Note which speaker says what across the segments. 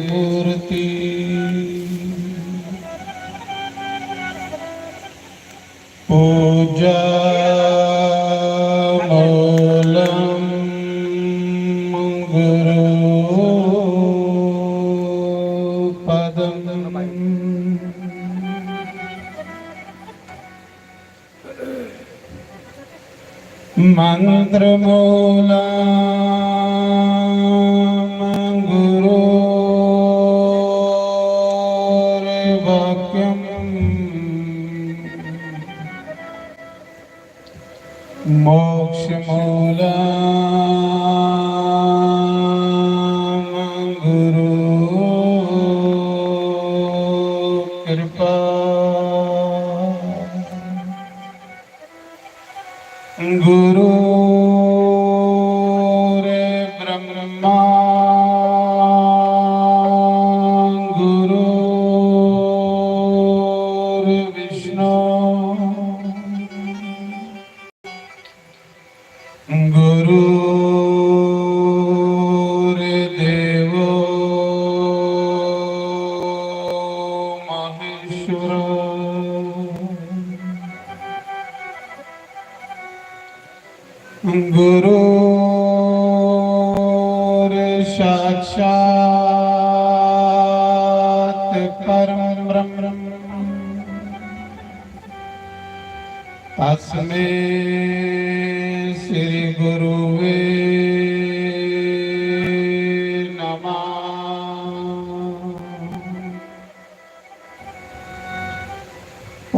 Speaker 1: मूर्ति पूजा मूलम गुरु पदम मंत्र मूलम गुरुर्वाक्यम मोक्ष मूलम गुरु कृपा गुरु ब्रह्मा गुरु विष्णु गुरुर्देवो महेश्वरा गुरुर्साक्षात् परं ब्रह्म तस्मै श्री गुरुवे नमः।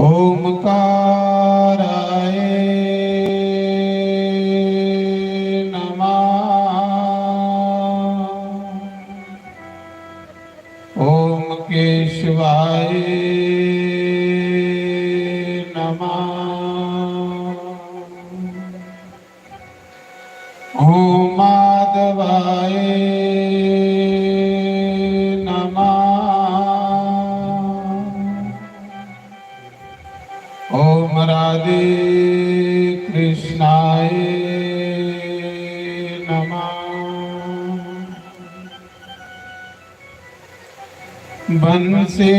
Speaker 1: ओमकाराय ओम केशवाय नमः। ओम माधवाय नमः। ओम राधे कृष्णाय नमः। बंसी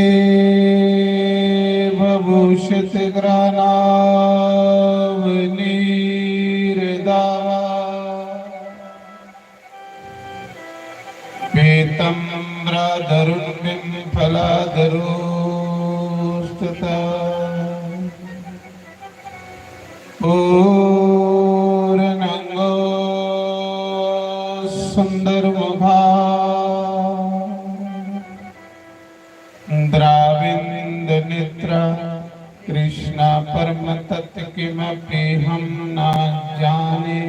Speaker 1: भभूषित ग्रानावनीरदावा पीतम्बरधरुण्यं फलाधरोस्तुता पूर्णंगो सुंदरमुखा द्राविंद नेत्र कृष्ण परम तत्व किमपि हम न जाने।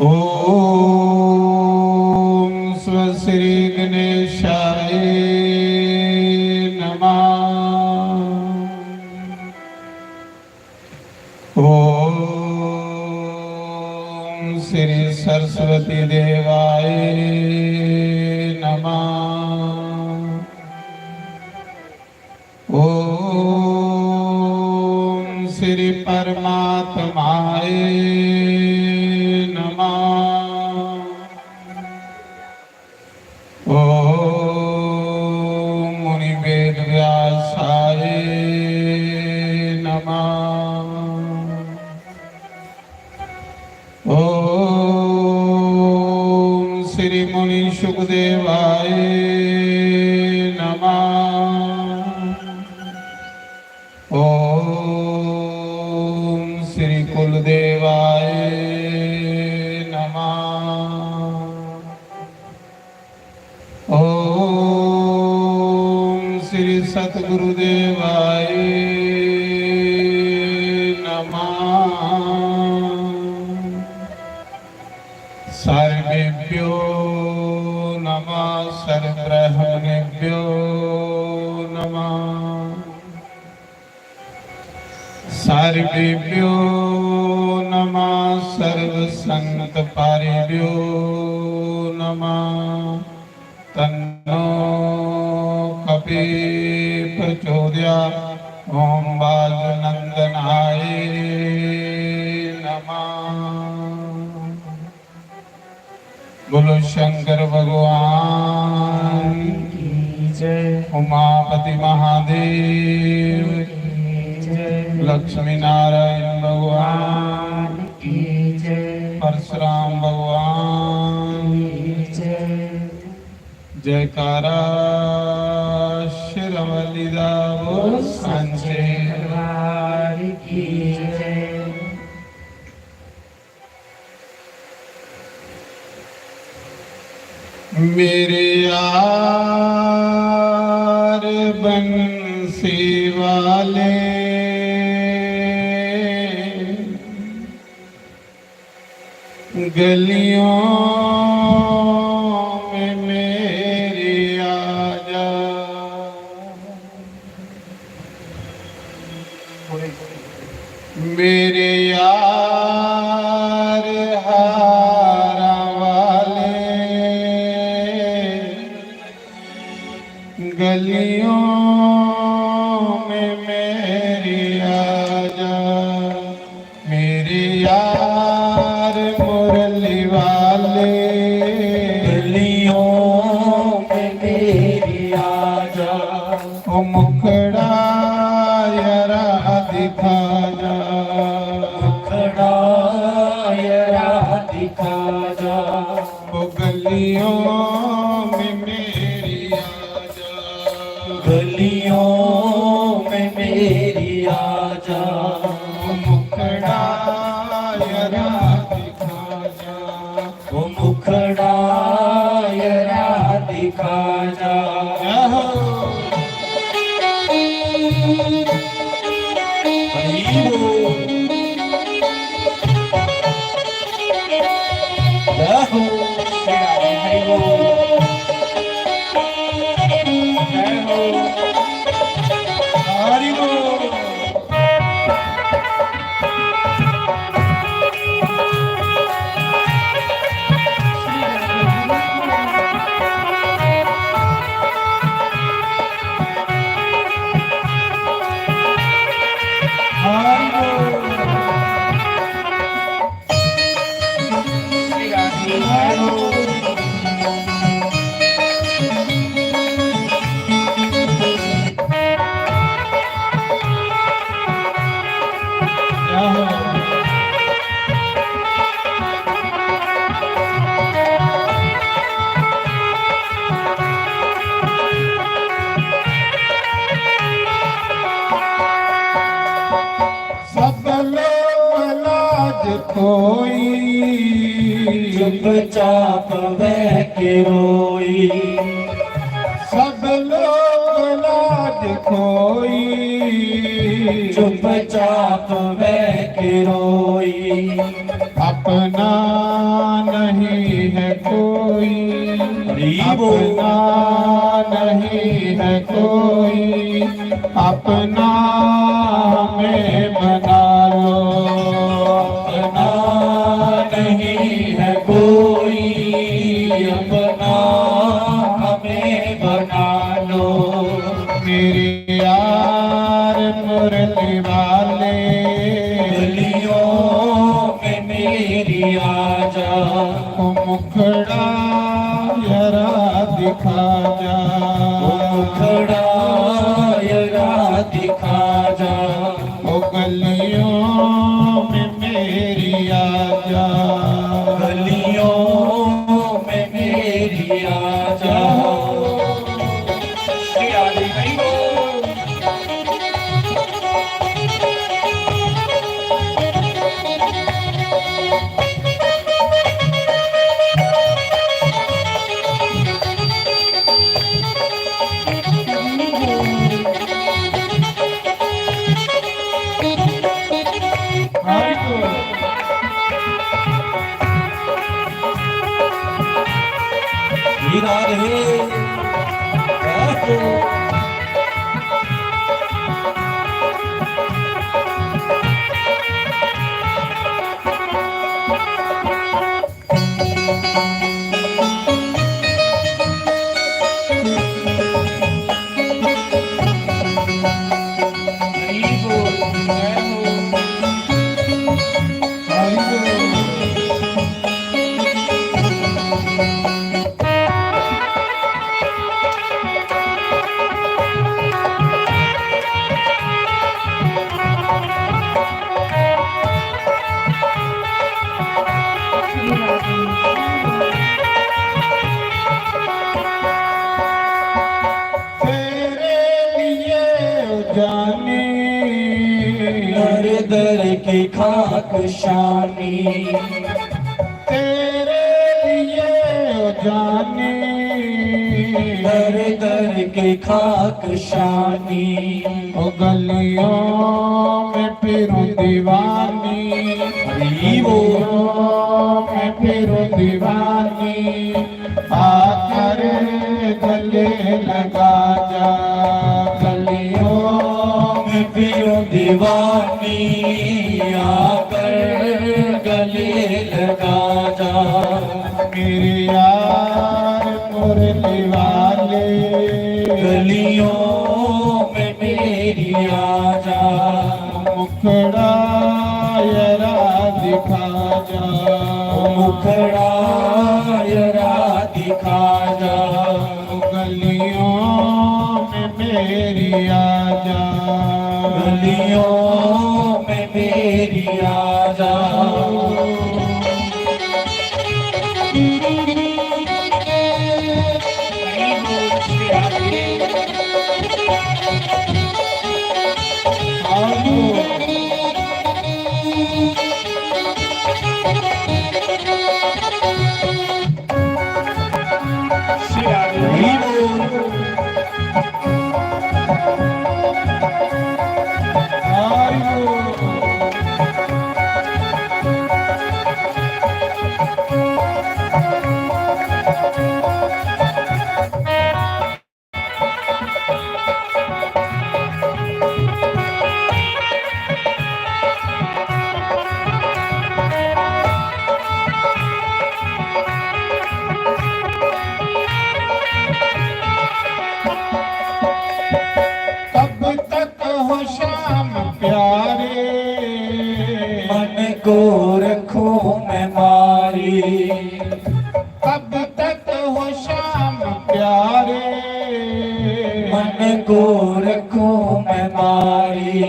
Speaker 1: ओम स्वश्री गणेशाय नमः। ओम श्री सरस्वती देवाय नमः। ओम श्री परमात्माय नमः। ओम मुनि वेद व्यासाय नमः। ओम श्री मुनि सुखदेवाय नमः। ओम श्री कुलदेवाय नमः। ओम श्री सतगुरुदेवाय नमः। सर्वेभ्यो नमः सर्वब्रह्मणेभ्यो नमः। सर्वेभ्यो नमः सर्वसंतपारेभ्यो नमः। तन्नो कपि प्रचोदयात्। ओम बालनंदनाय नमः। बोलो शंकर भगवान
Speaker 2: की जय।
Speaker 1: उमापति महादेव
Speaker 2: जय।
Speaker 1: लक्ष्मी नारायण भगवान
Speaker 2: की जय।
Speaker 1: परशुराम भगवान
Speaker 2: की जय।
Speaker 1: जयकारा शिरवलिदा सांचे
Speaker 2: दरबार की जय।
Speaker 1: मेरे यार बंसी वाले गलियों में मेरी आजा। मेरे यार हारा वाले गलियों में मेरी आजा। मेरे यार मुरली वाले
Speaker 2: गलियों में मेरी आजा।
Speaker 1: ओ मुखड़ा यरा दिखा जा।
Speaker 2: मुखड़ा यरा दिखा जा।
Speaker 1: ओ गलियों में मेरी आजा।
Speaker 2: गलियों में मेरी आजा।
Speaker 1: ओ मुखड़ा यरा दिखा जा।
Speaker 2: वो मुखड़ा यरा दिखा जा।
Speaker 1: सब लोग लाज खोई
Speaker 2: चुपचाप बह के रोई।
Speaker 1: सब लोग लाज खोई
Speaker 2: चुपचाप बह के रोई।
Speaker 1: अपना नहीं है कोई। अपना नहीं है कोई। अपना हमें बना लो।
Speaker 2: अपना नहीं है कोई। अपना हमें बना लो।
Speaker 1: मेरे यार मुरली वाले
Speaker 2: गलियों में मेरी आजा।
Speaker 1: को मुखड़ा यरा दिखा जा।
Speaker 2: वो मुखड़ा यरा दिखा जा।
Speaker 1: ओ गलियों में मेरी आजा।
Speaker 2: गलियों में मेरी आजा। राधे के खाक शानी,
Speaker 1: तेरे लिए ओ जाने
Speaker 2: दर दर के खाक शानी,
Speaker 1: ओ गलियों में फिरूं दीवानी, गलियों में फिरूं दीवानी, आकर गले लगा जा, गलियों
Speaker 2: मैं फिरूं दीवानी, आकर गले लगा जा।
Speaker 1: मेरे यार मुरली वाले,
Speaker 2: गलियों में मेरी आजा,
Speaker 1: मुखड़ा यरा दिखा जा,
Speaker 2: मुखड़ा यरा दिखा जा।
Speaker 1: गलियों में मेरी आजा,
Speaker 2: गलियों में मेरी आजा।
Speaker 1: कब तक हो शाम प्यारे,
Speaker 2: मन को रखूं मैं मारी,
Speaker 1: कब तक हो शाम प्यारे,
Speaker 2: मन को रखूं मैं मारी।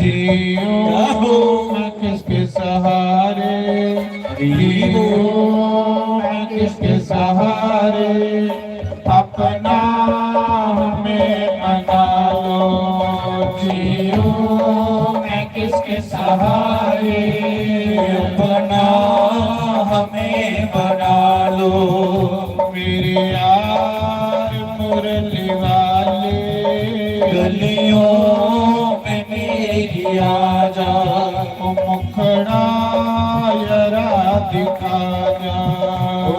Speaker 1: जियो मैं किसके सहारे, जियो मैं किसके सहारे, अपना हमें मना लो, जियो मैं किसके सहारे,
Speaker 2: अपना हमें बना लो।
Speaker 1: मेरे यार मुरली वाले,
Speaker 2: गलियों में मेरी आजा,
Speaker 1: मुखड़ा यरा दिखा जा,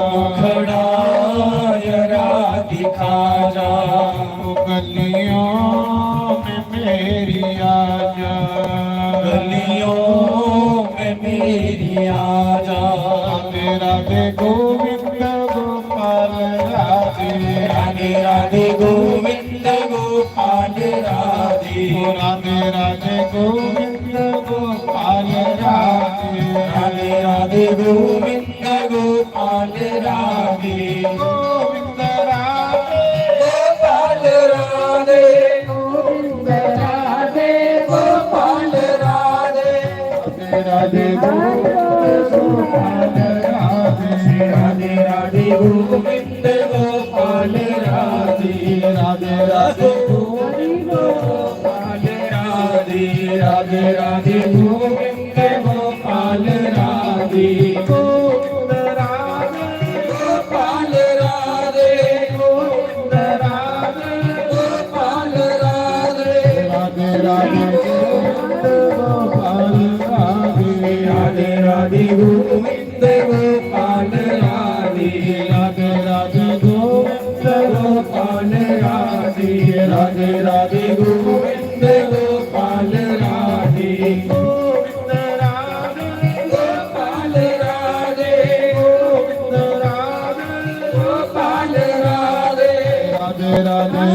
Speaker 2: मुखड़ा यरा दिखा जा।
Speaker 1: गलियों में मेरी आजा,
Speaker 2: गलियों में मेरी आजा।
Speaker 1: राधे राधे गोविंद गोपाल राधे,
Speaker 2: राधे राधे गोविंद गोपाल राधे,
Speaker 1: राधे राधे गोविंद गोपाल राधे,
Speaker 2: राधे राधे गोविंद गोपाल राधे,
Speaker 1: गोविंद राधे
Speaker 2: गोपाल राधे, गोविंद राधे गोपाल राधे,
Speaker 1: राधे गोविंद गोपाल राधे,
Speaker 2: राधे राधे गोविंद गोपाल राधे,
Speaker 1: राधे राधे
Speaker 2: गोविंद गोपाल राधे, राधे राधे गोविंद गोपाल राधे, गोविंद राधे गोपाल राधे, गोविंद राधे गोपाल राधे,
Speaker 1: राधे राधे गोविंद गोपाल राधे,
Speaker 2: राधे राधे गोविंद गोपाल राधे,
Speaker 1: राधे राधे गोविंद
Speaker 2: गोपाल राधे, राधे राधे गोविंद गोपाल राधे,
Speaker 1: गोविंद राधे
Speaker 2: गोपाल राधे,
Speaker 1: गोविंद राधे
Speaker 2: गोपाल राधे,
Speaker 1: राधे राधे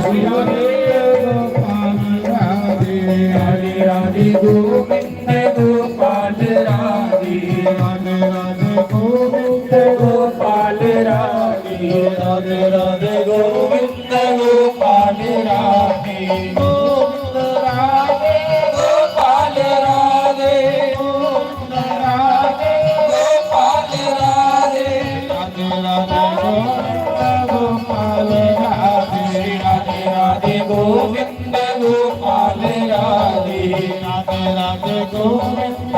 Speaker 1: गोपाल राधे,
Speaker 2: राधे राधे गोविंद गोपाल राधे,
Speaker 1: राधे राधे गोविंद
Speaker 2: गोपाल राधे, राधे राधे गोविंद गोपाल राधे,
Speaker 1: गोविंद राधे
Speaker 2: गोपाल राधे,
Speaker 1: गोविंद राधे
Speaker 2: गोपाल राधे,
Speaker 1: राधे राधे गोविंद गोपाल राधे,
Speaker 2: राधे राधे गोविंद गोपाल राधे,
Speaker 1: राधे राधे गोविंद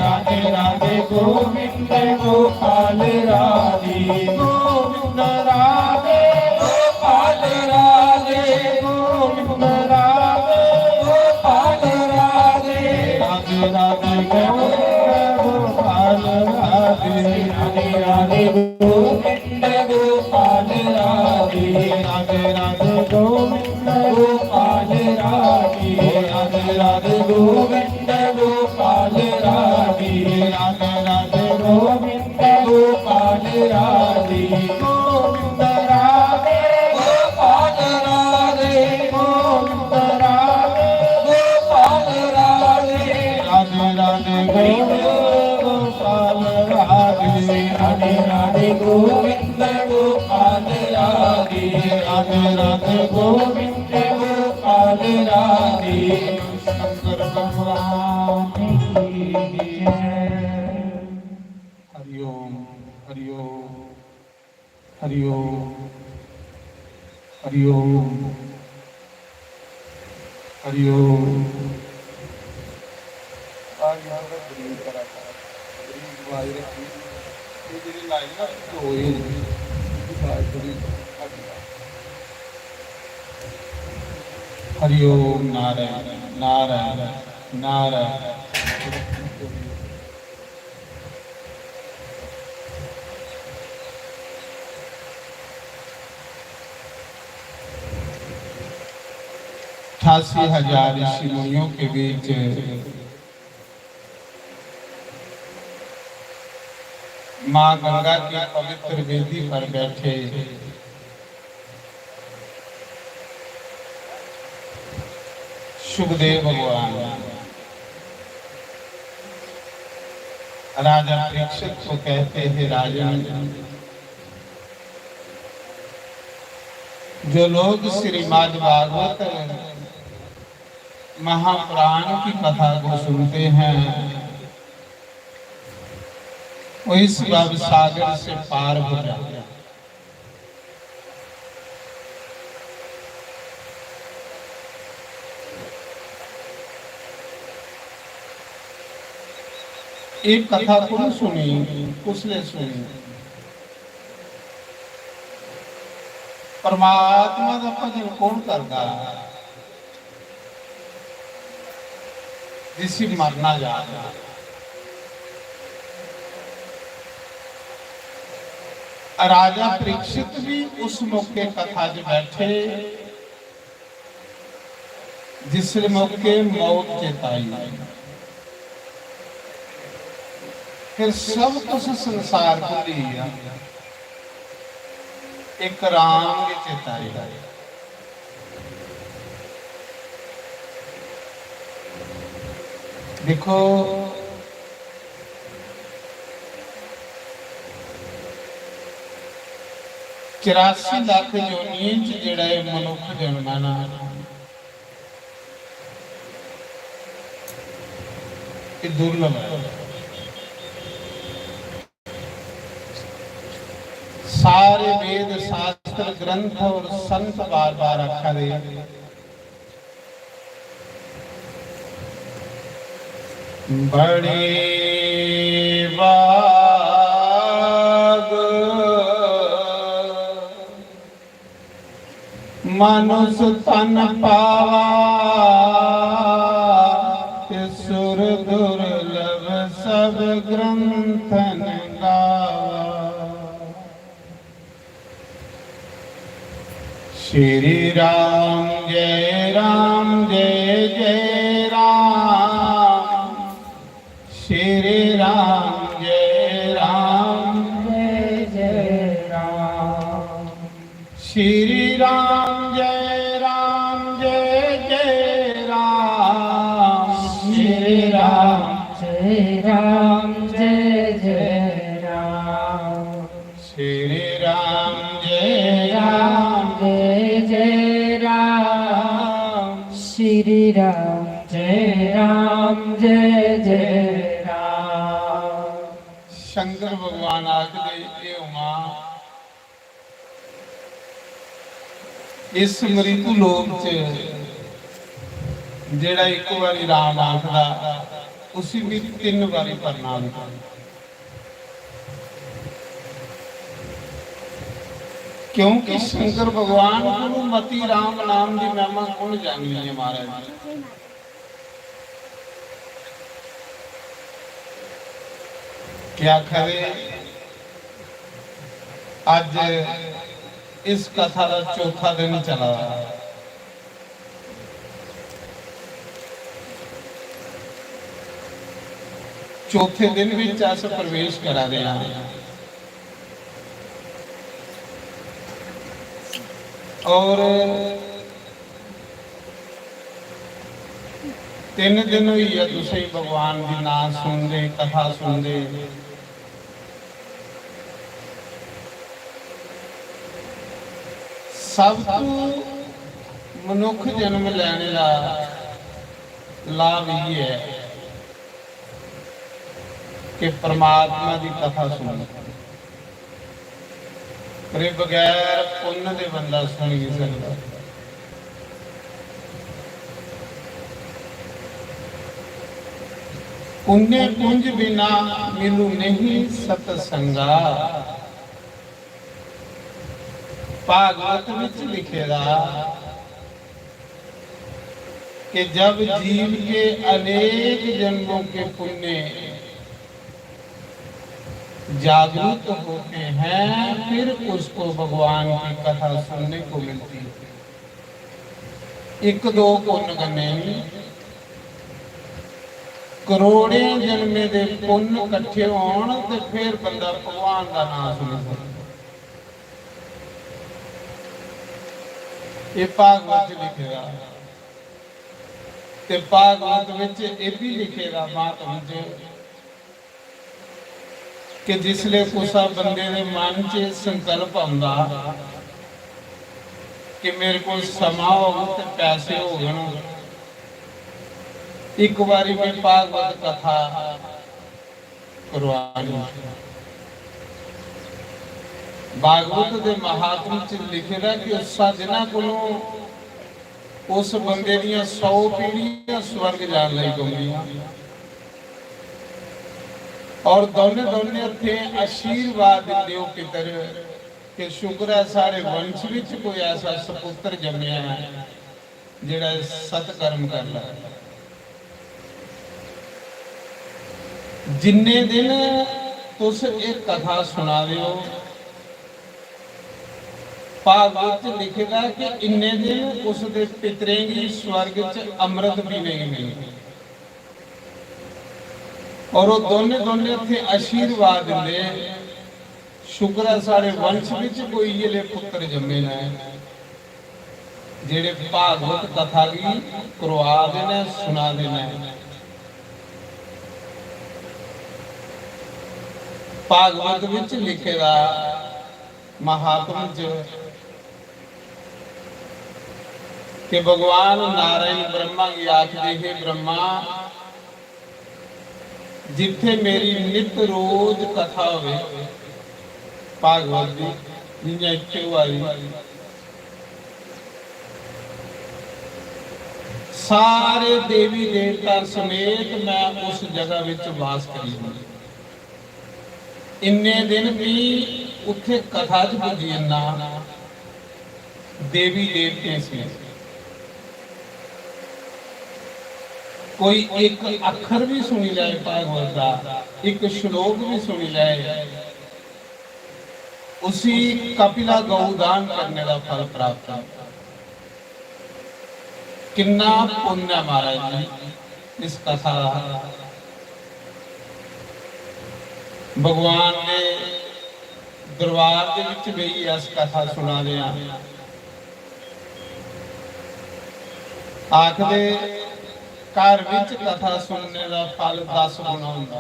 Speaker 1: राधे राधे गोविंद
Speaker 2: गोपाल राधे
Speaker 1: गोविंद राधे
Speaker 2: गोपाल राधे
Speaker 1: गोविंद राधे
Speaker 2: गोपाल राधे
Speaker 1: राधे राधे गोविंद गोपाल राधे
Speaker 2: राधे राधे गोविंद गोपाल राधे
Speaker 1: राधे राधे गोविंद
Speaker 2: गोपाल राधे राधे राधे गोविंद गोपाल राधे
Speaker 1: राधे राधे गोविंद
Speaker 2: गोपाल राधे
Speaker 1: गोविंद राधे
Speaker 2: गोपाल राधे
Speaker 1: गोविंद राधे
Speaker 2: गोपाल राधे
Speaker 1: राधे राधे गोविंद गोपाल राधे
Speaker 2: राधे राधे गोविंद गोपाल राधे
Speaker 1: राधे राधे गोविंद
Speaker 2: गोपाल राधे
Speaker 1: शंकर भगवान की जय। हरिओम हरिओम हरिओम हरिओम हरिओम। आज यहाँ का ग्रीन करा था, ग्रीन वाई रखी, ये ਜਿਹੜੀ ਲਾਈਨ ਨਾ ਹੋਈ ਹੁੰਦੀ ਹੈ ਬਾਤ ਥੋੜੀ ਘੱਟ ਹੈ। हरिओम नारायण नारायण नारायण। अठासी हजार ऋषि मुनियों के बीच माँ गंगा की पवित्र वेदी पर बैठे सुखदेव भगवान राजा परीक्षित को कहते हैं, राजन जो लोग श्रीमद् भागवत महापुराण की कथा को सुनते हैं वो इस भव सागर से पार हो जाते हैं। एक कथा को सुनी, उसने सुनी। परमात्मा का भजन कौन करता जिसे मरना जाता। राजा परीक्षित भी उस मौके कथा च बैठे जिस मौके मौत चेताई। फिर सब कुछ संसार भुली एक राम की चेताई। देखो 84 लाख योनियों च जिहड़ा है मनुख जन्मा ना ये दुर्लभ है। सारे वेद शास्त्र ग्रंथ और संत बार बार आखा दे बड़े बाग मनुष्य तन पावा सुर दुर्लभ सब ग्रंथन गावा। श्री राम जय जय राम। श्री राम जय जय राम। श्री राम जय जय राम। श्री राम जय जय राम। श्री राम जय जय राम।
Speaker 3: श्री राम जय जय राम।
Speaker 1: शंकर भगवान आखदे ए उमा इस मृत्यु लोक च जेड़ा एक बारी राम आखदा उसी भी 3 बारी प्रणाम करना, क्योंकि शंकर भगवान को मती राम नाम की महिमा कौन जानी है महाराज जी। क्या करे आज इस कथा का चौथा दिन चला, चौथे दिन भी अस प्रवेश करा रहे हैं और 3 दिन हुई है तुसी भगवान की नाम सुनते कथा सुनते। सब तो मनुख जन्म लैने का लाभ ही है कि परमात्मा की कथा सुन, पर बगैर पुण्य के बंदा सुन नहीं सकता। पुण्य कुंज बिना मिलू नहीं सतसंगा, भागवत विच लिखेगा कि जब जीव के अनेक जन्मों के पुण्य जागरूक होते हैं फिर उसको भगवान की कथा सुनने को मिलती है। 1-2 पुण्य करने नहीं, करोड़े जन्मे दे पुण्य इकट्ठे होण ते फिर बंदा भगवान का नाम सुने। ये भागवत लिखेगा ते भागवत विच ये भी लिखेगा महात्म जी कि जिसले कुसा बंदे दे मन च संकल्प आंदा कि मेरे को समा हो ते पैसे हो गए, एक बारी में भागवत कथा करवानी। भागवत के महात्म च लिखेगा कि उस जिन्हां कोलों उस बंदे दियां 100 पीढ़ियां स्वर्ग जान लई पौंदियां और दोने थे आशीर्वाद दिंदे पितर कि शुक्र है सारे वंश विच कोई ऐसा सपुत्र जम्मिया है जिहड़ा सतकर्म कर ला। जिन्ने दिन तुस एक कथा सुना रहे हो भागवत लिखेगा कि इन्ने दिन उस दे पितरें की स्वर्ग च अमृत भी नहीं मिले और वो दोने थे आशीर्वाद दिंदे शुक्र है सारे वंश विच कोई ये पुत्र जम्मे ना जेड़े भागवत कथा की करवा देना सुना देना। भागवत विच लिखेगा महात्मा च कि भगवान नारायण ब्रह्मा की आखदे हे ब्रह्मा जिथे मेरी नित रोज कथा होवे भागवत की जियां इत्थे वाली सारे देवी देवता समेत मैं उस जगह विच वास करी। इन्ने दिन भी उत्थे कथा च पुजी जन्ना देवी देवते से कोई एक अखर भी सुनी जाए भागवत का एक श्लोक भी सुनी जाए उसी कपिला गौदान करने का फल प्राप्त है। किन्ना पुण्य महाराज जी इस कथा भगवान ने दरबार के विच भी इस कथा सुना रहे हैं। आखदे घर विच कथा सुनने का फल 10 गुना हुंदा,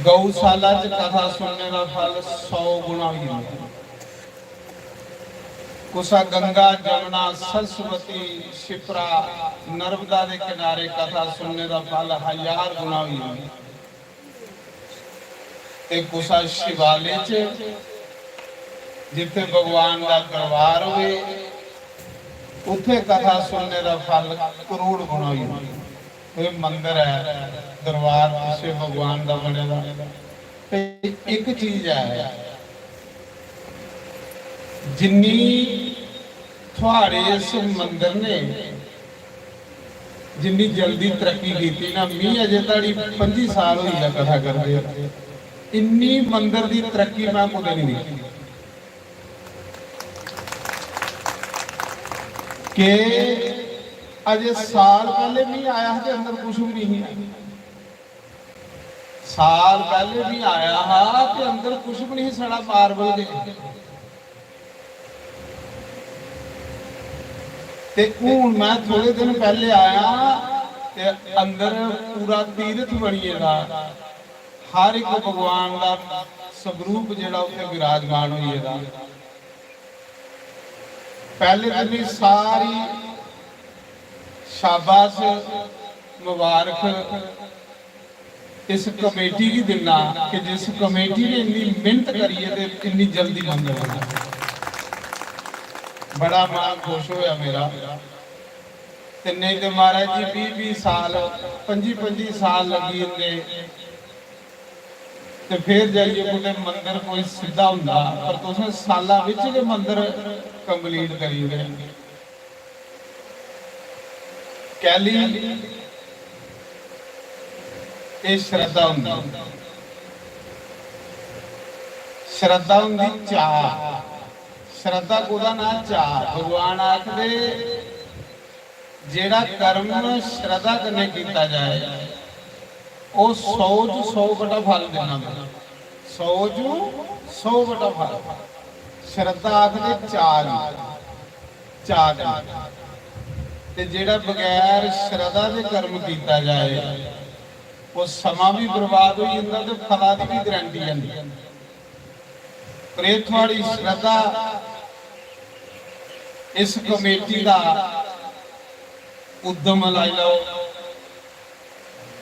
Speaker 1: गौशाला च कथा सुनने का फल 100 गुना ही हुंदा। कुसा गंगा जमुना सरस्वती शिप्रा नर्मदा के किनारे कथा सुनने का फल 1000 गुना ही हुंदा। ते कुसा शिवालय च जिथे भगवान का दरबार होवे ਉੱਥੇ ਕਥਾ ਸੁਣਨੇ ਦਾ ਫਲ ਕਰੋੜ ਗੁਣਾ ਹੀ ਹੁੰਦਾ। ਇਹ ਮੰਦਿਰ ਹੈ, ਦਰਬਾਰ ਪਿੱਛੇ ਭਗਵਾਨ ਦਾ ਬਣਿਆ ਦਾ। ਤੇ ਇੱਕ ਚੀਜ਼ ਹੈ, ਜਿੰਨੀ ਤੁਹਾਡੇ ਇਸ ਮੰਦਿਰ ਨੇ ਜਿੰਨੀ ਜਲਦੀ ਤਰੱਕੀ ਕੀਤੀ ਨਾ, ਮੀਂਹ ਅਜੇ ਤਾੜੀ 25 ਸਾਲ ਹੋਈ ਆ ਕਥਾ ਕਰਦੇ ਆ, ਇੰਨੀ ਮੰਦਿਰ ਦੀ ਤਰੱਕੀ ਮੈਂ ਕਦੇ ਨਹੀਂ ਦੇਖੀ। ਕਿ ਅਜੇ ਸਾਲ ਪਹਿਲੇ ਵੀ ਆਇਆ ਤੇ ਅੰਦਰ ਕੁਝ ਵੀ ਨਹੀਂ ਹੈ, ਸਾਲ ਪਹਿਲੇ ਵੀ ਆਇਆ ਹਾਂ ਤੇ ਅੰਦਰ ਕੁਝ ਵੀ ਨਹੀਂ, ਸਾਡਾ ਮਾਰਬਲ ਦੇ ਤੇ ਹੁਣ ਮੈਂ ਥੋੜੇ ਦਿਨ ਪਹਿਲੇ ਆਇਆ ਤੇ ਅੰਦਰ ਪੂਰਾ ਤੀਰਥ ਬਣੀਏਗਾ, ਹਰ ਇੱਕ ਭਗਵਾਨ ਦਾ ਸਵਰੂਪ ਜਿਹੜਾ ਉੱਥੇ ਵਿਰਾਜਮਾਨ ਹੋਈਏਗਾ। पहले दिन ही सारी शाबाश मुबारक इस कमेटी की दिना कि जिस कमेटी ने इतनी मेहनत करी है इतनी जल्दी बंद हो गया। बड़ा मन खुश होया मेरा। ते नहीं तो महाराज जी 20-20 साल 25-25 साल लगी इन्ने ते फिर जाइए कोई मंदिर कोई सीधा हुंदा, पर तुसें सालां विच के मंदिर कंप्लीट करी गए। कैली ये श्रद्धा हुंदी, श्रद्धा हुंदी चाह, श्रद्धा कोदा ना चाह। भगवान आखदे जेड़ा कर्म श्रद्धा कन्नै कीता जाए वो 100 बटा फल देना, 100 बटा फल। श्रद्धा आखदे चार ते जेड़ा बगैर श्रद्धा दे कर्म कीता जाए वो समा भी बर्बाद हो जाता ते फला दी भी गारंटी आंदी। पर ये थोड़ी श्रद्धा इस कमेटी का उद्यम लाई लो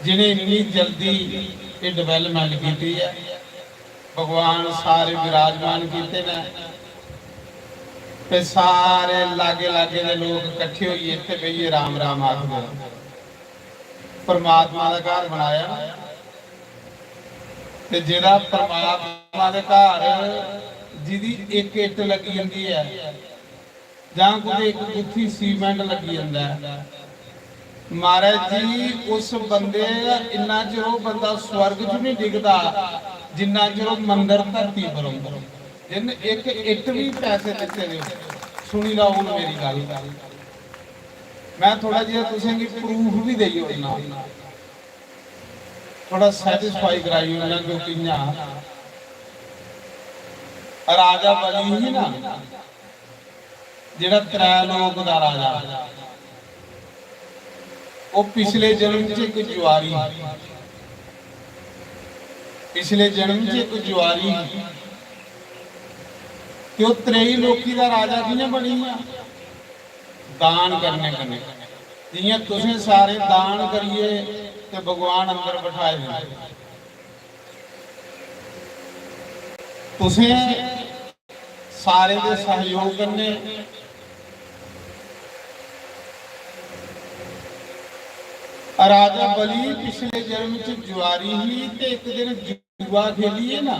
Speaker 1: जिन्हें इतनी जल्दी ये डिवेलपमेंट की है। भगवान सारे विराजमान किए ने ते सारे लागे लागे दे लोग इकट्ठे होइए इत्थे बेइए राम राम आखदे। परमात्मा दा घर बनाया ते जेड़ा परमात्मा दे घर जिदी एक इट लगी जांदी है जां कोई एक गुत्थी सीमेंट लगी जांदा है, महाराज जी उस बंदे इन्ना चिर वो बंदा स्वर्ग च नहीं डिगदा जिन्ना चिर मंदिर धरती पर होंदा। जिन एक इट भी पैसे दिते ने, सुनी लो हुण मेरी गल, मैं थोड़ा जिहा तुसें गी प्रूफ भी देई होना, थोड़ा सैटिस्फाई कराई होना। क्योंकि राजा बली ही ना जेड़ा त्रैलोक दा राजा, वो पिछले जन्म च एक जुआरी, पिछले जन्म च एक जुआरी कि वो त्रेई लोकी दा राजा कियां बनी है? दान करने कन्नै। जियां तुसें सारे दान करिए ते भगवान अंदर बिठाए हुए, तुसें सारे दे सहयोग कन्नै राजा बली पिछले जन्म च जुआरी ही ते एक दिन जुआ खेलिए ना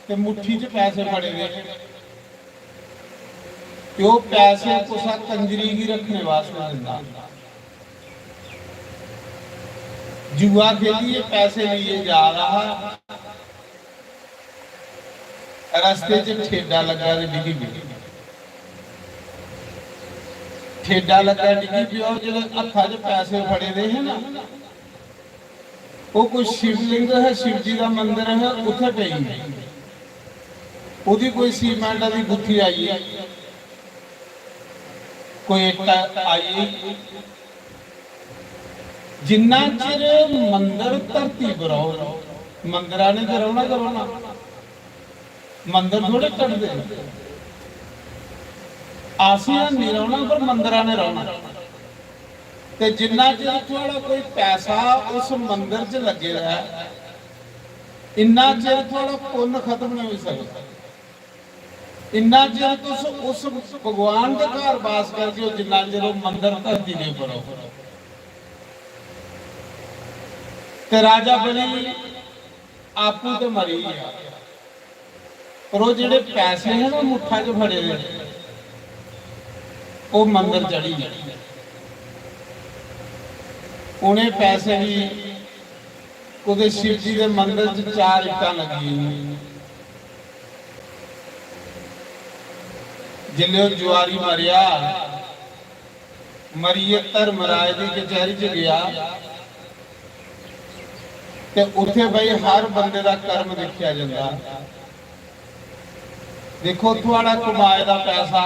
Speaker 1: ते मुट्ठी च पैसे फड़े गए ते वो पैसे कुसा कंजरी की रखने वास्ते दिंदा। जुआ खेलिए पैसे लिए जा रहा, रास्ते च ठेडा लगा ते डिगी पई, ठेडा लगा डिगी पई और जो हथा च पैसे फड़े दे है ना वो कोई शिवलिंग है, शिव जी का मंदिर है, उथे पई उदी कोई सीमेंट की गुत्थी आई है, कोई इट आई। जिन्ना चिर मंदिर धरती पर आओ, मंदिरा ने करना करना, मंदिर थोड़े कटते आसिया नहीं रहना पर मंदिरा ने रहना। ते जिन्ना चिर थोड़ा कोई पैसा उस मंदिर च लगे रहा इन्ना चिर थोड़ा पुण्य खत्म नहीं हो सकता। इन्ना चिर तुस उस भगवान के घर वास करके हो जिन्ना चिर वो मंदिर धरती दे पर हो। ते राजा बली आपू तो मरी गया, पर वो जेडे पैसे हैं ना मुठा च फड़े ने वो मंदिर चढ़ी गए। उन्हें पैसे भी कुछ शिव जी के मंदिर च 4 इट्टां लगी। जिले जुआरी मरिया मरीए धर्मराज की कचहरी च गया ते उत्थे बई हर बंदे का कर्म देखा जाता। देखो थोड़ा कमाए का पैसा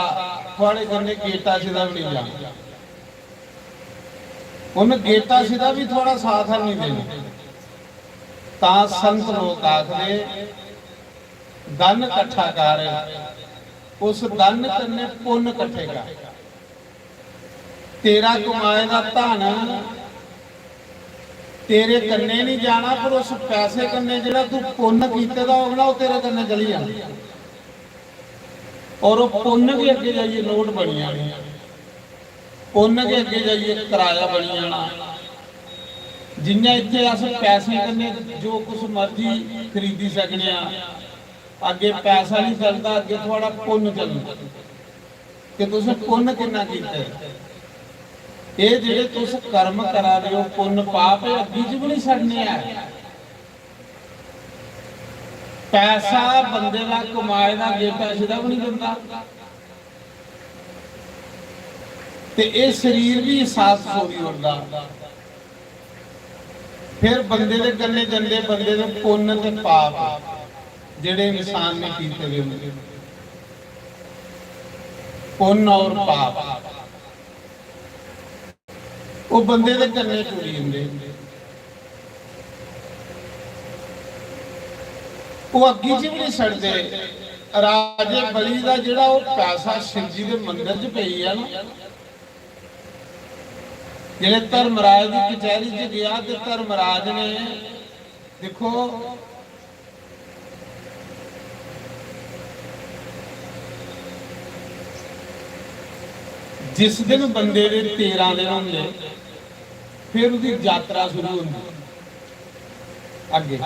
Speaker 1: थोड़े कन्ने गेटा सीधा भी नहीं जाना, उन्हें गेटा सीधा भी थोड़ा साथ नहीं देना। ता संत लोग आखदे धन इकट्ठा कर, उस धन कन्ने पुण्य इकट्ठे कर। तेरा कमाए का धन तेरे कन्ने नहीं जाना, पर उस पैसे कन्ने जिहड़ा तू पुण्य कीते दा होगा वो तेरे कन्ने चली जाना। और वो पुण्य के अगे जाइए नोट बनी जाने, पुण्य के अगे जाइए किराया बनी जाना। जिन्ना इत्थे अस पैसे कन्ने जो कुछ मर्जी खरीदी सकने आ, अगे पैसा नहीं चलता, अगे थोड़ा पुण्य चलता कि तुस पुण्य कितना कीते। ये जेडे तुस कर्म करा रहे हो पुण्य पाप अग्गी च भी नहीं सड़ने है। पैसा बंदे का कमाए का गेटा सीधा भी नहीं दिंदा, ते ये शरीर भी एहसास चोरी होता। फिर बंदे दे गले जंदे बंदे दे पुण्य ते पाप जेडे इंसान ने कीते हुए पुण्य और पाप वो बंदे दे गले चोरी होंदे। वो अग्गी च भी नहीं सड़ते। राजे बली का जिहड़ा वो पैसा शिव जी के मंदिर च पई है ना, जिहड़े धर्मराज की कचहरी च गया तो धर्मराज ने देखो जिस दिन बंदे दे 13 दिन होंगे फिर उसकी यात्रा शुरू होती अगे।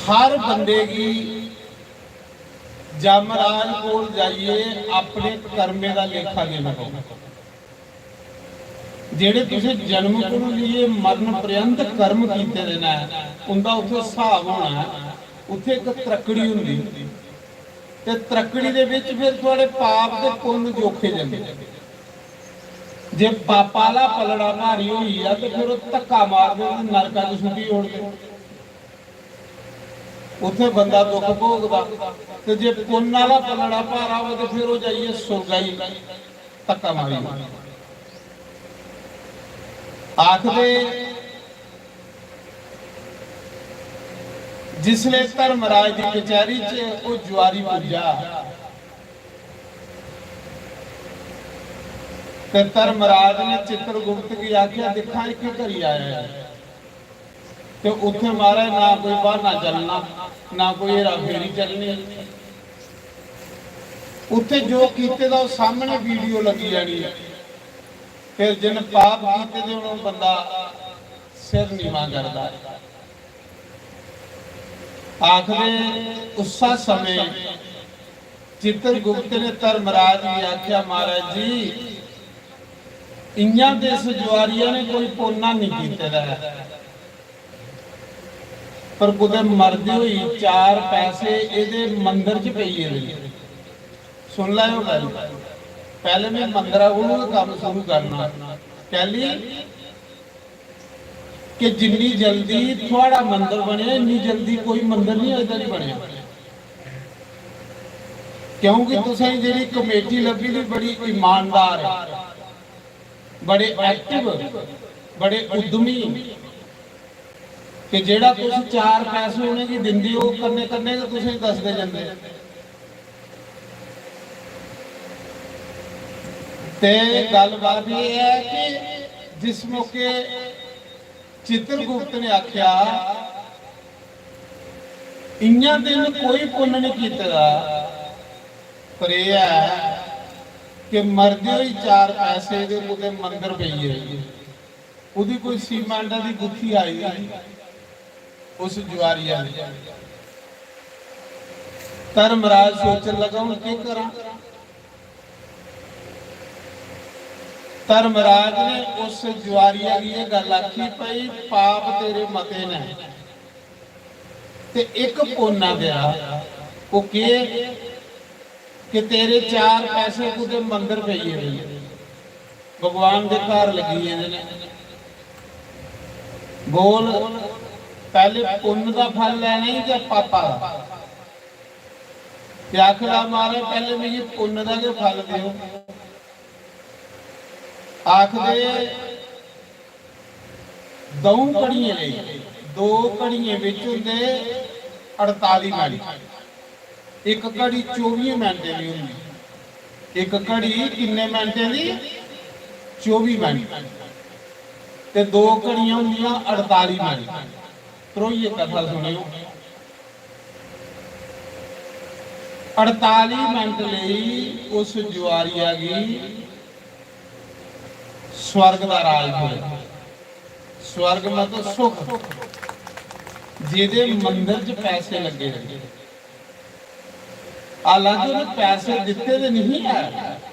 Speaker 1: हर बंदे की जमराज को जाइए अपने कर्मे का लेखा देना पड़ेगा। जेडे तुसे जन्म को लिए मरण पर्यंत कर्म कीते देना है उनका उत्थे हिसाब होना है। उत्थे एक त्रकड़ी हुंदी ते त्रकड़ी दे विच फिर थोड़े पाप ते पुण्य जोखे जांदे। जे पापा दा पलड़ा भारी होई है तो फिर धक्का मार दे नरका च सुट्टी ओड़दे, उत्थे बंदा दुख भोगदा। ते जे पुण्य वाला पलड़ा भारा हो तो फिर वो जाइए सुरगाई धक्का मारी आखदे। जिसले धर्मराज की कचहरी च वो जुआरी पुजा ते धर्मराज ने चित्रगुप्त की आख्या दिखा एक घरी आया है तो उत्थे महाराज ना कोई बहाना चलना ना कोई हेरा फेरी चलनी। उत्थे जो कीते दा सामने वीडियो लगी जानी है। फिर जिन पाप कीते दे उन्होंने बंदा सिर नीवा करदा। आखिर उस समय चित्रगुप्त ने धर्मराज की आख्या महाराज जी इन्हां दे जुआरिया ने कोई पुण्य नहीं कीता पर कुदे मरदी हुई 4 पैसे ये मंदिर च पई है। सुन लो गल, पहले मैं मंदिर को काम शुरू करना कहली कि जिन्नी जल्दी थोड़ा मंदिर बने इन्नी जल्दी कोई मंदिर नहीं अजे नहीं बने। क्योंकि तुसें जी कमेटी लभी थी बड़ी ईमानदार बड़े एक्टिव बड़े उद्यमी कि जेड़ा तुस 4 पैसे उन्हें की दिंदी वो करने करने तो तुसें दसदे जांदे। ते गलबात ये है कि जिस मौके चित्रगुप्त ने आख्या इन्ना दिन कोई पुण्य नहीं कीता, पर यह है कि मरदे ही 4 पैसे दे उते मंदिर पई है, उदी कोई सीमेंट की गुत्थी आई उस जुआरिया ने। धर्मराज सोचन लगा हूं की करा। धर्मराज ने उस जुआरिया की गल आखी, पई पाप तेरे मते ने ते एक पुण्य तेरा वो कि तेरे 4 पैसे कुछ मंदिर पई है, भगवान के घर लगी है। बोल पहले पुण्य का फल लेना ही या पापा का? आखिर मारे पहले मुझे पुण्य का जो फल दो। आखदे 2 घड़ियां ले, 2 घड़ियां विच हुंदे 48 मिनट, एक घड़ी 24 मिनटें की हुंदी। एक घड़ी किन्ने मिनटें की? 24 मिनट ते 2 घड़ियां हुंदियां 48 मिनट। त्रोईए कथा सुनियो। 48 मिनट लई उस जुआरिया की स्वर्ग का राज होया। स्वर्ग मतलब सुख, जिहदे मंदिर च पैसे लगे रहे। हालांकि उन्हें पैसे दिते तो नहीं है,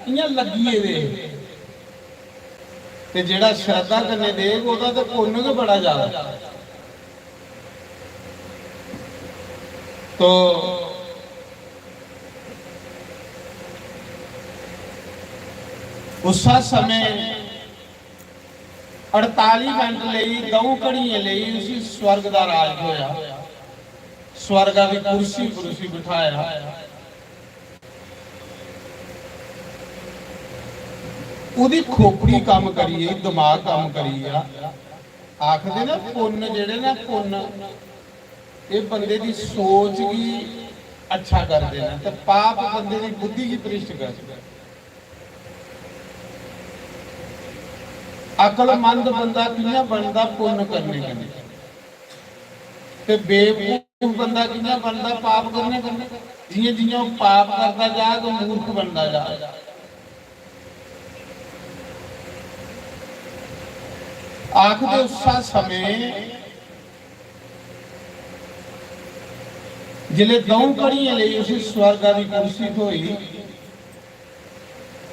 Speaker 1: इयां लगिए दे ते जिहड़ा श्रद्धा कन्नै देग ओहदा तो पुण्य भी बड़ा ज्यादा। तो उस समय 48 मिनट लई 2 घड़ियां लई उसी स्वर्ग का राज होया। स्वर्ग की कुर्सी कुर्सी बिठाया। उदी खोपड़ी काम करी, दिमाग काम करी। आखदे ना पुण्य जेड़े ना पुण्य ये बंदे की सोच की अच्छा करते हैं, तो पाप बंदे की बुद्धि की भ्रिष्ट करते। अकलमंद बंदा कियां बनता पुण्य करने कन्नै, ते बेवकूफ बंदा कियां बनता पाप करने कन्नै। जियां जियां पाप करता जाए तो मूर्ख बनता जाए। आखदे उस समय जिले 2 घड़ियां लई उसी स्वर्ग की कुर्सी होई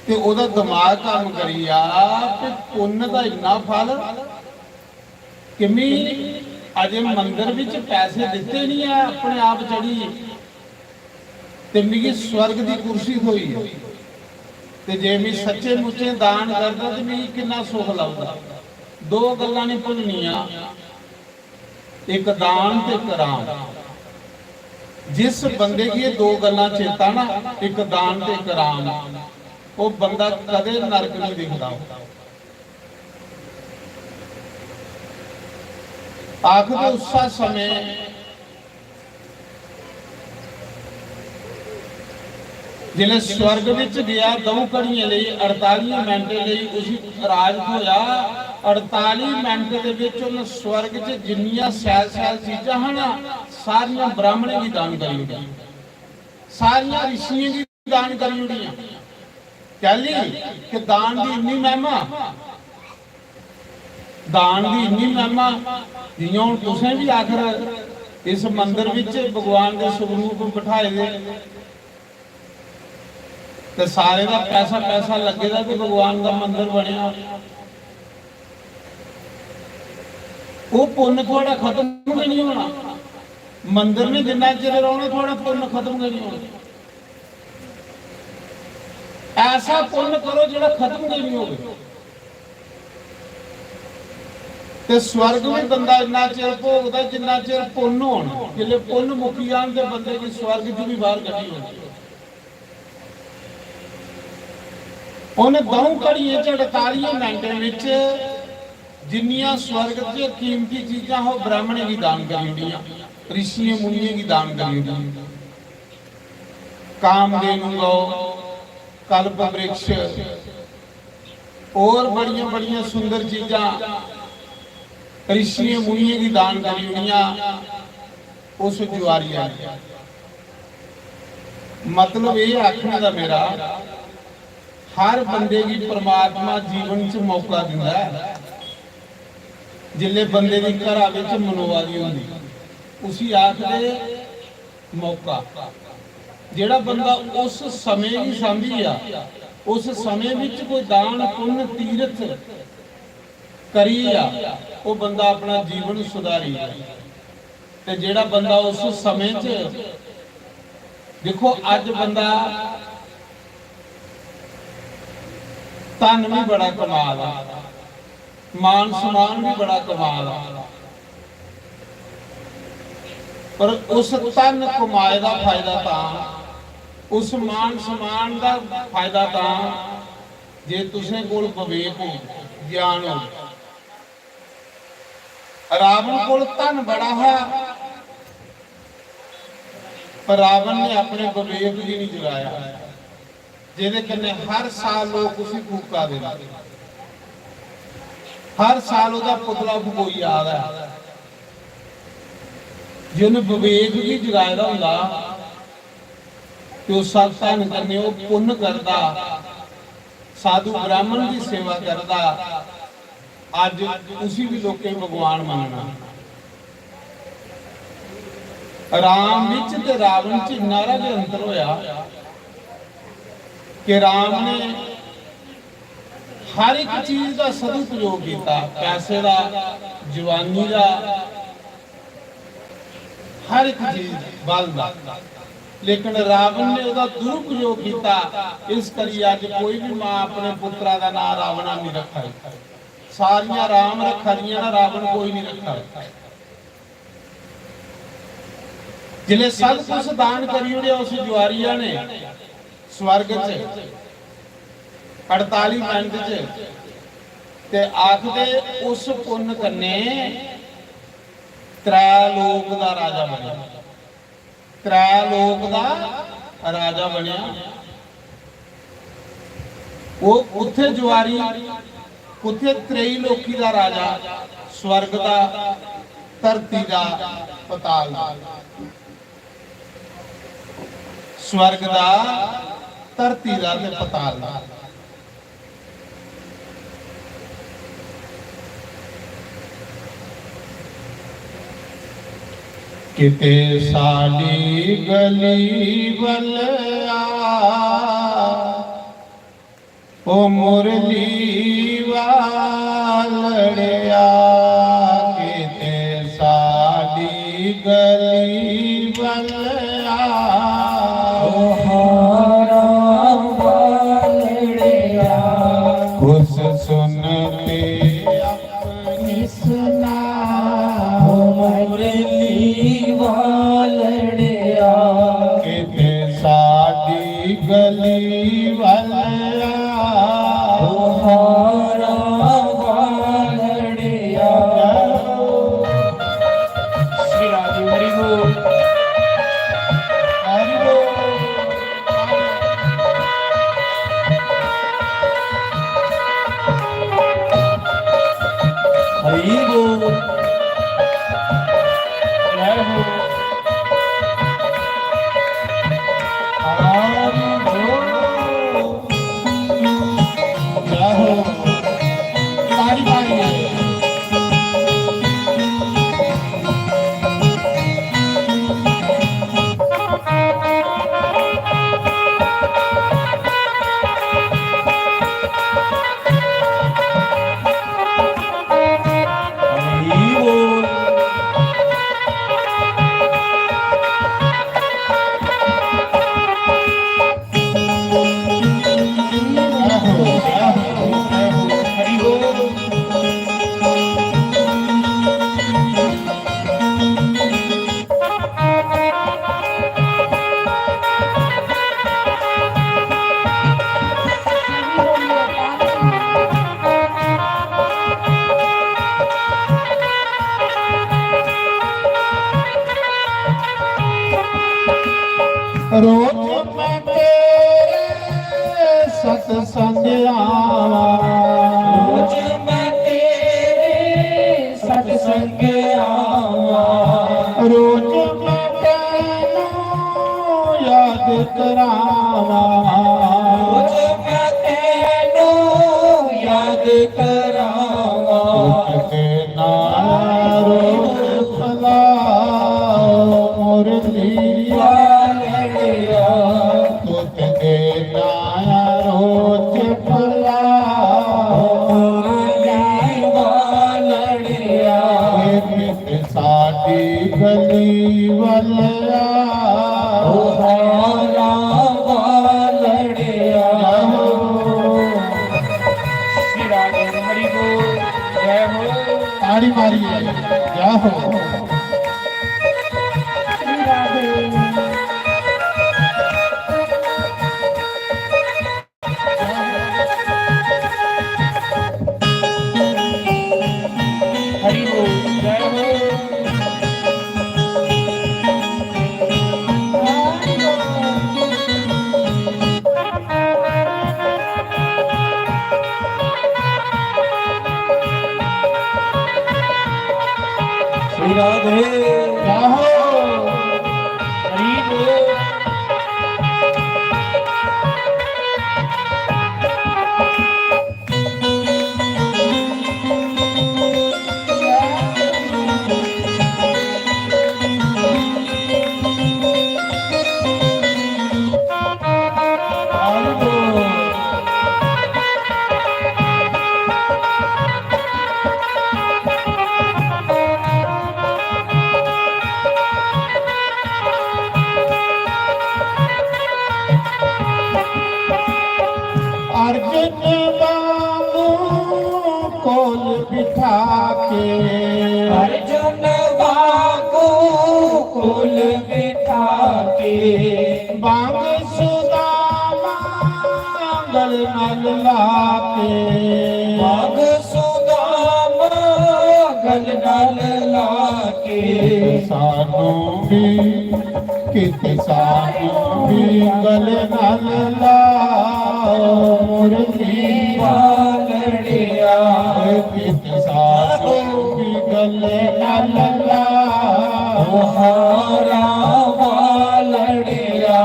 Speaker 1: ते ओदा दिमाग काम करी कि पुण्य का इन्ना फल कि मैं अजे मंदिर विच पैसे दिते नहीं है, अपने आप चढ़ी ते मिगी स्वर्ग की कुर्सी होई ते जे मैं सच्चे मुच्चे दान करदा ते मिगी किन्ना सुख लगदा। 2 गल्लां नहीं भुलनियां, एक दान ते एक राम। जिस बंदे की ये 2 गल्लां चेता ना, एक दान ते एक राम, वो बंदा कदे नरक नहीं दिखता। आखदे उस समय जिले स्वर्ग विच गया 2 घड़ियां लई 48 मिनट लई उसी राज होया। 48 मिनट दे विच उन्हें स्वर्ग च जिन्नियां सैल सैल चीजां हन सारियां ब्राह्मणे की दान करी उड़ियां, सारियां ऋषियों की दान करी उड़ियां। कहली कि दान की इन्नी महिमा, दान की इन्नी महिमा। जियां हुण तुसें भी आखिर इस मंदिर विच भगवान के स्वरूप बिठाए दे ते सारे का पैसा पैसा लगेगा कि भगवान का मंदिर बनया। वो पुण्य थोड़ा खत्म भी नहीं होना। मंदिर में जिन्ना चिर रहोगे थोड़ा पुण्य खत्म भी नहीं होना। ऐसा पुण्य करो जो खत्म भी नहीं होगा। ते स्वर्ग में बंदा इन्ना चिर भोगता जिन्ना चिर पुण्य होना। जिले पुण्य मुक्की जान ते बंदे की स्वर्ग च भी बाहर कटी होनी। उन्हें 2 घड़ियां 48 मिनटों विच जिन्नियां स्वर्ग च कीमती चीजां हो ब्राह्मणे की दान करी उड़ियां, ऋषियों मुनियों की दान करी उड़ियां। कामधेनु गौ, कल्प वृक्ष और बड़िया बड़िया सुंदर चीजां ऋषियों मुनियों की दान करी उड़ियां। ਉਸ ਜੁਆਰੀਆ ਨੇ। मतलब ये आखने का मेरा हर बंदे की परमात्मा जीवन च मौका दिंदा है। जिले बंदे की घर मनोवादी होंदी उसी आखदे मौका। जेड़ा बंदा उस समय ही सांभी आ, उस समय विच कोई दान पुण्य तीरथ करी आ, वो बंदा अपना जीवन सुधारी आ। ते जेड़ा बंदा उस समय च देखो अज बंदा धन भी बड़ा कमाल आ, मान सम्मान भी बड़ा कमाल आ, पर उस धन कमाए का फायदा तां, उस मान सम्मान का फायदा तां जे तुसें कोल विवेक हो, ज्ञान हो। रावण कोल धन बड़ा है, पर रावण ने अपने विवेक भी नहीं जगाया, जिहदे कन्नै हर साल लोग उसी फूका देना, हर साल उसका पुतला फूकोई आ रहा है। जे उन्हें विवेक भी जगाया होंदा तो सत्संग करने वो पुण्य करता, साधु ब्राह्मण की सेवा करता, अज उसी भी लोकें भगवान मनना। राम विच ते रावण च नारा भी अंतर होया कि राम ने हर एक चीज का सदुपयोग किया, पैसे का, जवानी का, हर एक चीज बल का, लेकिन रावण ने उसका दुरुपयोग किया। इस करिए अज कोई भी मां अपने पुत्रा का नाम रावणा नहीं रखा, सारियां राम रखा दियां, रावण कोई नहीं रखा। जिले सब कुछ दान करी उड़े उस जुआरिया ने स्वर्ग च 48 मिनट च ते आखदे उस पुण्य कन्ने 3 लोक दा राजा बनिया, 3 लोक दा राजा बनिया। वो उत्थे जुआरी, उत्थे त्रैलोकी दा राजा, स्वर्ग दा, धरती दा, पताल दा। स्वर्ग दा, धरती दा ते पताल दा। किते साडी गली वल आ, ओ मुरली वालड़िया, किते साडी गली वल उस सुनते अपनी सुना,
Speaker 2: मुरली वालड़िया,
Speaker 1: किते साडी गली वाला,
Speaker 2: हारा वालड़िया। श्री राधे हरि बोल,
Speaker 1: हरि बोल।
Speaker 2: हरि बोल, जय हो,
Speaker 1: हरि बोल, जय हो। तारी बारी है।
Speaker 2: हरि बोल, हरि बोल,
Speaker 1: रोज मैं तेरे सत्संग आवा,
Speaker 2: रोज मैं तेरे सत्संग आवा,
Speaker 1: रोज मैं ਕਰਾਵਾਂ
Speaker 2: ਰੋਜ਼ ਮੈਂ ਤੈਨੂੰ ਯਾਦ ਕਰਾਵਾਂ
Speaker 1: ਤੇ ਨਾਲ ਰੋਜ਼ ਫਲਾਓ ਮੁਰਲੀ
Speaker 2: ਵਾਲੜਿਆ
Speaker 1: ਤੁਤ ਦੇ ਨਾਲ ਰੋਜ਼ ਫਲਾਓ
Speaker 2: ਮੁਰਲੀ ਵਾਲੜਿਆ
Speaker 1: ਨਿਤ ਸਾਡੀ ਗਲੀ ਵੱਲ ਆਓ
Speaker 2: ਹਾਰਾ ਵਾਲੜਿਆ ਸ਼੍ਰੀ ਰਾਧੇ ਹਰੀ ਬੋਲ ਜੈ ਹੋ
Speaker 1: ਤਾੜੀ ਮਾਰੀਏ ਜੈ ਹੋ
Speaker 3: श्री राधे
Speaker 2: हरि बोल जय हो श्री राधे
Speaker 1: ਜੈ ਹੋ
Speaker 2: हरि बोल हरि बोल
Speaker 1: अर्जुन बाबू कोल बिठा के
Speaker 2: अर्जुन बाबू कुल बिठा के
Speaker 1: बांग सुदामा गल नल लाके
Speaker 2: बाग सुदाम गल नल लाके
Speaker 1: सानू भी कित सानू भी गल नल लाओ मुरली
Speaker 2: वालड़िया
Speaker 1: कित सानू भी गल नल लाओ
Speaker 2: हारा वालड़िया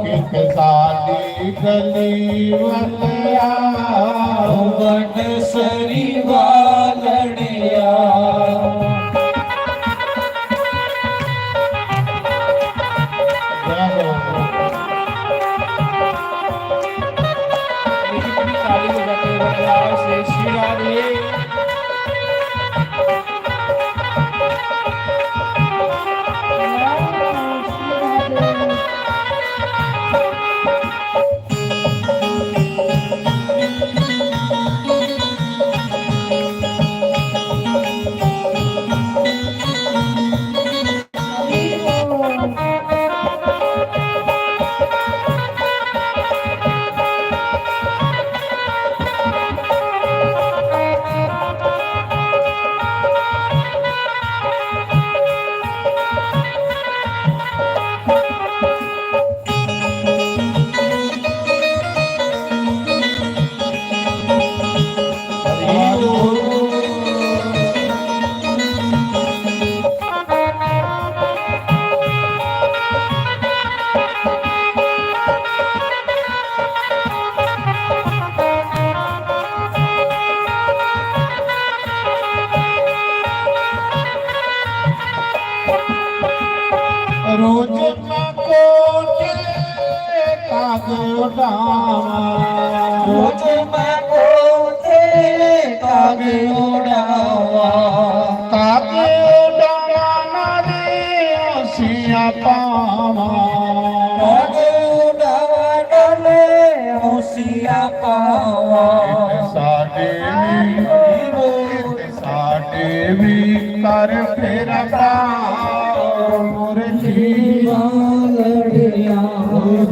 Speaker 1: कित साडी गली ਵੱਲ ਆਓ
Speaker 2: बन सरी वालड़िया मेरी बड़ी ताली हो जाती है बदलाव से श्री राधे
Speaker 1: रोज मैं कोटे काग उड़ावा
Speaker 2: रोज मैं कोठे काग उड़ावा
Speaker 1: काग उड़ावा नारे ओसिया पावा
Speaker 2: काग उड़ावा डाले होशिया पावा
Speaker 1: साडे भी कर फेरा पाओ मुरली
Speaker 2: वालड़िया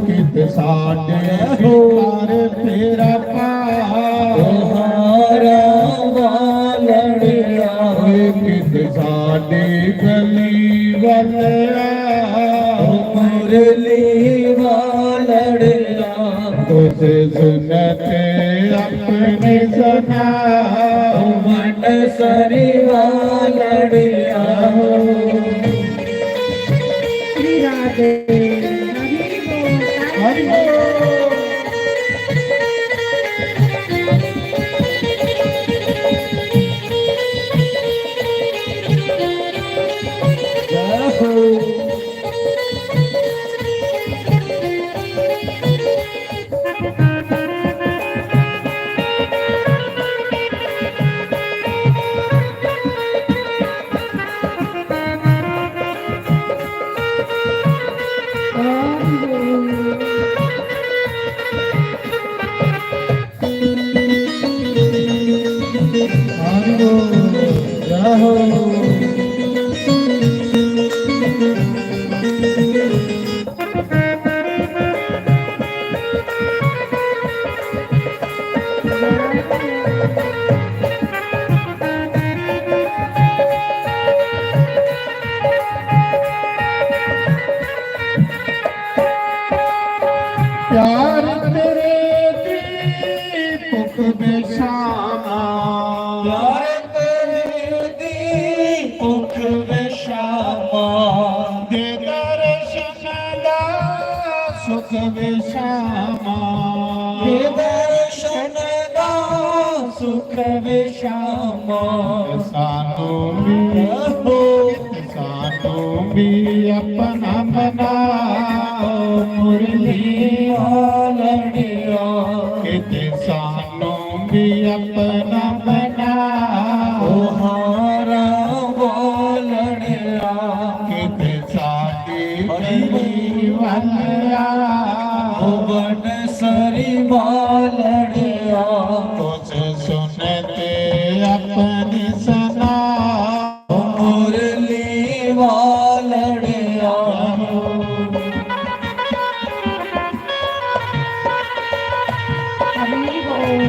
Speaker 1: कित साडे कर फेरा पाओ
Speaker 2: हारा वालड़िया
Speaker 1: कित साडी गली ਵੱਲ ਆਓ
Speaker 2: मुरली वालड़िया
Speaker 1: तुझ सुनते अपने सुनाओ
Speaker 2: मन सरी वालड़िया
Speaker 3: श्री राधे हरि बोल
Speaker 2: ਸੁਖ ਵਿਸ਼ਾਮਾ
Speaker 1: ਦੇ ਦਰਸ਼ਨ ਦਾ ਸੁਖ ਵਿਸ਼ਾਮਾ
Speaker 2: ਦੇ ਦਰਸ਼ਨ ਦਾ ਸੁਖ ਵਿਸ਼ਾਮਾ
Speaker 1: ਸਾਨੂੰ ਵੀ ਆਪਣਾ ਬਣਾਓ
Speaker 2: ਮੁਰਲੀ ਆਲੜਿਆ
Speaker 1: ਕਿਤੇ ਸਾਨੂੰ ਵੀ ਆਪਣਾ ਬਣਾਓ
Speaker 2: ਹਾਰਾ ਬੋਲੜਿਆ
Speaker 1: ਕਿਤੇ ਸਾਡੀ ਗਲੀ ਵੱਲ ਆਓ
Speaker 2: ਬਨ ਸਰੀ ਮਾਲੜਿਆ
Speaker 1: ਕੁਛ ਸੁਣਤੇ ਆਪਣੀ ਸੁਣਾ
Speaker 2: ਮੁਰਲੀ ਵਾਲੜਿਆ
Speaker 3: ਹਰੀ ਬੋਲ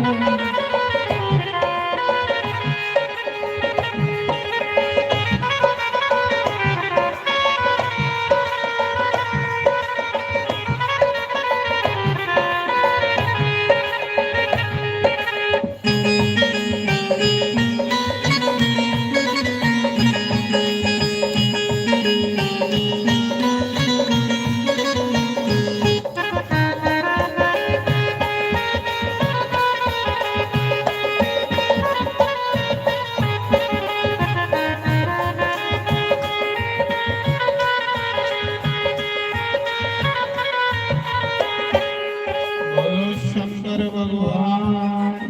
Speaker 1: ਬੋਲੋ ਸ਼ੰਕਰ ਭਗਵਾਨ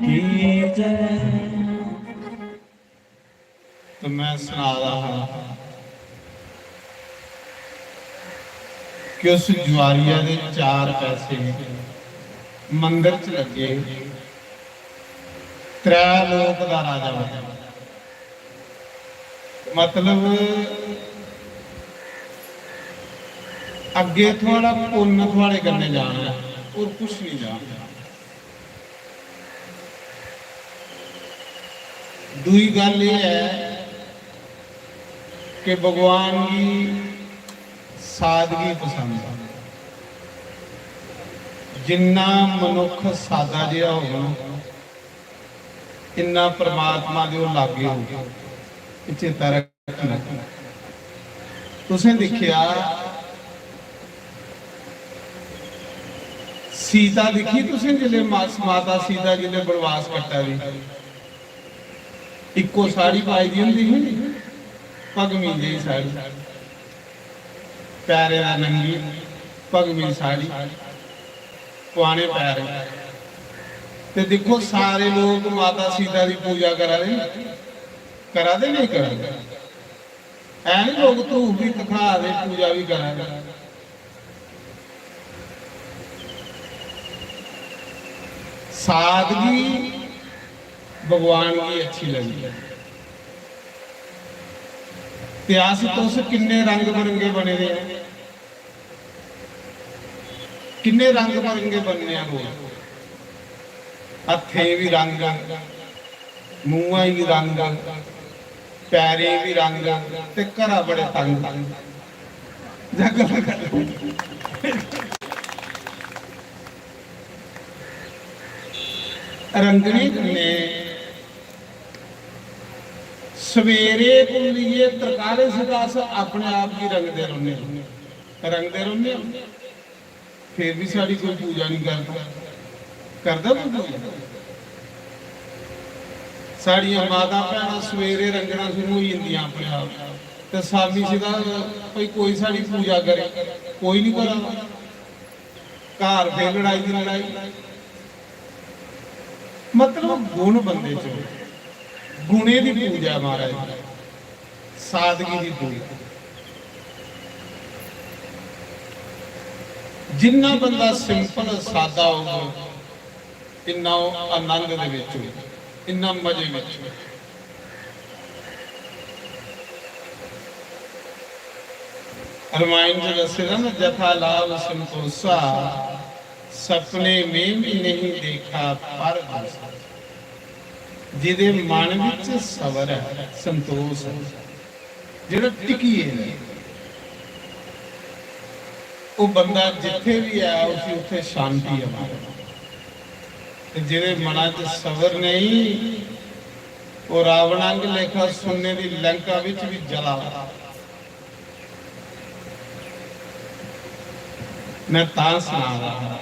Speaker 2: ਕੀ ਜੈ
Speaker 1: तो मैं सुना रहा कि उस जुआरिया दे 4 पैसे मंदिर च लगे 3 लोक दा राजा बने मतलब अगे थोड़ा पुण्य थोड़े करने जाना और कुछ नहीं जाना। दूई गल ये है कि भगवान की सादगी पसंद है। जिन्ना मनुख सादा जिहा होगा इन्ना परमात्मा दे लागे होगा। चेता रखना तुसें देखिया सीता दिखी तुसें जिले माता सीता जिले बनवास कट्टा भी इको साड़ी पाई दी होंदी पगमी जी साड़ी पैरे दा नंगी पगमी साड़ी पुआने पैर ते देखो सारे लोग माता सीता की पूजा करा दे नहीं करा दे ऐ नहीं लोग धूप भी दिखा दे पूजा भी करा दे। सादगी भगवान की अच्छी लगी। इतिहास तुस किन्ने रंग बरंगे बने दे किन्ने रंग बरंगे बनने लोग हथे भी रंग मूंह भी रंग पैरे भी रंग ते घरा बड़े तंग रंगने किन्ने सवेरे को लिए तरकाले सदास अपने आप ही रंगते रहने फिर भी साड़ी कोई पूजा नहीं करता कोई पूजा। साड़ियां माता भैन सवेरे रंगना शुरू हो जांदियां अपने आप ते सामी सीधा भाई कोई साड़ी पूजा करे कोई नहीं करा घर फिर लड़ाई की लड़ाई। मतलब गुण बंदे च गुणे की पूजा महाराज सादगी की पूजा। जिन्ना बंदा सिंपल सादा होगा इन्ना आनंद दे विच इन्ना मजे विच। रामायण जो दसे ना जथा लाभ संतोषा सपने में भी नहीं देखा पर जिहदे मन विच सबर है संतोष है जिहड़ा टिकी है वो बंदा जिथे भी है उसे उत्थे शांति है। जिहदे मना च सबर नहीं ਉਹ ਰਾਵਣ ਅੰਗ ਲੇਖਾ ਸੁਣਨੇ ਦੀ ਲੰਕਾ ਵਿੱਚ ਵੀ ਜਲਾ। ਮੈਂ ਤਾਂ ਸੁਣਾ ਰਹਾ,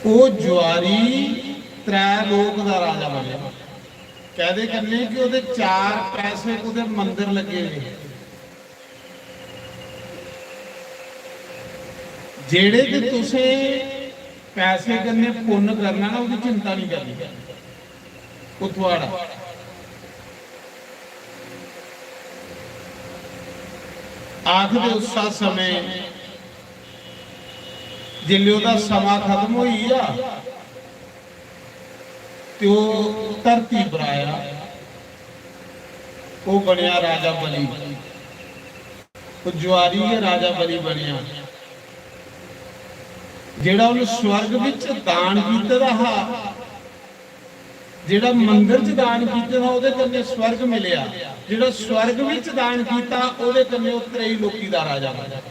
Speaker 1: ਉਹ ਜੁਆਰੀ ਤ੍ਰੈ ਲੋਕ ਦਾ ਰਾਜਾ ਬਣਿਆ। ਕਹਦੇ ਕਰਨੇ ਕਿ ਉਹਦੇ 4 ਪੈਸੇ ਉਹਦੇ ਮੰਦਿਰ ਲੱਗੇ ਨੇ, ਜਿਹੜੇ ਤੇ ਤੁਸੀਂ ਪੈਸੇ ਕਰਨੇ ਪੁੰਨ ਕਰਨਾ ਨਾ, ਉਹਦੀ ਚਿੰਤਾ ਨਹੀਂ ਕਰਨੀ, ਉਹ ਤੁਹਾਡਾ। ਆਖਦੇ ਉਸਾ ਸਮੇਂ ਜਿੱਲੇ ਉਹਦਾ ਸਮਾਂ ਖਤਮ ਹੋਈ ਆ ਤੇ ਉਹ ਧਰਤੀ ਪਰ ਆਇਆ, ਉਹ ਬਣਿਆ ਰਾਜਾ ਬਲੀ। ਉਹ ਜੁਆਰੀ ਹੈ ਰਾਜਾ ਬਲੀ ਬਣਿਆ, ਜਿਹੜਾ ਉਹਨੇ ਸਵਰਗ ਵਿੱਚ ਦਾਨ ਕੀਤਾ ਦਾ, ਜਿਹੜਾ ਮੰਦਿਰ 'ਚ ਦਾਨ ਕੀਤਾ ਦਾ ਉਹਦੇ ਕੰਨੇ ਸਵਰਗ ਮਿਲਿਆ, ਜਿਹੜਾ ਸਵਰਗ ਵਿੱਚ ਦਾਨ ਕੀਤਾ ਉਹਦੇ ਕੰਨੇ ਉਹ 23 ਲੋਕੀ ਦਾ ਰਾਜਾ ਬਣਿਆ।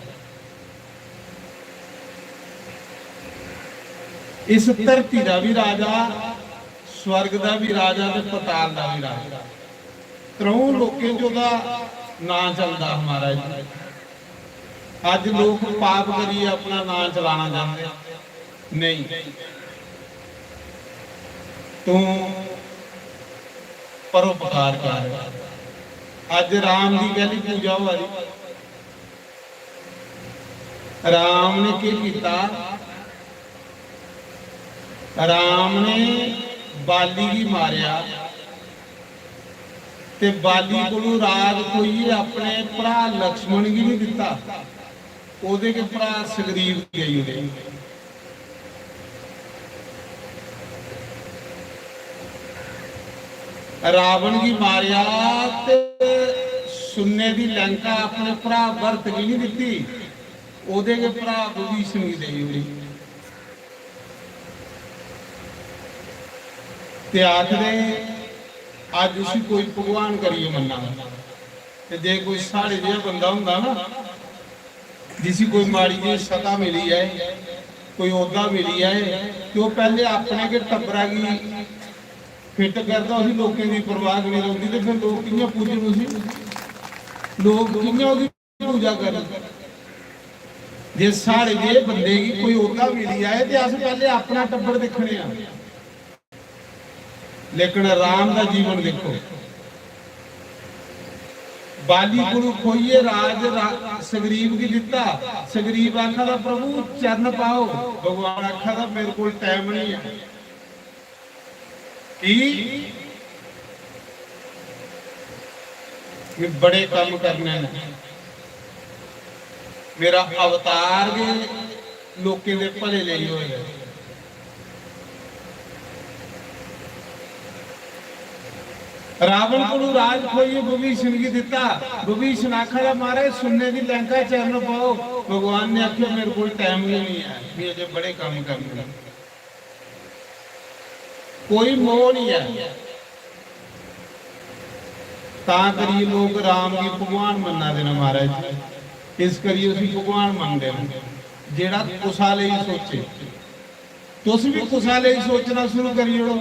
Speaker 1: ਇਸ ਧਰਤੀ ਦਾ ਵੀ ਰਾਜਾ, ਸਵਰਗ ਦਾ ਵੀ ਰਾਜਾ ਤੇ ਪਤਾਲ ਦਾ ਵੀ ਰਾਜਾ, 3 ਲੋਕਾਂ 'ਚ ਉਹਦਾ ਨਾਂ ਚੱਲਦਾ ਹਮਾਰਾ ਜੀ। ਅੱਜ ਲੋਕ ਪਾਪ ਕਰੀ ਆਪਣਾ ਨਾਂ ਚਲਾਣਾ ਚਾਹੁੰਦੇ, ਨਹੀਂ, ਤੂੰ ਪਰਉਪਕਾਰ ਕਰ। ਅੱਜ ਰਾਮ ਦੀ ਪਹਿਲੀ ਪੂਜਾ ਹੋ ਰਹੀ, ਰਾਮ ਨੇ ਕੀ ਕੀਤਾ? ਰਾਮ ਨੇ ਬਾਲੀ ਵੀ ਮਾਰਿਆ ਤੇ ਬਾਲੀ ਕੋਲੋਂ ਰਾਜ ਕੋਈ ਆਪਣੇ ਭਰਾ ਲਕਸ਼ਮਣ ਵੀ ਨਹੀਂ ਦਿੱਤਾ, ਉਹਦੇ ਕੇ ਭਰਾ ਸੁਗਰੀਵ ਗਈ ਉਹਦੇ। ਰਾਵਣ ਵੀ ਮਾਰਿਆ ਤੇ ਸੁन्ने ਦੀ ਲੰਕਾ ਆਪਣੇ ਭਰਾ ਭਰਤ ਵੀ ਨਹੀਂ ਦਿੱਤੀ, ਉਹਦੇ ਕੇ ਭਰਾ ਵਿਭੀਸ਼ਣ ਵੀ ਦੇਈ ਉਹਦੀ। ਤੇ ਆਖਦੇ ਅੱਜ ਅਸੀਂ ਕੋਈ ਭਗਵਾਨ ਕਰੀਏ ਮੰਨਾ, ਤੇ ਜੇ ਕੋਈ ਸਾਡੇ ਜਿਹਾ ਬੰਦਾ ਹੁੰਦਾ ਨਾ, ਜਿसी कोई माड़ी जी सता मिली है, कोई ओदा मिली है, कि वो पहले अपने के टब्बरा की फिट करता, उसी लोगों की परवाह नहीं होती, तो फिर लोग कियां पूजन, उसी लोग कियां उसकी पूजा कर। जे साढ़े जे बंदे की कोई ओदा मिली है तो अस पहले अपना टब्बर देखने आ, लेकिन राम का जीवन देखो। बाली गुरु खोइए राज सुग्रीव की दिता, सुग्रीव आखा था प्रभु चरण पाओ, भगवान आखा था मेरे को टाइम नहीं है कि बड़े काम करने ने, मेरा अवतार के लोकें दे भले ले होए। रावण को राज खोइए विभीषण की दिता, विभीषण आखा महाराज सुन्ने की लंका चरण पाओ, भगवान ने आखिया मेरे को टाइम ही नहीं है, भी अजे बड़े काम करने, कोई मोह नहीं है। ता करिए लोग राम की भगवान मनना देना महाराज, इस करिए उसी भगवान मनते हैं जेड़ा कुसा ले सोचे। तुस भी कुसा ले सोचना शुरू करिए,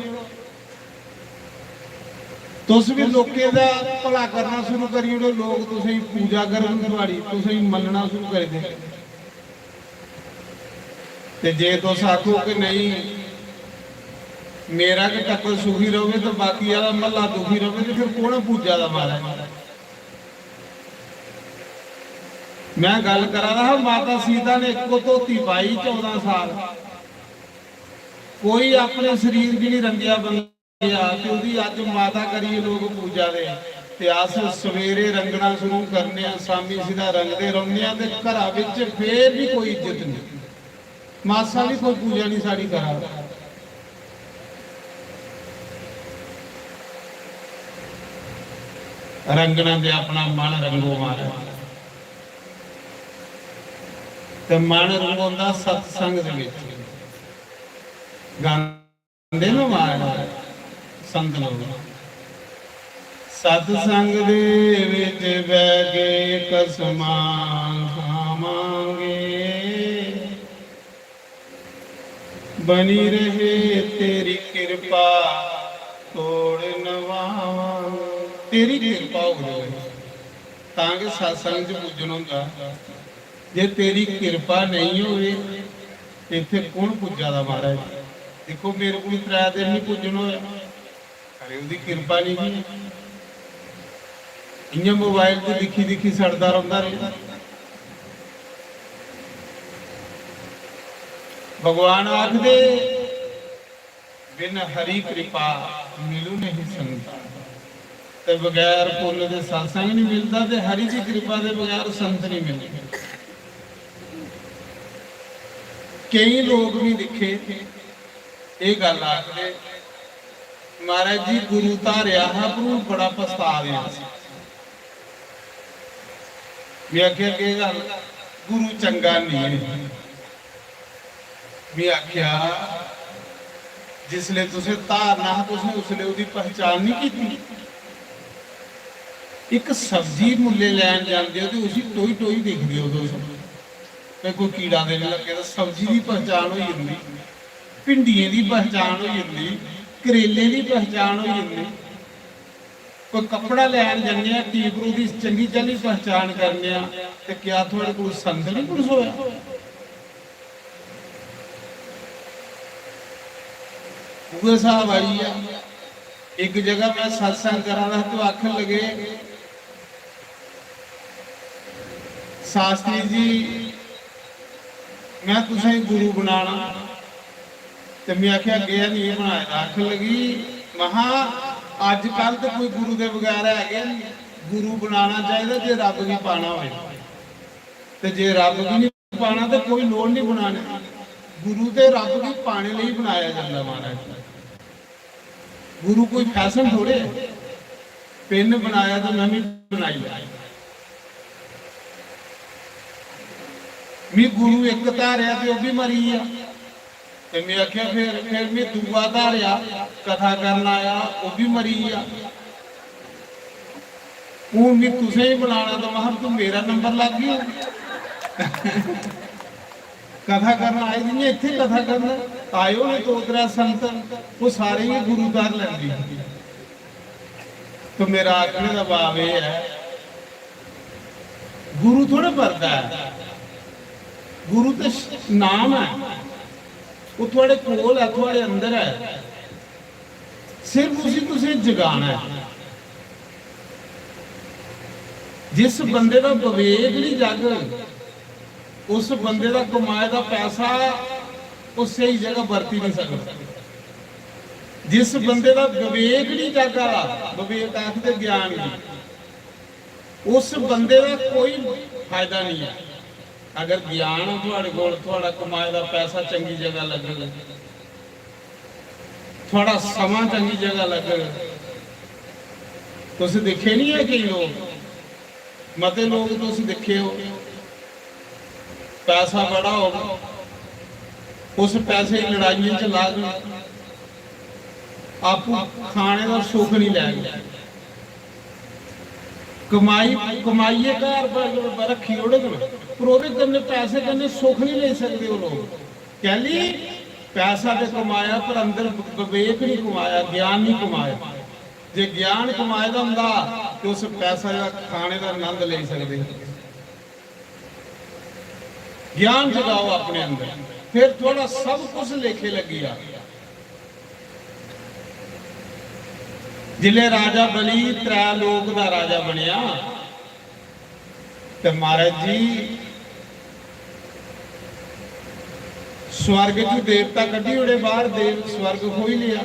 Speaker 1: तुस भी लोकें दा भला करना शुरू करिए, लोग तुसें पूजा करन तुहाड़ी, तुसें मनना शुरू कर दे। ते जे तुस आखो कि नहीं मेरा के टक्कर सुखी रहे तो बाकी वाला महला दुखी रहे, तो फिर कौन पूजा दा महाराज। मैं गल करा रहा, माता सीता ने एको धोती पाई 14 साल, कोई अपने शरीर की नहीं रंगिया बंदा, अज माता करिए लोग पूजा दे, ते अस सवेरे रंगना शुरू करने, शामी सीधा रंगते रहने, घर फिर भी कोई इज्जत नहीं, मासा भी कोई पूजा नहीं साड़ी करा। रंगना दे अपना मन रंगो मारा, ते मन रंगोंदा सत्संग दे विच गांदे ना मारा संत लोग। सत्संग दे विच बैठ के कसमां खावांगे, बनी रहे तेरी कृपा तोड़ नवावा। तेरी कृपा हो जाए ताकि सत्संग च पुजन होगा। जे तेरी कृपा नहीं होवे इत्थे कौन पुजा दा महाराज। देखो मेरे को 3 दिन नहीं पुजन होया, अरे उसकी कृपा नहीं है। इयां मोबाइल से दिखी दिखी सड़दा रहा रहा। भगवान आखदे बिन हरी कृपा मिलू नहीं संता। ते बगैर पुण्य दे सत्संग नहीं मिलता, ते हरि की कृपा दे बगैर संत नहीं मिलते। कई लोग भी दिखे ये गल आखदे महाराज जी गुरु धारिया है पर बड़ा पछता गया। मैं आख्या कि गल गुरु चंगा नहीं है। मैं आख्या जिसले तुसे धारना तुसें उसले उसकी पहचान नहीं की। एक सब्जी मुल्ले लैन जाते हो तो उसी टोई टोई देखते हो दोस्तों, कोई कीड़ा देने लगे तो सब्जी की पहचान हो जाती, भिंडियों की पहचान हो जाती, करेले की पहचान हो जाती। कोई कपड़ा लैन जाने टीपरू की चंगी चली पहचान करने, तो क्या थोड़े को संत नहीं कुछ होया। वो साहब आई है एक जगह मैं सत्संग करा रहा तो आखन लगे शास्त्री जी मैं तुसें गुरु बनाना। तो मैं आख्या गया नहीं बनाया। आखन लगी महा अजकल तो कोई गुरु के बगैर है गुरु बनाना चाहिए जे रब भी पाना हो, तो जे रब भी नहीं पाना तो कोई लोड़ नहीं बनाने। गुरु तो रब भी पाने लिए बनाया जाता महाराज। गुरु कोई फैशन थोड़े पेन बनाया तो मैं भी बनाई। मैं गुरु एक धारिया तो भी मरी आ। तो मैं आख्या फिर मैं दूआ धारिया कथा करना आया वह भी मरी आ। हूँ मैं तुसें ही बनाना तो मैं तू मेरा नंबर लग गया। कथा करना आए जी इतने कथा करना आयो ने 2-3 संत वो सारे ही गुरु कर लेंगे। तो मेरा आखने का भाव यह है गुरु थोड़े भरता है, गुरु तो नाम है, वो थोड़े कोल है, थोड़े अंदर है, सिर्फ उसी तुझे जगाना है। जिस बंदे का विवेक नहीं जाग उस बंदे का कमाए का पैसा वो सही जगह बरती नहीं सकता। जिस बंदे का विवेक नहीं जागा, विवेक आखते ज्ञान नहीं, उस बंदे का कोई फायदा नहीं है। अगर ज्ञान हो थोड़े कोल थोड़ा कमाए का पैसा चंगी जगह लगेगा, थोड़ा समा चंगी जगह लगेगा। तुम देखे नहीं है कई लोग मते लोग तुम देखे हो पैसा बड़ा होगा उस पैसे लड़ाइयों च ला गए आप खाने का सुख नहीं लैंगे। कमाइए घर पर रखी ओढ़ पर वो कन्ने पैसे कन्ने सुख नहीं ले सकते। वो लोग कह ली पैसा तो कमाया पर अंदर विवेक नहीं कमाया, ज्ञान नहीं कमाया। जे ज्ञान कमाए का होंदा तो उस पैसा का खाने का आनंद ले सकते। ज्ञान जगाओ अपने अंदर फिर थोड़ा सब कुछ लेखे लगी आ। जिले राजा बली 3 लोक का राजा बनया तो महाराज जी स्वर्ग की देवता कटी उड़े बाहर देव स्वर्ग हो ही लिया,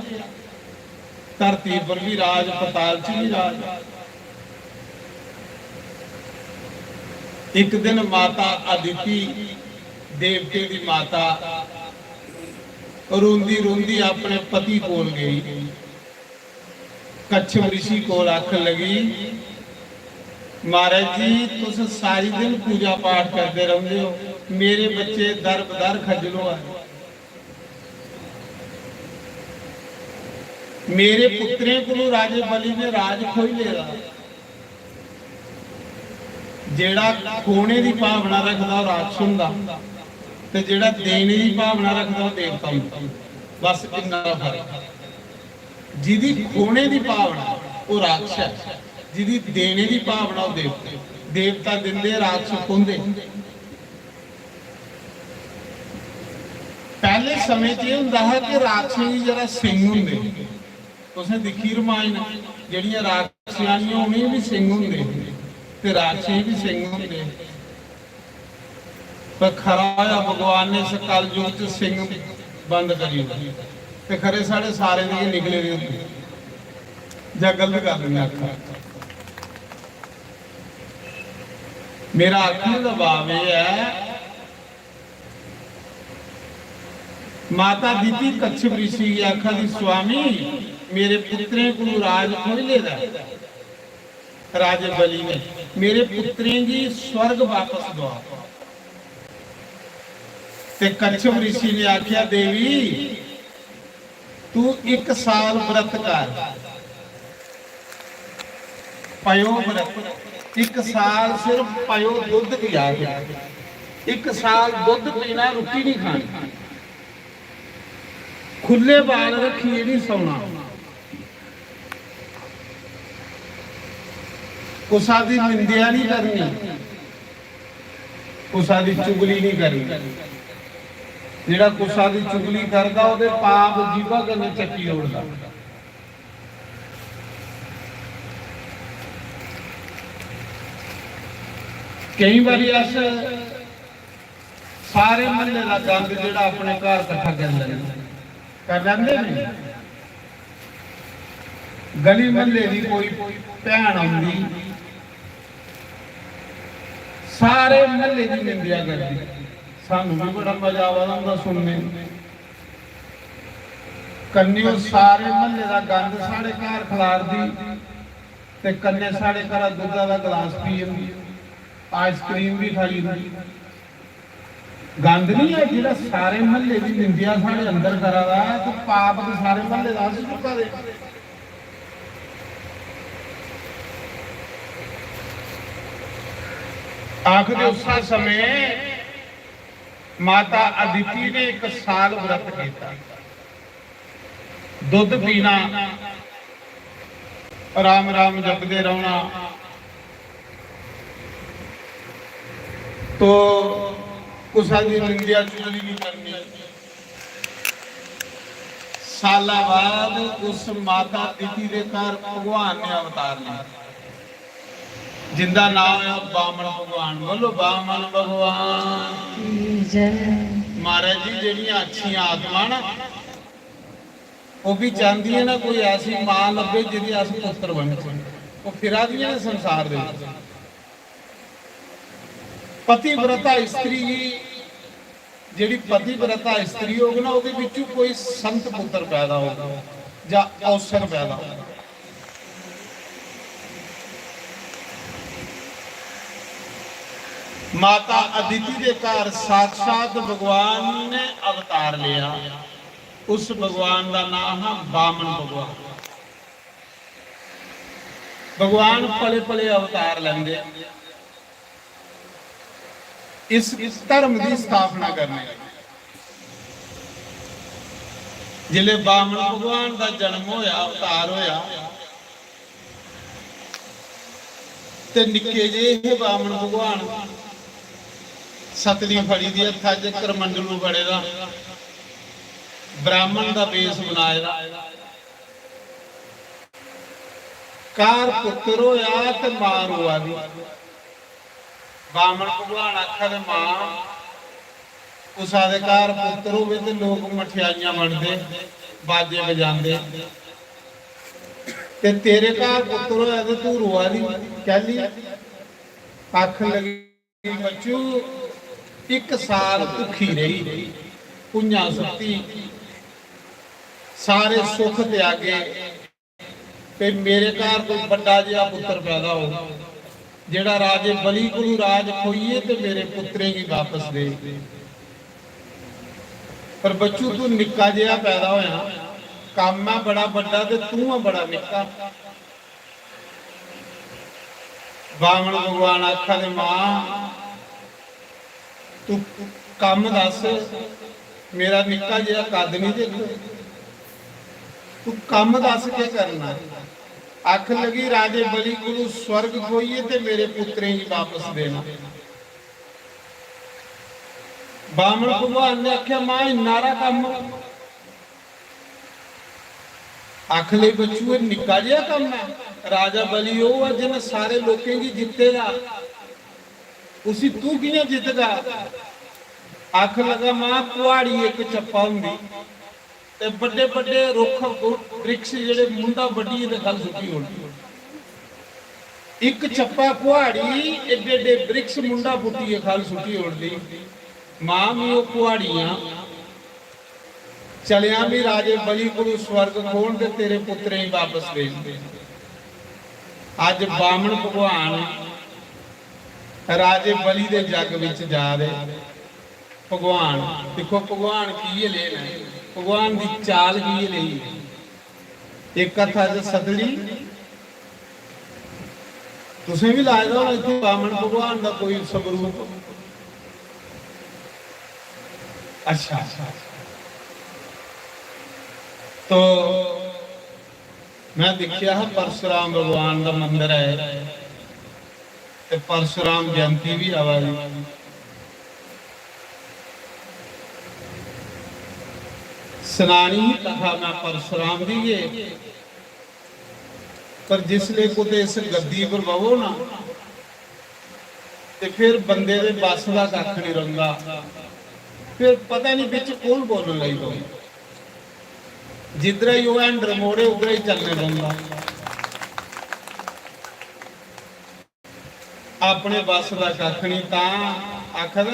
Speaker 1: धरती पर भी राज पताल च भी राज। एक दिन माता अदिति देवते की माता रोंदी रोंदी अपने पति कोल गई। कच्छप ऋषि कोल आखन लगी महाराज जी तुम सारी दिन पूजा पाठ करते रहते हो, मेरे बच्चे दर बदर खजलो है। मेरे पुत्रे को राजे बलि ने राज खोई लेगा। जेड़ा खोने की भावना रखता राज सुनता ਤੇ ਜਿਹੜਾ ਦੇਣੇ ਦੀ ਭਾਵਨਾ ਰੱਖਦਾ ਉਹ ਦੇਵਤਾ ਹੁੰਦਾ। ਬਸ ਇੰਨਾ ਫਰਕ। ਜਿਹਦੀ ਖੋਣੇ ਦੀ ਭਾਵਨਾ ਉਹ ਰਾਖਸ਼ ਹੈ, ਜਿਹਦੀ ਦੇਣੇ ਦੀ ਭਾਵਨਾ ਉਹ ਦੇਵਤਾ। ਦੇਵਤਾ ਦਿੰਦੇ, ਰਾਖਸ਼ ਖੋਂਦੇ। ਪਹਿਲੇ ਸਮੇਂ 'ਚ ਇਹ ਹੁੰਦਾ ਹੈ ਕਿ ਰਾਖਸ਼ਾਂ ਦੀ ਜਰਾ ਸਿੰਘ ਹੁੰਦੇ। ਤੁਸੀਂ ਦੇਖੀ ਰਮਾਇਣ, ਜਿਹੜੀਆਂ ਰਾਖਸ਼ਾਨੀਆਂ ਉਹਨੇ ਵੀ ਸਿੰਘ ਹੁੰਦੇ ਤੇ ਰਾਖਸ਼ੇ ਵੀ ਸਿੰਘ ਹੁੰਦੇ। ਪਰ ਖਰਾ ਹੋਇਆ ਭਗਵਾਨ ਨੇ ਇਸ ਕਲਯੁਗ 'ਚ ਸਿੰਘ ਬੰਦ ਕਰੀ ਤੇ ਖਰੇ ਸਾਡੇ ਸਾਰੇ ਦੇ ਨਿਕਲੇ ਵੀ ਹੁੰਦੇ ਜਾਂ ਗਲਤ ਕਰ ਦਿੰਦੇ ਅੱਖਾਂ। ਮੇਰਾ ਆਖਣ ਦਾ ਭਾਵ ਇਹ ਹੈ, ਮਾਤਾ ਦੀਤੀ ਕੱਛਪ ਰਿਸ਼ੀ ਆਖਾ ਦੀ स्वामी मेरे पुत्रें को राज खोले दा राजे बलि ने मेरे पुत्रें की स्वर्ग वापस दो। ते कच्छप ऋषि ने आख्या देवी तू 1 साल व्रत कर, पयो व्रत 1 साल सिर्फ पयो दुध पिया, 1 साल दुध पीना, रोटी नहीं खानी, खुले बाल रखिए, नहीं सोना, कुसा दी निंदिया नहीं करनी, कुसा दी चुगली नहीं करनी। जेड़ा कुसा दी चुगली करदा ओदे पाप जीवा कन्ने चक्की उड़दा। कई बारी अस सारे महल्ले का गंद जेड़ा अपने घर इकट्ठा कर लेंदे ने। गली महल्ले की कोई भैन आउंदी सारे महल्ले की निंदिया करती, सानू भी बड़ा मजा आता सुनने। कन्ने सारे महल्ले का गंद साढ़े घर खिलारदी ते कन्ने साढ़े घर दुधा का गिलास पी जांदी, आइसक्रीम भी खाई जांदी। गंद नहीं है जिहड़ा सारे महल्ले की निंदिया साढ़े अंदर करा दा तो पाप तो सारे महल्ले का अस चुका दे। आखिर उस समय माता अदिति ने 1 साल व्रत किया, दुध पीना, राम राम जपते रहना। तो कुसा की निंदिया चुगली नहीं करनी। साल बाद उस माता अदिति के घर भगवान ने अवतार लिया, जिंदा नाम है बामन भगवान। बोलो बामन भगवान महाराज जी। ਜਿਹੜੀਆਂ ਅੱਛੀਆਂ ਆਤਮਾ ਨਾ ਉਹ ਵੀ ਚਾਹੁੰਦੀ ਹੈ ਨਾ ਕੋਈ ਐਸੀ ਮਾਂ ਲੱਭੇ ਜਿਹਦੀ ਅਸ ਪੁੱਤਰ ਬਣੇ। ਉਹ ਫਿਰਾਦੀਆਂ ਨੇ ਸੰਸਾਰ ਦੇ ਵਿੱਚ। ਪਤੀਵ੍ਰਤਾ ਇਸਤਰੀ ਜਿਹੜੀ ਪਤੀਵ੍ਰਤਾ ਇਸਤਰੀ ਹੋਵੇ ਨਾ ਉਹਦੇ ਵਿੱਚੋਂ ਕੋਈ ਸੰਤ ਪੁੱਤਰ ਪੈਦਾ ਹੋਗਾ ਜਾਂ ਔਸਰ ਪੈਦਾ ਹੋਗਾ। माता अदिति के घर साक्षात भगवान ने अवतार लिया। उस भगवान का नाम है बामन भगवान। भगवान पले पले अवतार लेंदे इस धर्म की स्थापना करने। जिले बामन भगवान का जन्म होया, अवतार होया ते निक्के जे बामन भगवान सतली फड़ी दी हथा च करमंडलू फड़े दा, ब्राह्मण का बेस बनाए दा। कार पुत्र होया ते मां रोआ दी। बामन भगवान आखा ते मां उसा दे कार पुत्र होवे ते लोग मठियाइयां वंडदे, बाजे बजांदे, ते तेरे घर पुत्र होया ते तू रोआ दी। कहली आख लगी बच्चू 1 साल भुखी रही, पुंजा सुती, सारे सुख त्यागे ते मेरे घर कोई बड़ा जिहा पुत्र पैदा हो जेड़ा राजे बलि को राज खोइए ते मेरे पुत्रें की वापस दे। पर बच्चू तू निक्का जिहा पैदा होया, काम है बड़ा बड़ा ते तू है बड़ा निक्का। बामन भगवान आखा दे मां तू ਕੰਮ ਦੱਸ, ਮੇਰਾ ਨਿੱਕਾ ਜਿਹਾ ਕੱਦ ਨਹੀਂ ਦੇਖੋ, ਤੂੰ ਕੰਮ ਦੱਸ ਕੇ ਕਰਨਾ। ਅੱਖ ਲਗੀ ਰਾਜੇ ਬਲੀ ਕੋਲੋਂ ਸਵਰਗ ਖੋਈਏ ਤੇ ਮੇਰੇ ਪੁੱਤਰੇ ਹੀ ਵਾਪਸ ਦੇਣਾ। ਬਾਮਣ ਭਗਵਾਨ ਨੇ ਆਖਿਆ ਮਾਂ ਨਾਰਾ ਕੰਮ, ਅੱਖ ਲਈ ਬੱਚੂ ਇਹ ਨਿੱਕਾ ਜਿਹਾ ਕੰਮ ਹੈ। ਰਾਜਾ ਬਲੀ ਉਹ ਹੈ ਜਿਹਨੇ ਸਾਰੇ ਲੋਕਾਂ ਦੀ ਜਿੱਤੇਗਾ, ਉसी तू किया जितगा। अख लगा मां कुआड़ी एक चप्पा हुंदी ते बड़े बड़े रुख वृक्ष जेड़े मुंडा बड़ी दे गल सुकी होंदी, एक चप्पा कुआड़ी एडे एडे वृक्ष मुंडा पुट्टी खल सुकी होंदी। मां भी वो कुआड़ियां चलिया भी राजे बली को स्वर्ग खोल दे तेरे पुत्रे ही वापस भेज दे। अज बामण भगवान राजे बली दे जग विच जा रहे। भगवान देखो भगवान की लेना, भगवान की चाल की नहीं। एक कथा च सदड़ी तुसें भी लाए दो इत्थे बामण भगवान का कोई स्वरूप। अच्छा तो मैं देखिया परशुराम भगवान का मंदिर है ते परशुराम जयंती भी आवाजी। सुनानी ही कथा मैं परशुराम दी है, पर जिसले कुते इस गद्दी पर बवो ना ते फिर बंदे दे बस का कख नहीं रंगा, फिर पता नहीं बिच कौन बोलने लगी पई। जिधर ही वो हैंडल मोड़े उधर ही चलने बंदा, अपने बस का कख नहीं। ता आखर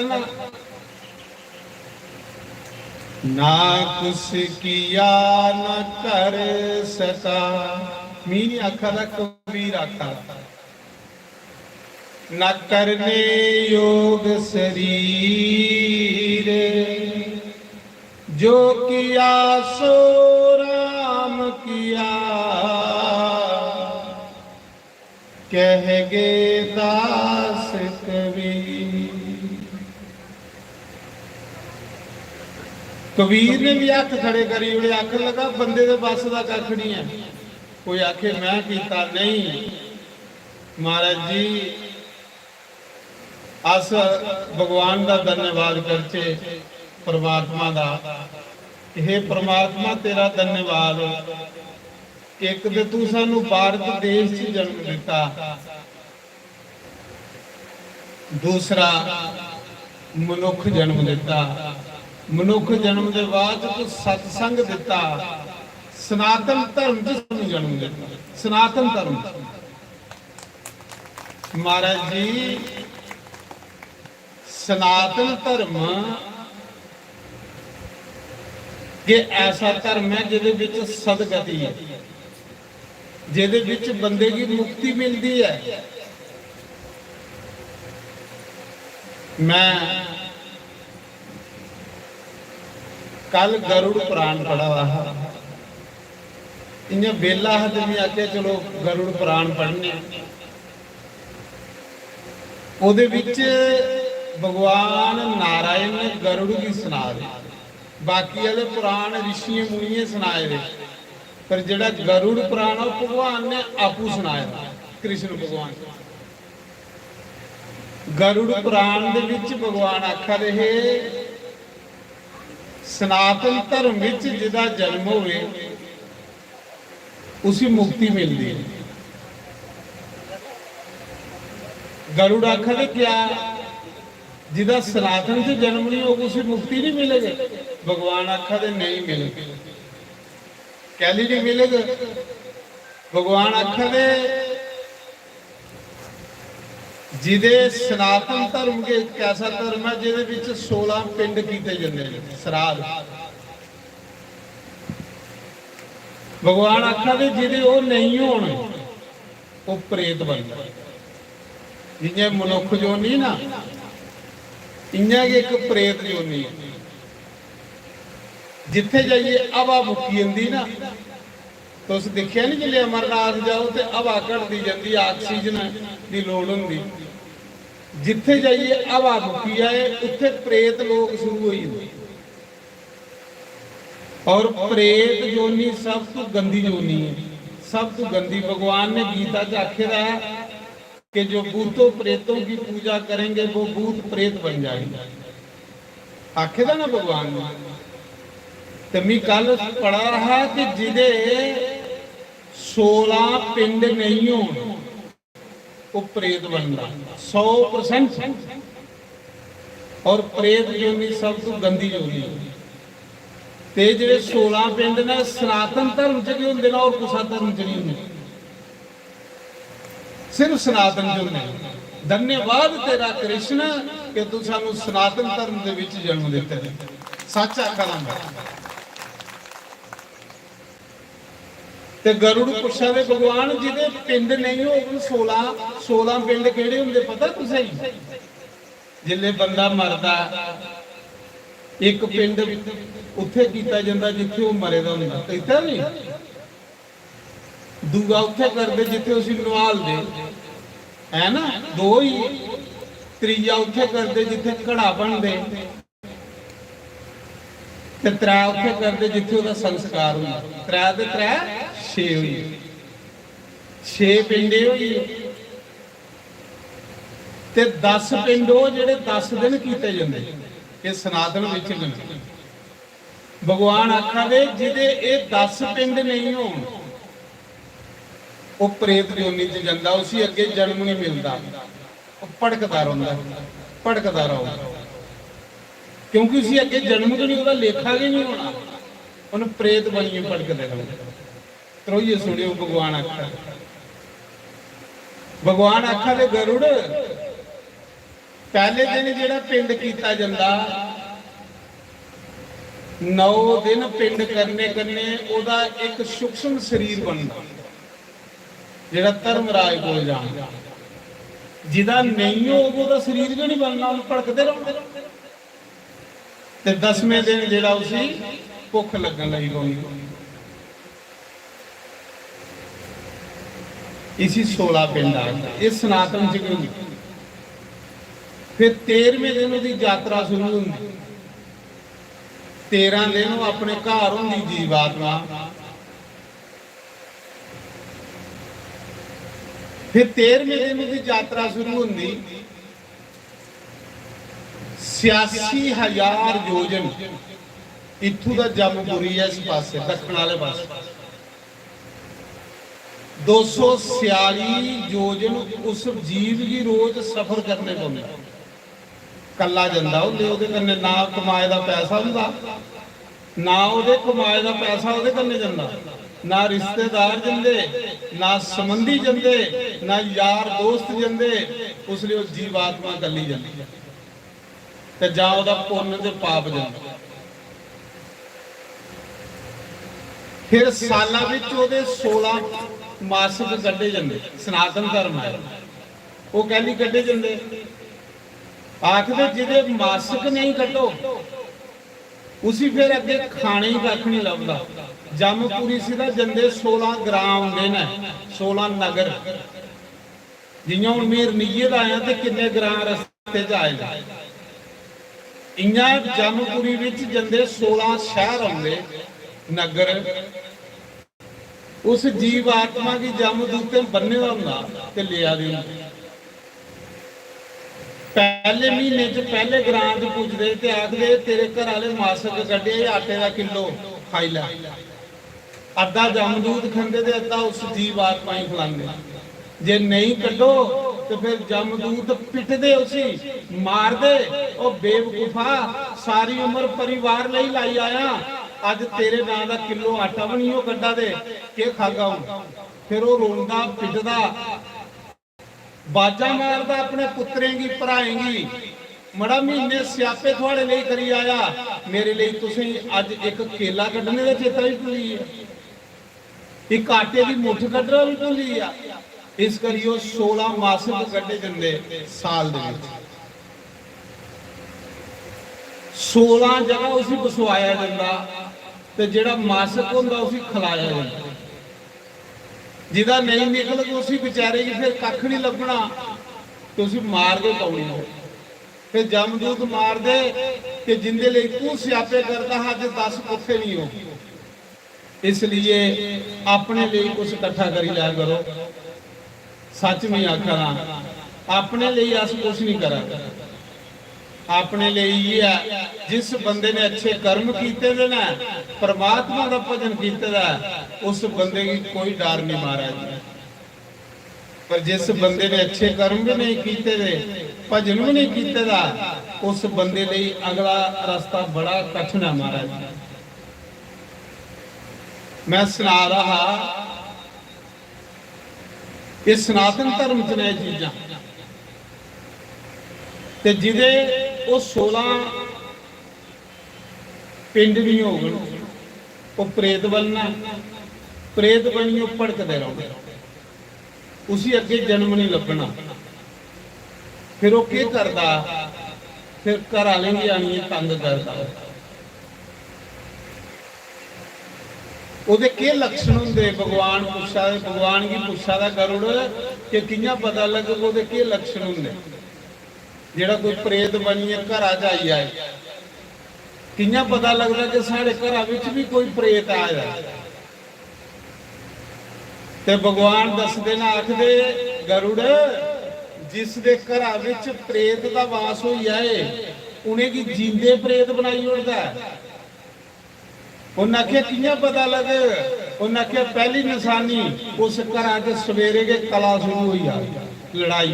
Speaker 1: ना कुछ किया न कर सका, मीनी आखर कबीर आखर न करने योग शरीर, जो किया सो राम किया, कह गे दास कबीर। कबीर ने भी अख खड़े करी उड़े, आख लगा बंदे दे बस का कख नहीं है। कोई आखे मैं कीता नहीं, महाराज जी अस भगवान का धन्यवाद करचे परमात्मा का। हे परमात्मा तेरा धन्यवाद, एक तो तू सानू भारत देश च जन्म दिता, दूसरा मनुख जन्म दिता, मनुख जन्म के बाद तू सत्संग दिता, सनातन धर्म च जन्म दिता। सनातन धर्म महाराज जी सनातन धर्म ये ऐसा धर्म है जिहदे विच सदगति है, जिहदे विच बंदे की मुक्ति मिलती है। मैं कल गरुड़ पुराण पढ़ा हुआ, इन्हें बेला हद नहीं आके चलो गरुड़ पुराण पढ़ने। उहदे विच भगवान नारायण ने गरुड़ की सुना दी, बाकी वाले पुराण ऋषियों मुनियों सुनाए थे, पर जिहड़ा गरुड़ पुराण भगवान ने आपू सुनाया। कृष्ण भगवान गरुड़ पुराण दे विच भगवान आखा रहे सनातन धर्म विच जिहदा जन्म होवे उसी मुक्ति मिलती है। गरुड़ आखा दे क्या जिदा सनातन से जन्म नहीं होगा उसे मुक्ति नहीं मिलेगी। भगवान आखा दे नहीं मिलेगी, कैली नहीं मिलेगा। भगवान आखा दे जिदे सनातन धर्म के एक ऐसा धर्म है जिदे विच 16 पिंड कीते जांदे ने श्राद्ध। भगवान आखा दे जिदे वो नहीं होने वो प्रेत बनदा। जिन्हें मनुख जो नहीं ना इन्हें एक प्रेत जोनी है, जिथे जाइए हवा मुक्की जाती ना। तो उस देखिया नहीं जिले अमरनाथ जाओ तो हवा घटती जाती, ऑक्सीजन की लोड़ होंगी। जिथे जाइए हवा मुकी आए उत्थे प्रेत लोग शुरू हो जाते। और प्रेत जोनी सब तो गंदी जोनी है, सब तो गंदी। भगवान ने गीता च आखेरा है कि जो भूतों प्रेतों की पूजा करेंगे वो भूत प्रेत बन जाएंगे, आखेरा ना भगवान ने। तो मैं कल पढ़ा रहा कि जिदे 16 पिंड नहीं हो वो प्रेत बनना 100%। और प्रेत जोनी सब तो गंदी जोनी ते ਜਿਹੜੇ 16 ਪਿੰਡ ਨੇ ਸਨਾਤਨ ਧਰਮ ਚ ਵੀ ਹੁੰਦੇ ਨੇ ਔਰ ਕੁਸਾ ਧਰਮ ਚ ਨਹੀਂ ਹੁੰਦੇ, ਸਿਰਫ ਸਨਾਤਨ ਚ ਹੁੰਦੇ। ਧੰਨਵਾਦ ਤੇਰਾ ਕ੍ਰਿਸ਼ਨ ਕਿ ਤੂੰ ਸਾਨੂੰ ਸਨਾਤਨ ਧਰਮ ਦੇ ਵਿੱਚ ਜਨਮ ਦਿੱਤਾ ਹੈ। ਸੱਚ ਆਖਾਂ ਤੇ ਗਰੁੜ ਪੁੱਛਾ ਦੇ ਭਗਵਾਨ ਜਿਹਦੇ ਪਿੰਡ ਨਹੀਂ ਹੋਣ 16 ਪਿੰਡ ਕਿਹੜੇ ਹੁੰਦੇ ਪਤਾ ਤੁਸੀਂ? ਜਿੱਲੇ ਬੰਦਾ ਮਰਦਾ ਇੱਕ ਪਿੰਡ ਉੱਥੇ ਕੀਤਾ ਜਾਂਦਾ ਜਿੱਥੇ ਉਹ ਮਰੇ ਦਾ ਹੁੰਦਾ, ਕਹਿੰਦਾ ਨਹੀਂ। ਦੂਗਾ ਉੱਥੇ ਕਰਦੇ ਜਿੱਥੇ ਅਸੀਂ ਨਵਾਲਦੇ ਹੈ ਨਾ, ਦੋ ਹੀ। ਤੀਜਾ ਉੱਥੇ ਕਰਦੇ ਜਿੱਥੇ ਘੜਾ ਬਣਦੇ, ਤੇ ਤਰਾ ਉੱਥੇ ਕਰਦੇ ਜਿੱਥੇ ਉਹਦਾ ਸੰਸਕਾਰ ਹੁੰਦਾ। ਤਰਾ ਦੇ ਤਰਾ 6 ਹੋਈ, 6 ਪਿੰਡੇ ਹੋਈ। ਤੇ 10 ਪਿੰਡ ਉਹ ਜਿਹੜੇ 10 ਦਿਨ ਕੀਤੇ ਜਾਂਦੇ, ਇਹ ਸਨਾਤਨ ਵਿੱਚ ਗੰਦੇ। भगवान आखा दे जिदे ये 10 पिंड नहीं हो वो प्रेत योनि च जांदा, उसी अगे जन्म नहीं मिलता, वो भड़कदा रहिंदा, भड़कदा रहो, क्योंकि उसी अगे जन्म तो नहीं, उसका लेखा भी नहीं होना, उन्हें प्रेत बनिए भड़कदे रहो। त्रोइए सुनियो भगवान आखा, भगवान आखा दे गरुड़ पहले दिन जिहड़ा पिंड कीता जांदा 9 दिन पिंड करने करने ओदा एक सूक्ष्म शरीर बनता, जेड़ा धर्मराज को जान जिदा नहीं हो ओदा शरीर भी नहीं बनना, भड़कते रहो। ते 10वें दिन जेड़ा उसी भुख लगन लगी होनी, इसी 16 पिंड आ गए। ये सनातन च क्यों? फिर 13वें दिन उसकी यात्रा शुरू होती। 13 दिन वो अपने घर होंगी जीवात्मा, फिर 13वें दिन उसकी यात्रा शुरू होंगी। 86,000 योजन इत्थों का जम्मूपुरी है, इस पासे दक्षिण वाले पासे 246 योजन उस जीव की रोज सफर करने को मिला। कला जांदा ਉਹਦੇ ਉਹਦੇ ਕੰਨੇ ਨਾ ਕਮਾਏ ਦਾ ਪੈਸਾ ਹੁੰਦਾ, ਨਾ ਉਹਦੇ ਕਮਾਏ ਦਾ ਪੈਸਾ ਉਹਦੇ ਕੰਨੇ ਜਾਂਦਾ, ਨਾ ਰਿਸ਼ਤੇਦਾਰ ਜਾਂਦੇ, ਨਾ ਸੰਬੰਧੀ ਜਾਂਦੇ, ਨਾ ਯਾਰ ਦੋਸਤ ਜਾਂਦੇ। ਉਸ ਲਈ ਉਹ ਜੀਵਾਤਮਾ ਕੱਲੀ ਜਾਂਦੀ ਤੇ ਜਾਂ ਉਹਦਾ ਪੁੰਨ ਤੇ ਪਾਪ ਜਾਂਦਾ। ਫਿਰ ਸਾਲਾਂ ਵਿੱਚ ਉਹਦੇ 16 ਮਾਸਿਕ ਕੱਢੇ ਜਾਂਦੇ। ਸਨਾਤਨ ਧਰਮ ਹੈ ਉਹ ਕਹਿੰਦੀ ਕੱਢੇ ਜਾਂਦੇ। आखदे जिदे मासिक नहीं कटो उसी फिर अगे खाने ही कख नहीं लभदा। जम्मूपुरी सीधा जंदे 16 ग्राम होंदे ने, 16 नगर। जियां हुण मेर नीयत आया ते किन्ने ग्राम रस्ते च आए, इयां जम्मूपुरी विच जंदे 16 शहर होंदे नगर। उस जीव आत्मा की जमदूत बन्ने दा हुंदा ते लिया दी। पहले महीने च पहले ग्रां च पुजदे ते आखदे तेरे घर वाले मासक कड्ढे आटे का किलो खाई लै। अद्धा जमदूत खंदे ते अद्धा उस जीव आत्मा ही खिलांदे। जे नहीं कड्ढो तो फिर जमदूत पिटदे उसी मारदे। ओ बेवकूफा सारी उम्र परिवार लई लाई आया, अज तेरे नां दा किलो आटा भी नहीं कड्ढा दे के खागा हूं। फिर वो रोंदा पिटदा बाजा मारदा अपने पुत्रेंगी भराएंगी। मड़ा महीने स्यापे थोड़े लिए करी आया, मेरे लिए तुसी अज एक केला कड्ढने का चेता भी भुली है, एक आटे की मुठ कड्ढना भी भुली है। इस करियो 16 मासिक कड्ढे जांदे साल दे विच। 16 जगह उसी बसवाया जांदा ते जेड़ा मासिक हुंदा उसी खिलाया जांदा। जिदा नहीं निकल उसी बेचारे की फिर कख नहीं लभना। ਤੁਸੀਂ ਮਾਰ ਦੇ ਪਾਉਣੀ ਹੈ। ਫਿਰ ਜਮਦੂਤ ਮਾਰ ਦੇ ਕਿ ਜਿੰਦੇ ਲਈ ਤੂੰ ਸਿਆਪੇ ਕਰਦਾ ਹਾਂ ਤੇ 10 ਕੁੱਥੇ ਨਹੀਂ ਹੋ। ਇਸ ਲਈ ਆਪਣੇ ਲਈ ਕੁਝ ਇਕੱਠਾ ਕਰੀ ਲਿਆ ਕਰੋ। ਸੱਚ ਨਹੀਂ ਆਖਣਾ, ਆਪਣੇ ਲਈ ਅਸ ਕੁਝ ਨਹੀਂ ਕਰਾਂਗੇ। ਆਪਣੇ ਲਈ ਇਹ ਹੈ, ਜਿਸ ਬੰਦੇ ਨੇ ਅੱਛੇ ਕਰਮ ਕੀਤੇ ਦੇ ਨਾ, परमात्मा का भजन किया, उस बंदे की कोई डर नहीं महाराज। पर जिस बंदे ने अच्छे कर्म भी नहीं किए, भजन भी नहीं किया, उस बंदे लिए अगला रास्ता बड़ा कठिन है महाराज। मैं सुना रहा ये सनातन धर्म च ने चीज़ां ते जिदे वो 16 पिंड नहीं हो गए, वो प्रेत बनना, प्रेत बनियो भड़कते रहो, उसी अगे जन्म नहीं लभना। फिर वो क्या करता, फिर घर वाले की आनी तंग करता। ਉਹਦੇ ਕੀ लक्षण होंगे, भगवान पुछा, भगवान की पुछा था गरुड़ कि कियां पता लग ਉਹਦੇ ਕੀ लक्षण होंगे। ਜਿਹੜਾ कोई प्रेत बनिए घर आई जाए, कियां पता लगता कि साढ़े घर भी कोई प्रेत आ जाए। ते भगवान दसदे ना आखदे गरुड़ जिस दे घर प्रेत का वास हो जाए उन्हें की जींदे प्रेत बनाई उड़ता है। उन्हें आख्या कियां पता लगे, उन्हें आख्या पहली निशानी उस घर सवेरे के कला शुरू हुई आ, लड़ाई।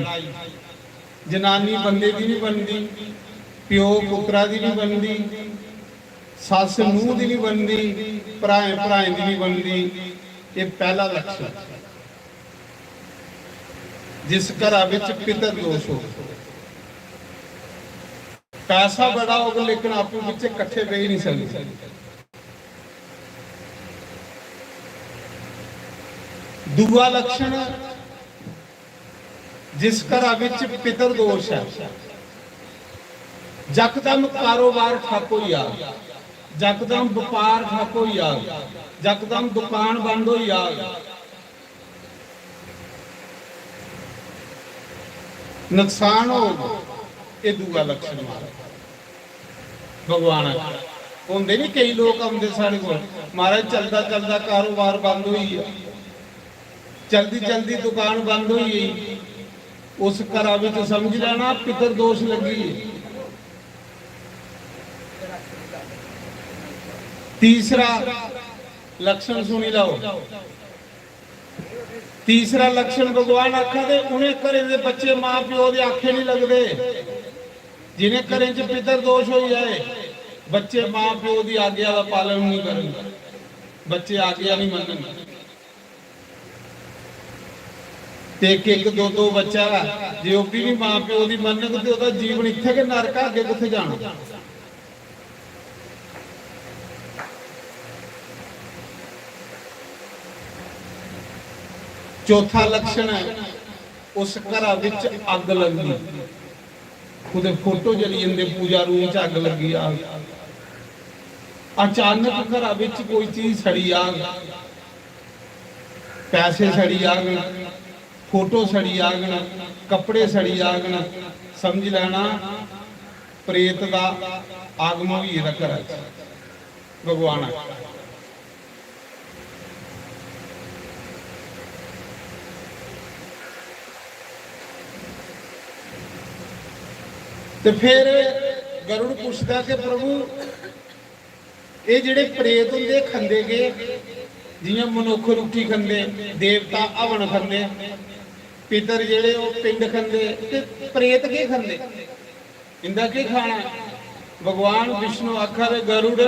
Speaker 1: जनानी बंदे की नहीं बनती, प्यो पुत्रा की नहीं बनती, सस नूह की नहीं बनती, भराएं भराएं की नहीं बनती। ये पहला लक्षण। जिस घर पितर दोष हो, पैसा बड़ा होगा लेकिन आपू बच्चे कट्ठे बह नहीं सकते। दूआ लक्षण, जिस घर पितर दोष है, जकदम कारोबार ठप हो जा, जकदम व्यापार ठप हो जा, जकदम दुकान बंद हो जा, नुकसान हो, ये दूआ लक्षण भगवान होंगे नहीं। कई लोग आते साढ़े को, महाराज चलता चलता कारोबार बंद हुई है, चलती चलती दुकान बंद हुई, उस घर समझ लेना पितर दोष लगी। तीसरा लक्षण सुनी लो, तीसरा लक्षण भगवान आखा दे उन्हें घरे दे बच्चे मां प्यो दे आखे नहीं लगते। जिन्हें घरें च पितर दोष हो जाए, बच्चे मां प्यो की आज्ञा का पालन नहीं करेंगे, बच्चे आज्ञा नहीं मनन। एक एक दो दो बच्चा जे वो भी नहीं मां प्यो की मनन तो उसका जीवन इत्थे के नरक अगे किथे जाना। चौथा लक्षण है, उस घर अग लगी, उहदे फोटो जली जाते, पूजा रूम च अग लगी आ, अचानक घर कोई चीज सड़ी आ, पैसे सड़ी आ गए, फोटो सड़ी आ गए, कपड़े सड़ी आ गए, समझ लेना प्रेत का आगमन भी ये घर भगवान। तो फिर गरुड़ पूछता कि प्रभु ये जिहड़े प्रेत होंदे खंदे गए, जियां मनुख रोटी खंदे, देवता हवन खंदे, पितर जिहड़े वो पिंड खंदे, ते प्रेत के खंदे, इंदा के खाना। भगवान विष्णु आखा दे गरुड़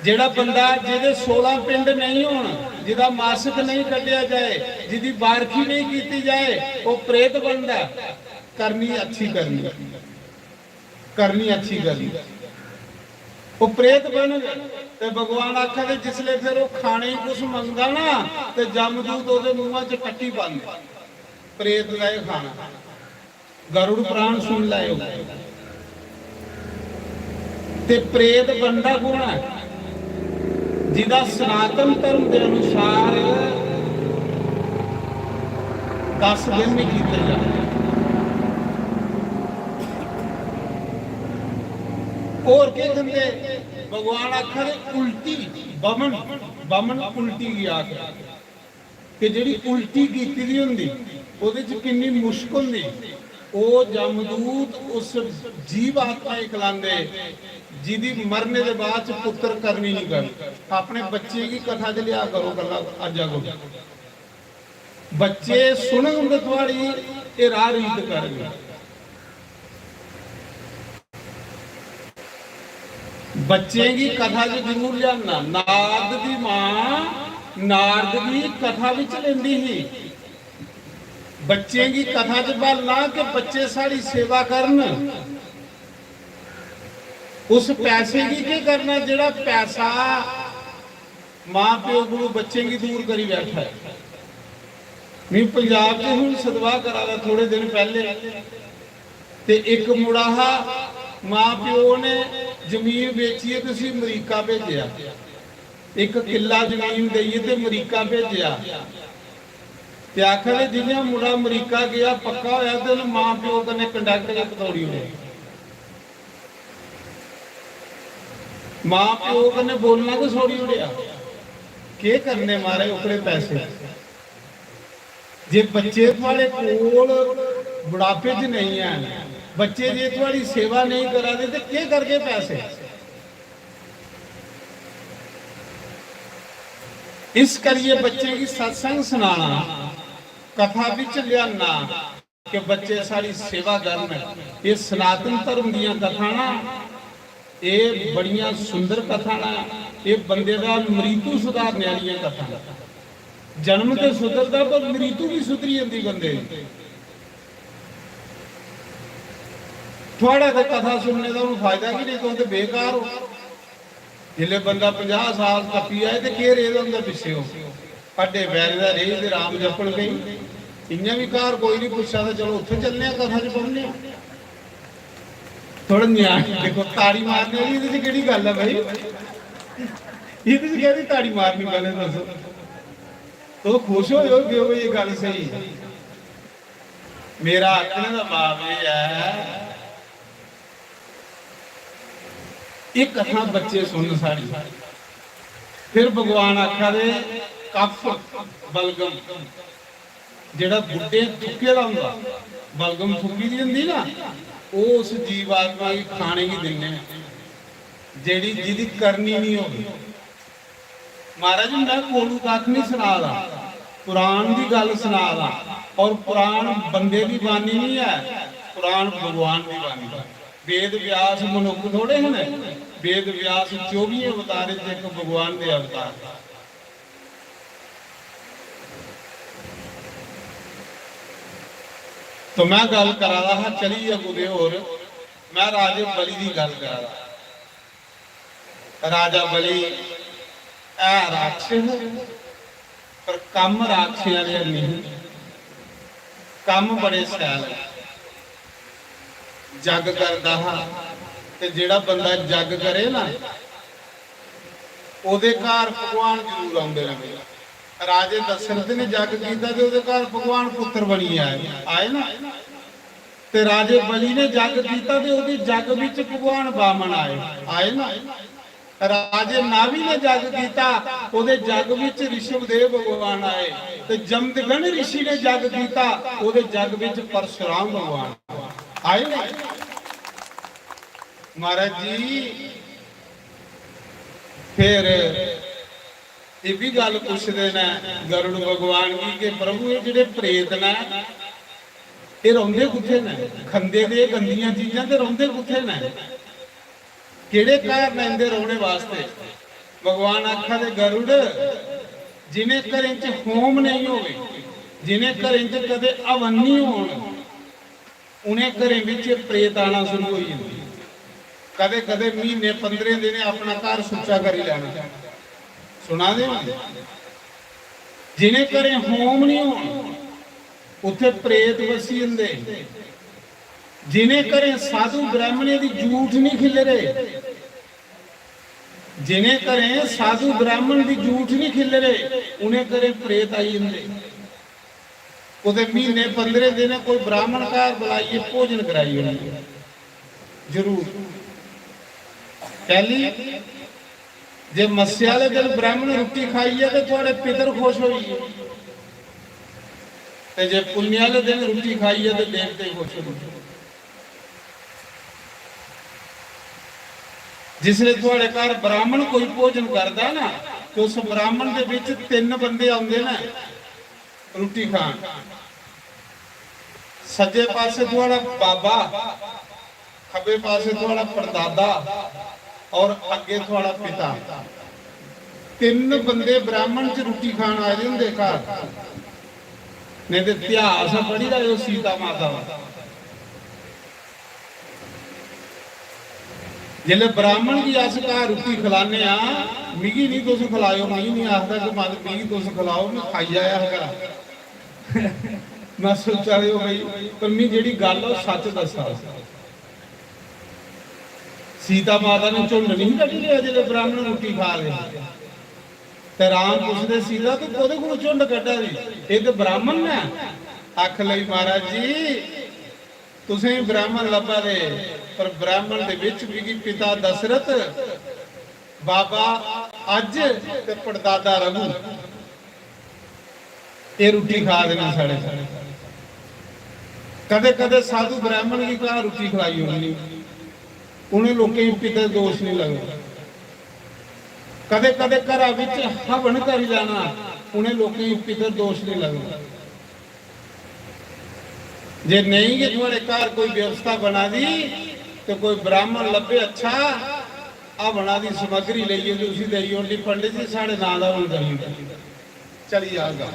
Speaker 1: जिहड़ा बंदा जिहदे 16 पिंड नहीं होण, जिहदा मासिक नहीं कढिया जाए, जिहदी बारखी नहीं कीती जाए, वो प्रेत बनदा। करनी अच्छी करनी, करनी अच्छी करनी, वो प्रेत बन गए। तो भगवान आखा दे जिसले फिर वो खाने ही कुछ मंगदा ना, तो जमदूत उसदे मुंहां च टट्टी पांदे, प्रेत दा ये खाना। गरुड़ प्राण सुन लाए, ते प्रेत बंदा कौन है, जिहदा सनातन धर्म के अनुसार 10 ਦਿਨ ਨਹੀਂ ਕੀਤੇ ਜਾਂਦੇ। और क्या कहते भगवान आखा उल्टी बमन उल्टी गया कि जी उल्टी की होंगी किन्नी मुश्क होंगी। वो जमदूत उस जीव आत्मा खिलाते जिदी मरने के बाद पुत्र करनी नहीं करनी। अपने बच्चे की कथा च लिया करो गल्ला अजा को बच्चे सुनन थोड़ी ये राह रीत करेंगे। बच्चे की कथा च जरूर लिया। नारद की मां नारद की कथा विच लेंदी ही बच्चे की कथा च बोलना कि बच्चे साड़ी सेवा करन। उस पैसे की क्या करना जिहड़ा पैसा मां प्यो को बच्चे की दूर करी बैठा है। नहीं पंजाब च हुण सदवा करा दा थोड़े दिन पहले ते एक मुड़ाहा मां प्यो ने जमीन बेची है तो अमरीका भेजा। एक किला जमीन दईए तो अमरीका भेजा। आखिर जिन्हें मुंडा अमरीका गया पक्का होया तो मां प्यो कने कंडक्ट के पतौड़ी हो मां प्यो कने बोलना तो सौड़ी उड़िया के करने मारे उकड़े पैसे। जे बच्चे थोड़े कोल बुढ़ापे च नहीं है बच्चे जे थोड़ी सेवा नहीं करा दे तो क्या करके पैसे। इस करिए बच्चे की सत्संग सुनाना कथा विच लियाना कि बच्चे सारी सेवा करन। ये सनातन धर्म दियां कथा ना ये बड़ियां सुंदर कथा ना ये बंदे का मृत्यु सुधारने वाली कथा। जन्म तो सुधरता पर मृत्यु भी सुधरी जाती बंदे। थोड़ा तो कथा सुनने का फायदा कि नहीं तो बेकार हो। जिले बंदा 50 साल टप्पी आए तो के रेह होंगे पिछे हो अड्डे बैल का रेह तो राम जपन गई। इं भी घर कोई नहीं पूछा तो चलो उत्थे चलने कथा च पढ़ने थोड़ा न्याय देखो ताड़ी मारने वाली कि गल है भाई ये कहती ताड़ी मारनी पहले दसो तो खुश हो कि ये गल सही। मेरा आखने का भाव यह है एक कथा बच्चे सुन सारी। फिर भगवान आखा दे कफ बलगम जेड़ा बुढ़े थुके का होंदा बलगम थुकी दी होंदी ना वो उस जीव आत्मा की खाने की दिने जेड़ी जिदी करनी नहीं होगी। महाराज मैं कोलू कख नहीं सुना रहा पुराण की गल सुना रहा और पुराण बंदे की बानी नहीं है पुराण भगवान की बानी है। वेद व्यास मनुख थोड़े हैं वेद व्यास 24 अवतार एक भगवान के अवतार। तो मैं गल करा रहा चली अगुदे और मैं राजे बलि की गल करा रहा। राजा बलि ऐ राक्षस पर कम राक्षिया नहीं कम बड़े सैल जग करदा ते जेड़ा बंदा जग करे ना ओदे घर भगवान जरूर आउंदे रहे। राजे दशरथ ने जग कीता ते ओदे घर भगवान पुत्र बनी आए ना ते राजे बलि ने जग कीता ते ओदे जग विच भगवान बामन आए ना। राजे नावी ने जग कीता ओदे जग विच ऋषभदेव भगवान आए ते जमदग्नि ऋषि ने जग कीता ओदे जग विच परशुराम भगवान आए ना। महाराज जी फिर ये भी गल पूछते ने गरुड़ भगवान की कि प्रभु ये जिहड़े प्रेत ने ये रौंदे कुत्थे ने खंदे दे गंदियां चीजां ते रौंदे कुत्थे ने किहड़े घर ने इहदे रौहने वास्ते। भगवान आखा दे गरुड़ जिन्हें घरें च होम नहीं होवे जिन्हें घरें च कदे हवन नहीं होण उन्हें घरें विच प्रेत आना शुरू हो जांदे। कदे कदे महीने 15 दिन अपना घर सुच्चा करी लैना सुना दे। जिन्हें घरें होम नहीं हो उत्थे प्रेत वसी हुंदे। जिन्हें घरें साधु ब्राह्मणे दी जूठ नहीं खिलरे जिन्हें घरें साधु ब्राह्मण दी जूठ नहीं खिलरे उन्हें घरें प्रेत आई जांदे। ਉਹਦੇ ਮਹੀਨੇ 15 ਦਿਨ ਕੋਈ ਬ੍ਰਾਹਮਣ ਘਰ ਬੁਲਾਈਏ, ਭੋਜਨ ਕਰਾਈਏ ਜ਼ਰੂਰ। ਪਹਿਲੀ ਜੇ ਮੱਸਿਆ ਵਾਲੇ ਦਿਨ ਬ੍ਰਾਹਮਣ ਰੋਟੀ ਖਾਈਏ ਤੇ ਤੁਹਾਡੇ ਪਿਤਰ ਖੁਸ਼ ਹੋਈਏ, ਤੇ ਜੇ ਪੁੰਨਿਆ ਵਾਲੇ ਦਿਨ ਰੋਟੀ ਖਾਈਏ ਤੇ ਦੇਵਤੇ ਖੁਸ਼ ਹੋਈਏ। ਜਿਸਲੇ ਤੁਹਾਡੇ ਘਰ ਬ੍ਰਾਹਮਣ ਕੋਈ ਭੋਜਨ ਕਰਦਾ ਨਾ, ਤੇ ਉਸ ਬ੍ਰਾਹਮਣ ਦੇ ਵਿੱਚ 3 ਬੰਦੇ ਆਉਂਦੇ ਨਾ ਰੋਟੀ ਖਾਣ। ਸੱਜੇ ਪਾਸੇ ਤੁਹਾਡਾ ਬਾਬਾ, ਖੱਬੇ ਪਾਸੇ ਤੁਹਾਡਾ ਪੜਦਾਦਾ ਔਰ ਅੱਗੇ ਤੁਹਾਡਾ ਪਿਤਾ। 3 ਬੰਦੇ ਬ੍ਰਾਹਮਣ ਚ ਰੋਟੀ ਖਾਣ ਆਏ ਹੁੰਦੇ ਘਰ। ਨਹੀਂ ਤੇ ਇਤਿਹਾਸ ਪੜ੍ਹੀਦਾ ਜੋ ਸੀਤਾ ਮਾਤਾ ਦਾ, जिले ब्राह्मण की अस घर रोटी खिलाने मिगी नहीं तुम खिलाओ, नहीं आखता कि मत मिगी तुम खिलाओ, मैं खाई आया घर। मैं सोचा रहे हो भाई, पर मैं जी गल सच दसा, सीता माता ने झुंड नहीं कटी लिया जो ब्राह्मण रोटी खा रहे। तो राम पुछते सीता तू कोदे को झुंड कटा दी, ये तो ब्राह्मण ने। आख लई महाराज जी तुसें ब्राह्मण लभा दे, पर ब्राह्मण दे विच भी पिता दशरथ, बाबा अज ते पड़दादा रघु, ये रोटी खा देना साढ़े। कदे कदे साधु ब्राह्मण की घर रोटी खिलाई होनी, उन्हें लोगों पिता दोष नहीं लगता। कदे कदे घर हवन कर जाना, उन्हें लोगों पिता दोष नहीं लगता। जे नहीं कि तुम्हारे घर कोई व्यवस्था बना दी तो कोई ब्राह्मण लभे अच्छा आ बना दी सामग्री लीए तो उसी दई होनी, पंडित जी साढ़े नाम का होना चाहिए, चली जाएगा।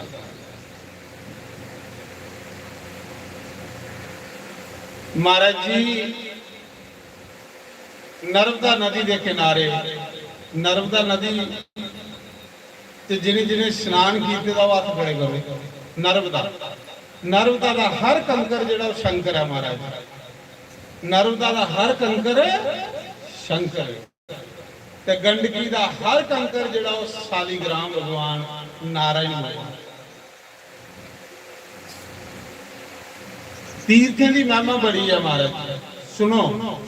Speaker 1: महाराज जी नर्मदा नदी के किनारे, नर्मदा नदी जिन्हें जिन्हें स्नान किए का हथ बड़े करो। नर्मदा नर्मदा का हर कंकर जो शंकर है महाराज, नर्मदा का हर कंकर शंकर, ते गंडकी का हर कंकर जो शालीग्राम भगवान नारायण है। तीर्थों की महिमा बड़ी है महाराज। सुनो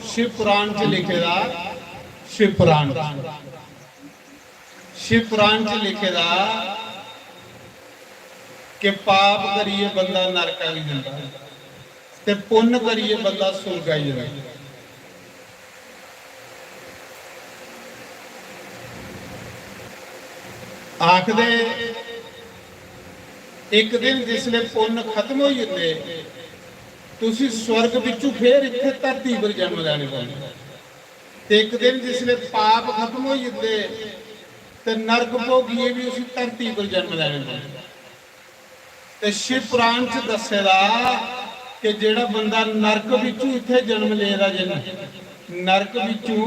Speaker 1: शिव पुराण च लिखेदा, शिव पुराण च लिखेदा कि पाप करिए बंदा नरक आई जाता, ते पुण्य करिए बंदा सुर्ग आई जाता। आखदे एक दिन जिसले पुण्य खत्म हो जाते, तुसी स्वर्ग विचों फिर इत्थे धरती पर जन्म लैने पैंदा। एक दिन जिसले पाप खत्म हो जाते ते नरक भोगिए भी उसी धरती पर जन्म लैने पैंदा। ते शिव पुराण च दस्सेदा कि जेड़ा बंदा नरक विचों इत्थे जन्म लेदा, जिन नरक विचों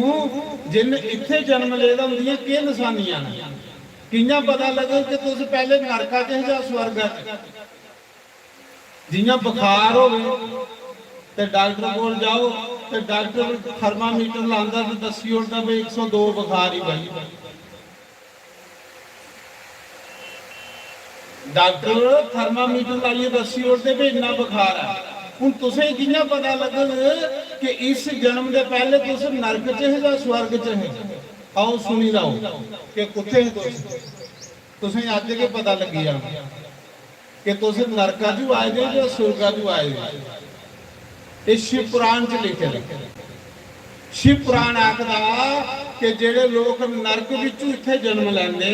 Speaker 1: जिन इत्थे जन्म लेदा, उंदियां की निशानियां ने, कियां पता लगे कि तुस पहले नरका च जां स्वर्ग च। जियां बुखार हो तो डॉक्टर कोल जाओ तो डॉक्टर थर्मामीटर लांदा तो दसी उड़ता भी 102 बुखार ही भाई। डॉक्टर थर्मामीटर लाइए दसी उड़ते भी इन्ना बुखार है। हुण तुसें कियां पता लगन कि इस जन्म के पहले तुस नरक च है या स्वर्ग च है? आओ सुनी लाओ कि कुत्थे तुसें अज के पता लगी जाना कि तुस नरका चू आए जे या सुरगा चू आए जे। ये शिव पुराण च लिखे। शिव पुराण आखदा कि जेड़े लोग नरक विचों इत्थे जन्म लैंदे,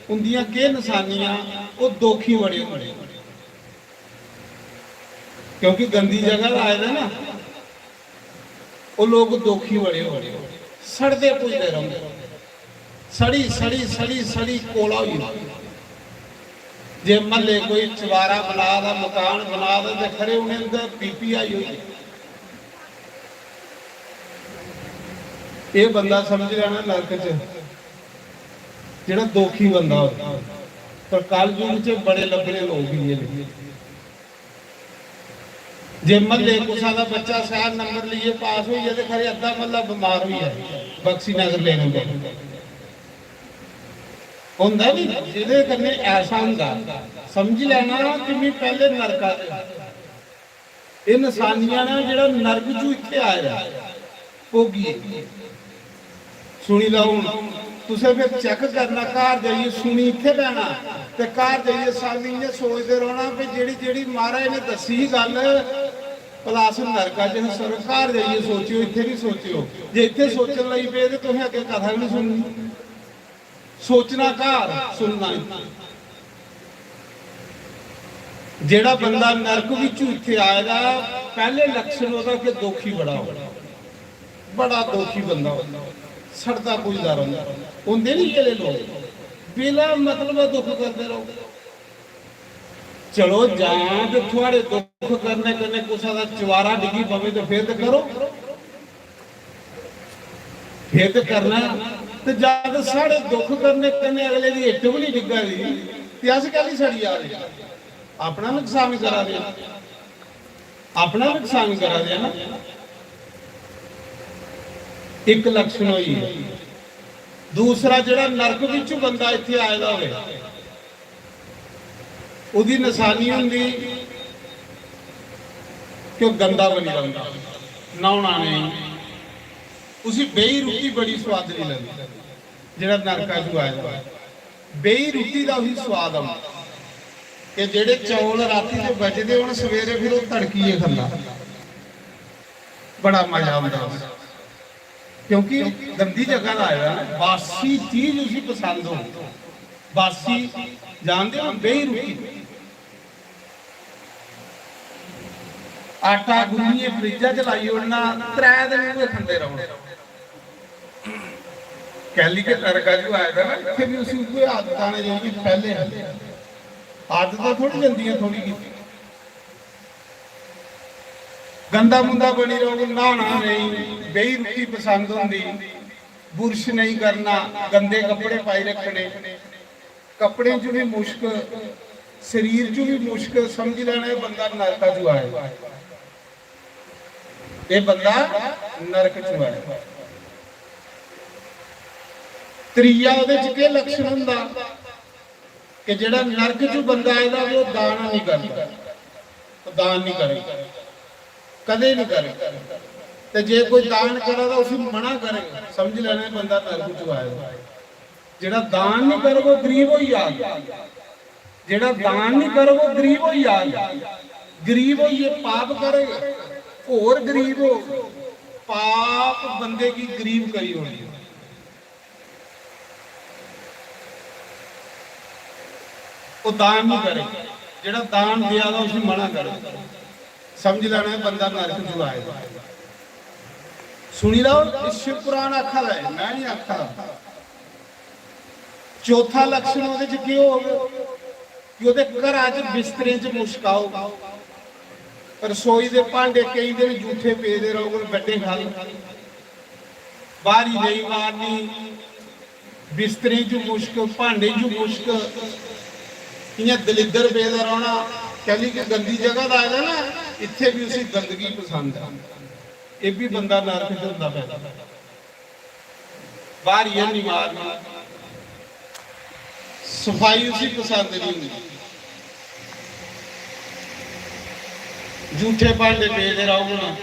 Speaker 1: उंदियां के निशानियां, वो दोखी बड़े होंदे, क्योंकि गंदी जगह आए दे ना, वो लोग दोखी बड़े होंदे, सड़दे पुजदे रहिंदे, सड़ी सड़ी सड़ी सड़ी कोला होई। जे महल्ले कोई चवारा बना दा, मकान बना दे ते खरे उन्हें PPI हुई, ये बंदा समझ लेना नरक च जेड़ा दोखी बंदा होता। पर कल युग च बड़े लबड़े लोग ही ने। जे महल्ले कुसा दा बच्चा शायद नंबर लिए पास हुई है तो खरे अद्धा महल्ला बीमार हुई है बक्सी नगर लेने को। ਹੁੰਦਾ ਨਹੀਂ ਜਿਹਦੇ ਕੰਨੇ ਐਸਾ ਹੁੰਦਾ ਸਮਝ ਲੈਣਾ ਕਿ ਮੈਂ ਪਹਿਲੇ ਨਰਕਾਂ ਚ ਇਹ ਨਿਸ਼ਾਨੀਆਂ ਨੇ ਜਿਹੜਾ ਨਰਕ ਚੋਂ ਇੱਥੇ ਆਇਆ ਭੋਗੀ ਸੁਣੀ ਲਓ ਹੁਣ ਤੁਸੀਂ ਫਿਰ ਚੈੱਕ ਕਰਨਾ ਘਰ ਜਾਈਏ ਸੁਣੀ ਇੱਥੇ ਲੈਣਾ ਤੇ ਘਰ ਜਾਈਏ ਸਾਲੀ ਨੇ ਸੋਚਦੇ ਰਹਿਣਾ ਵੀ ਜਿਹੜੀ ਜਿਹੜੀ ਮਹਾਰਾਜ ਨੇ ਦੱਸੀ ਗੱਲ ਪਲਾਸ ਨਰਕਾਂ ਚ ਸਰਕਾਰ ਜਾਈਏ ਸੋਚਿਓ ਇੱਥੇ ਨਹੀਂ ਸੋਚਿਓ ਜੇ ਇੱਥੇ ਸੋਚਣ ਲਈ ਪਏ ਤੇ ਤੁਸੀਂ ਅੱਗੇ ਕਥਾ ਨਹੀਂ ਸੁਣਨੀ ਸੋਚਣਾ ਘਰ ਸੁਣਨਾ ਜਿਹੜਾ ਬੰਦਾ ਨਰਕ ਵਿੱਚੋਂ ਇੱਥੇ ਆਏਗਾ ਪਹਿਲੇ ਲੱਛਣ ਉਹਦਾ ਕਿ ਦੁਖੀ ਬੜਾ ਦੁਖੀ ਬੰਦਾ ਹੁੰਦਾ ਸੜਦਾ ਪੁੱਜਦਾ ਰਹਿੰਦਾ ਹੁੰਦੇ ਨਹੀਂ ਜਿਹੜੇ ਲੋਕ ਬਿਨਾਂ ਮਤਲਬ ਦੁੱਖ ਕਰਦੇ ਰਹੋ ਚਲੋ ਜਾਂ ਤੇ ਤੁਹਾਡੇ ਦੁੱਖ ਕਰਨੇ ਕਰਨੇ ਕੁਛ ਦਾ ਚਵਾਰਾ ਡਿੱਗੀ ਪਵੇ ਤੇ ਫਿਰ ਤੇ ਕਰੋ ਫਿਰ ਤੇ ਕਰਨਾ ਤੇ ਜਦ ਸਾਡੇ ਦੁੱਖ ਕਰਨੇ ਕਰਨੇ ਅਗਲੇ ਦੀ ਇੱਟ ਵੀ ਨਹੀਂ ਡਿੱਗਾ ਦੀ ਤੇ ਅਸੀਂ ਕਾਹਲੀ ਸੜੀ ਆ ਰਹੀ ਆਪਣਾ ਨੁਕਸਾਨ ਕਰਾ ਦਿਆ ਆਪਣਾ ਨੁਕਸਾਨ ਕਰਾ ਦਿਆ ਨਾ ਇੱਕ ਲਕਸ਼ਣ ਹੋਈ ਦੂਸਰਾ ਜਿਹੜਾ ਨਰਕ ਵਿੱਚ ਬੰਦਾ ਇੱਥੇ ਆਇਆ ਹੋਵੇ ਉਹਦੀ ਨਿਸ਼ਾਨੀ ਹੁੰਦੀ ਕਿ ਉਹ ਗੰਦਾ ਬਣੀ ਰਹਿੰਦਾ ਨਹਾਉਣਾ ਨਹੀਂ ਉਸੇ ਬੇਈ ਰੋਟੀ ਬੜੀ ਸਵਾਦ ਨਹੀਂ ਲੱਗਦੀ ਜਿਹੜਾ ਨਰਕਾਂ ਚ ਆਇਆ ਬੇਈ ਰੋਟੀ ਦਾ ਉਹੀ ਸਵਾਦ ਆਉਂਦਾ ਕਿ ਜਿਹੜੇ ਚੌਲ ਰਾਤੀ ਤੋਂ ਬਚਦੇ ਹੁਣ ਸਵੇਰੇ ਫਿਰ ਉਹ ਤੜਕੀਏ ਖਾਂਦਾ ਬੜਾ ਮਜ਼ਾ ਆਉਂਦਾ ਕਿਉਂਕਿ ਗੰਦੀ ਜਗ੍ਹਾ ਦਾ ਆਇਆ ਬਾਸੀ ਚੀਜ਼ ਉਸੇ ਪਸੰਦ ਹੋ ਬਾਸੀ ਜਾਣਦੇ ਹੋ ਬੇਈ ਰੋਟੀ ਆਟਾ ਗੁੰਨੀਏ ਫਰਿੱਜਾਂ ਚ ਲਾਈ ਉਹਨਾਂ 3 ਦਿਨ ਉਹ ਖਾਂਦੇ ਰਹੋ ਕਹਿਲੀ ਕੇ ਨਰਕਾ ਜੋ ਆਇਆ ਨਾ ਇੱਥੇ ਵੀ ਉਸੇ ਕੋਈ ਆਦਤਾਂ ਨੇ ਜਿਹੜੀ ਪਹਿਲੇ ਆਦਤਾਂ ਥੋੜੀ ਜਾਂਦੀਆਂ ਥੋੜੀ ਕੀਤੀ ਗੰਦਾ ਮੁੰਦਾ ਬਣੀ ਰਹੋ ਨਹਾਉਣਾ ਨਹੀਂ ਬੇਈ ਰੋਟੀ ਪਸੰਦ ਹੁੰਦੀ ਬੁਰਸ਼ ਨਹੀਂ ਕਰਨਾ ਗੰਦੇ ਕੱਪੜੇ ਪਾਈ ਰੱਖਣੇ ਕੱਪੜੇ 'ਚ ਵੀ ਮੁਸ਼ਕ ਸਰੀਰ 'ਚ ਵੀ ਮੁਸ਼ਕ ਸਮਝ ਲੈਣਾ ਇਹ ਬੰਦਾ ਨਰਕਾਂ 'ਚ ਆਇਆ ਇਹ ਬੰਦਾ ਨਰਕ 'ਚ ਆਇਆ ਤ੍ਰੀਆ ਉਹਦੇ 'ਚ ਕੀ ਲਕਸ਼ਣ ਹੁੰਦਾ ਕਿ ਜਿਹੜਾ ਨਰਕ 'ਚ ਬੰਦਾ ਆਇਦਾ ਉਹ ਦਾਨ ਨਹੀਂ ਕਰਦਾ ਉਹ ਦਾਨ ਨਹੀਂ ਕਰੇਗਾ ਕਦੇ ਨਹੀਂ ਕਰੇਗਾ ਤੇ ਜੇ ਕੋਈ ਦਾਨ ਕਰੇ ਤਾਂ ਉਸੇ ਮਨਾ ਕਰੇਗਾ ਸਮਝ ਲੈਣਾ ਬੰਦਾ ਨਰਕ 'ਚ ਆਇਆ ਜਿਹੜਾ ਦਾਨ ਨਹੀਂ ਕਰੇਗਾ ਉਹ ਗਰੀਬ ਹੋਈ ਆ ਜਿਹੜਾ ਦਾਨ ਨਹੀਂ ਕਰੇਗਾ ਉਹ ਗਰੀਬ ਹੋਈ ਆ ਗਰੀਬ ਹੋਈਏ ਪਾਪ ਕਰੇਗਾ ਹੋਰ ਗਰੀਬ ਹੋ ਪਾਪ ਬੰਦੇ ਕੀ ਗਰੀਬ ਕਰੀ ਹੋਣੀ ਉਹ ਦਾਨ ਨਹੀਂ ਕਰੇ ਜਿਹੜਾ ਦਾਨ ਦਿਆ ਦਾ ਉਸੇ ਮਨਾ ਕਰੇ ਸਮਝ ਲੈਣਾ ਬੰਦਾ ਨਰਕ ਚ ਆਏਗਾ ਸੁਣੀ ਲਓ ਇਹ ਸ਼ਿਵ ਪੁਰਾਣ ਆਖਾ ਹੈ ਮੈਂ ਨਹੀਂ ਆਖਾ ਚੌਥਾ ਲਕਸ਼ਣ ਉਹਦੇ ਚ ਕੀ ਹੋਵੇ ਕਿ ਉਹਦੇ ਘਰਾਂ 'ਚ ਬਿਸਤਰੇ 'ਚ ਮੁਸ਼ਕਾਓ ਰਸੋਈ ਦੇ ਭਾਂਡੇ ਕਈ ਦਿਨ ਝੂਠੇ ਪੇਦੇ ਰਹੋਗੇ ਵੱਡੇ ਖਾਲ ਬਾਹਰੀ ਨਹੀਂ ਮਾਰਨੀ ਬਿਸਤਰੇ 'ਚ ਮੁਸ਼ਕ ਭਾਂਡੇ 'ਚ ਮੁਸ਼ਕ ਇਆਂ ਦਲਿੱਦਰ ਪੇਦਾ ਰਹਿਣਾ ਕਹਿੰਦੀ ਕਿ ਗੰਦੀ ਜਗ੍ਹਾ ਦਾ ਆਇਆ ਨਾ ਇੱਥੇ ਵੀ ਉਸੇ ਗੰਦਗੀ ਪਸੰਦ ਆ ਇਹ ਵੀ ਬੰਦਾ ਨਰਕ 'ਚ ਹੁੰਦਾ ਪਿਆ ਬਾਹਰੀ ਨਹੀਂ ਮਾਰਨੀ ਸਫਾਈ ਉਸੇ ਪਸੰਦ ਨਹੀਂ ਹੁੰਦੀ ਝੂਠੇ ਭਾਂਡੇ ਪੇਦੇ ਰਹੋਗੇ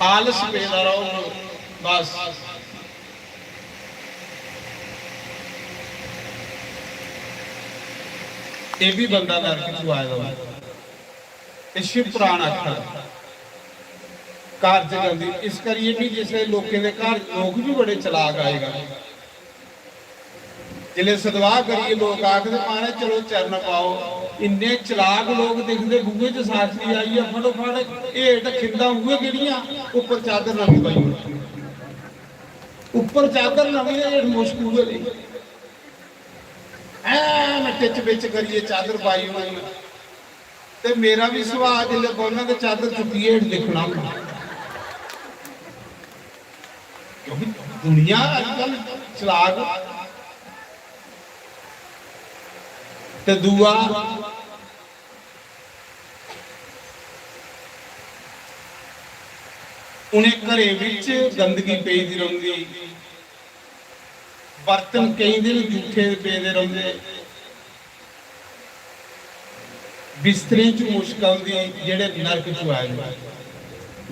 Speaker 1: ਆਲਸ ਪੇਦਾ ਰਹੋਗੇ ਬਸ ਇਹ ਵੀ ਬੰਦਾ ਨਰਕ ਚ ਆਇਆ ਹੋਇਆ ਇਹ ਸ਼ਿਵ ਪੁਰਾਣ ਆਖਾ ਘਰ ਚ ਜਾਂਦੀ ਇਸ ਕਰੀਏ ਵੀ ਜਿਸੇ ਲੋਕਾਂ ਦੇ ਘਰ ਲੋਕ ਵੀ ਬੜੇ ਚਲਾਕ ਆਏਗਾ ਜਿਲੇ ਸਦਵਾ ਕਰੀਏ ਲੋਕ ਆਖਦੇ ਮਾਰੇ ਚਲੋ ਚਰਨ ਪਾਓ ਇੰਨੇ ਚਲਾਕ ਲੋਕ ਦਿਖਦੇ ਬੂਹੇ ਚ ਸਾਥੀ ਆਈ ਆ ਫੜੋ ਫੜ ਇਹ ਤਾਂ ਖਿੰਦਾ ਹੋਏ ਕਿਹੜੀਆਂ ਉੱਪਰ ਚਾਦਰ ਨਵੀਂ ਪਾਈ ਉੱਪਰ ਚਾਦਰ ਨਵੀਂ ਇਹ ਮੁਸ਼ਕਲ ਹੋਈ ਐ ਮੈਂ ਟਿੱਚ ਵਿੱਚ ਕਰੀਏ ਚਾਦਰ ਪਾਈ ਹੋਈ ਤੇ ਮੇਰਾ ਵੀ ਸੁਭਾਅ ਜਿਲੇ ਉਹਨਾਂ ਦੇ ਚਾਦਰ ਚੁੱਕੀ ਹੇਠ ਦੇਖਣਾ ਕਿਉਂਕਿ ਦੁਨੀਆ ਅੱਜਕੱਲ ਚਲਾਕ ਤੇ ਦੂਆ ਉਹਨੇ ਘਰੇ ਵਿੱਚ ਗੰਦਗੀ ਪਈ ਦੀ ਰਹਿੰਦੀ ਬਰਤਨ ਕਈ ਦਿਨ ਝੂਠੇ ਪੇਦੇ ਰਹਿੰਦੇ, ਬਿਸਤਰੇ 'ਚ ਮੁਸ਼ਕ ਆਉਂਦੀ, ਜਿਹੜੇ ਨਰਕ 'ਚ ਆਏ ਨੇ।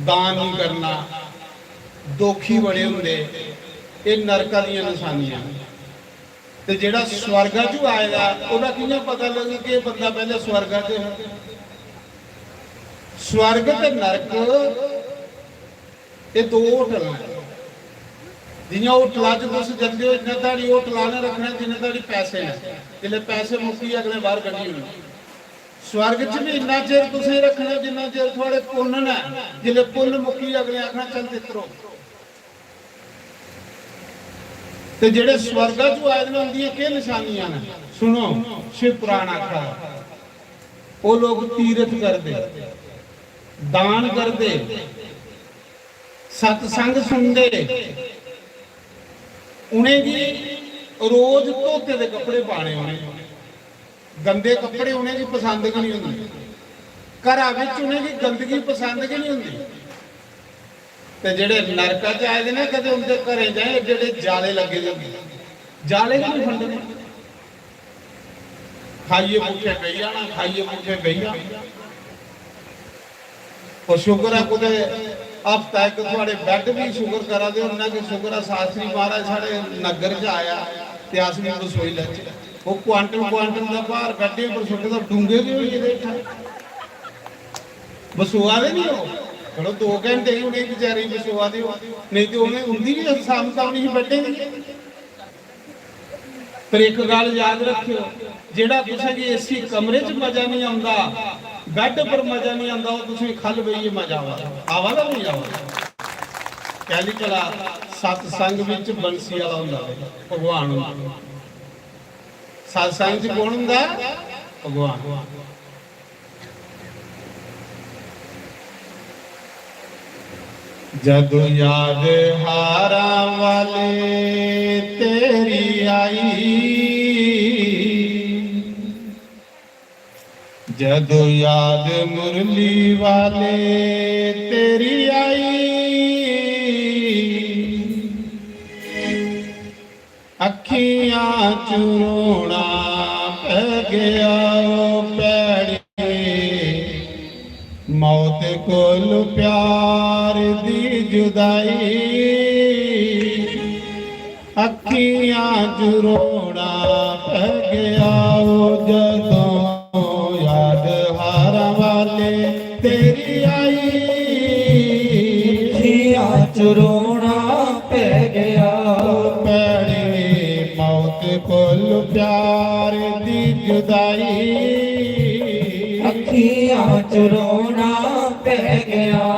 Speaker 1: ਦਾਨ ਨਹੀਂ ਕਰਨਾ, ਦੋਖੀ ਬੜੇ ਹੁੰਦੇ, ਇਹ ਨਰਕਾਂ ਦੀਆਂ ਨਿਸ਼ਾਨੀਆਂ। ਤੇ ਜਿਹੜਾ ਸਵਰਗਾਂ 'ਚ ਆਏਗਾ ਉਹਦਾ ਕਿਵੇਂ ਪਤਾ ਲੱਗੂ ਕਿ ਇਹ ਬੰਦਾ ਪਹਿਲੇ ਸਵਰਗਾਂ 'ਚ ਹੈ? ਸਵਰਗ ਤੇ ਨਰਕ ਇਹ ਦੋ ਹੋਟਲ ਨੇ। जियां होटलों च तुम जाते हो, इन्ना ताड़ी होटलों ने रखना जिन्ने ताड़ी पैसे ने, जिसले पैसे मुक्की अगले बाहर कड्ढी होनी। स्वर्ग च भी इन्ना चिर तुसीं रखना जिन्ना चिर थोड़े पुन्न ने, जिसले पुन्न मुक्की अगले आखना चल तितरो। ते जेड़े स्वर्गां चों आए ने उनदियां की निशानियां ने सुनो। शिव पुराण आखदा वो लोग तीरथ करदे, दान करदे, सतसंग सुनदे, उन्हें भी रोज धोते दे कपड़े पाने, उन्हें गंदे कपड़े उन्हें भी पसंद की नहीं होंगी, घर उन्हें भी गंदगी पसंद की नहीं होंगी। ते जेड़े नरका च आए ने कदे उनके घरे जाए, जेड़े जाले लगे जाले भी नहीं फंडने, खाइए भूखे बही जाना, खाइए भूखे बही जाना। और शुक्र है कुछ हफ्ता एक थोड़े बैड भी शुक्र करा दे, उन्हें कि शुक्र है शास्त्री महाराज साढ़े नगर च आया ते अस भी रसोई लचे। वो क्वांटल क्वांटल का भार गड्ढे पर सुटदा, डूंगे भी होई बैठा बसोआ दे नहीं हो। चलो 2 घंटे ही उन्हें बेचारी बसोआ दे, नहीं तो उन्हें उनकी भी सामता नहीं बैठेगी। पर एक गल याद रखियो, जेड़ा तुसें कि एसी कमरे च मजा नहीं आंदा, बैड पर मजा नहीं आता, वो तुम खल बइए मजा आवा नहीं आवा। कहली चला सतसंग विच बंसी वाला हुंदा भगवान हुंदा, सतसंग च कौन हुंदा? भगवान। जदों याद हारा वाले तेरी आई, जदों याद मुरली वाले तेरी आई, अखियां चुरोना पै गया पैड़े, मौत कोल प्यार दी जुदाई, अखियां चुरोना पै गया जदों तेरी आई,
Speaker 3: चुरोना पै गया
Speaker 1: पैड़े, मौत कोल प्यार दी जुदाई,
Speaker 3: अखियां चुरोना पै गया।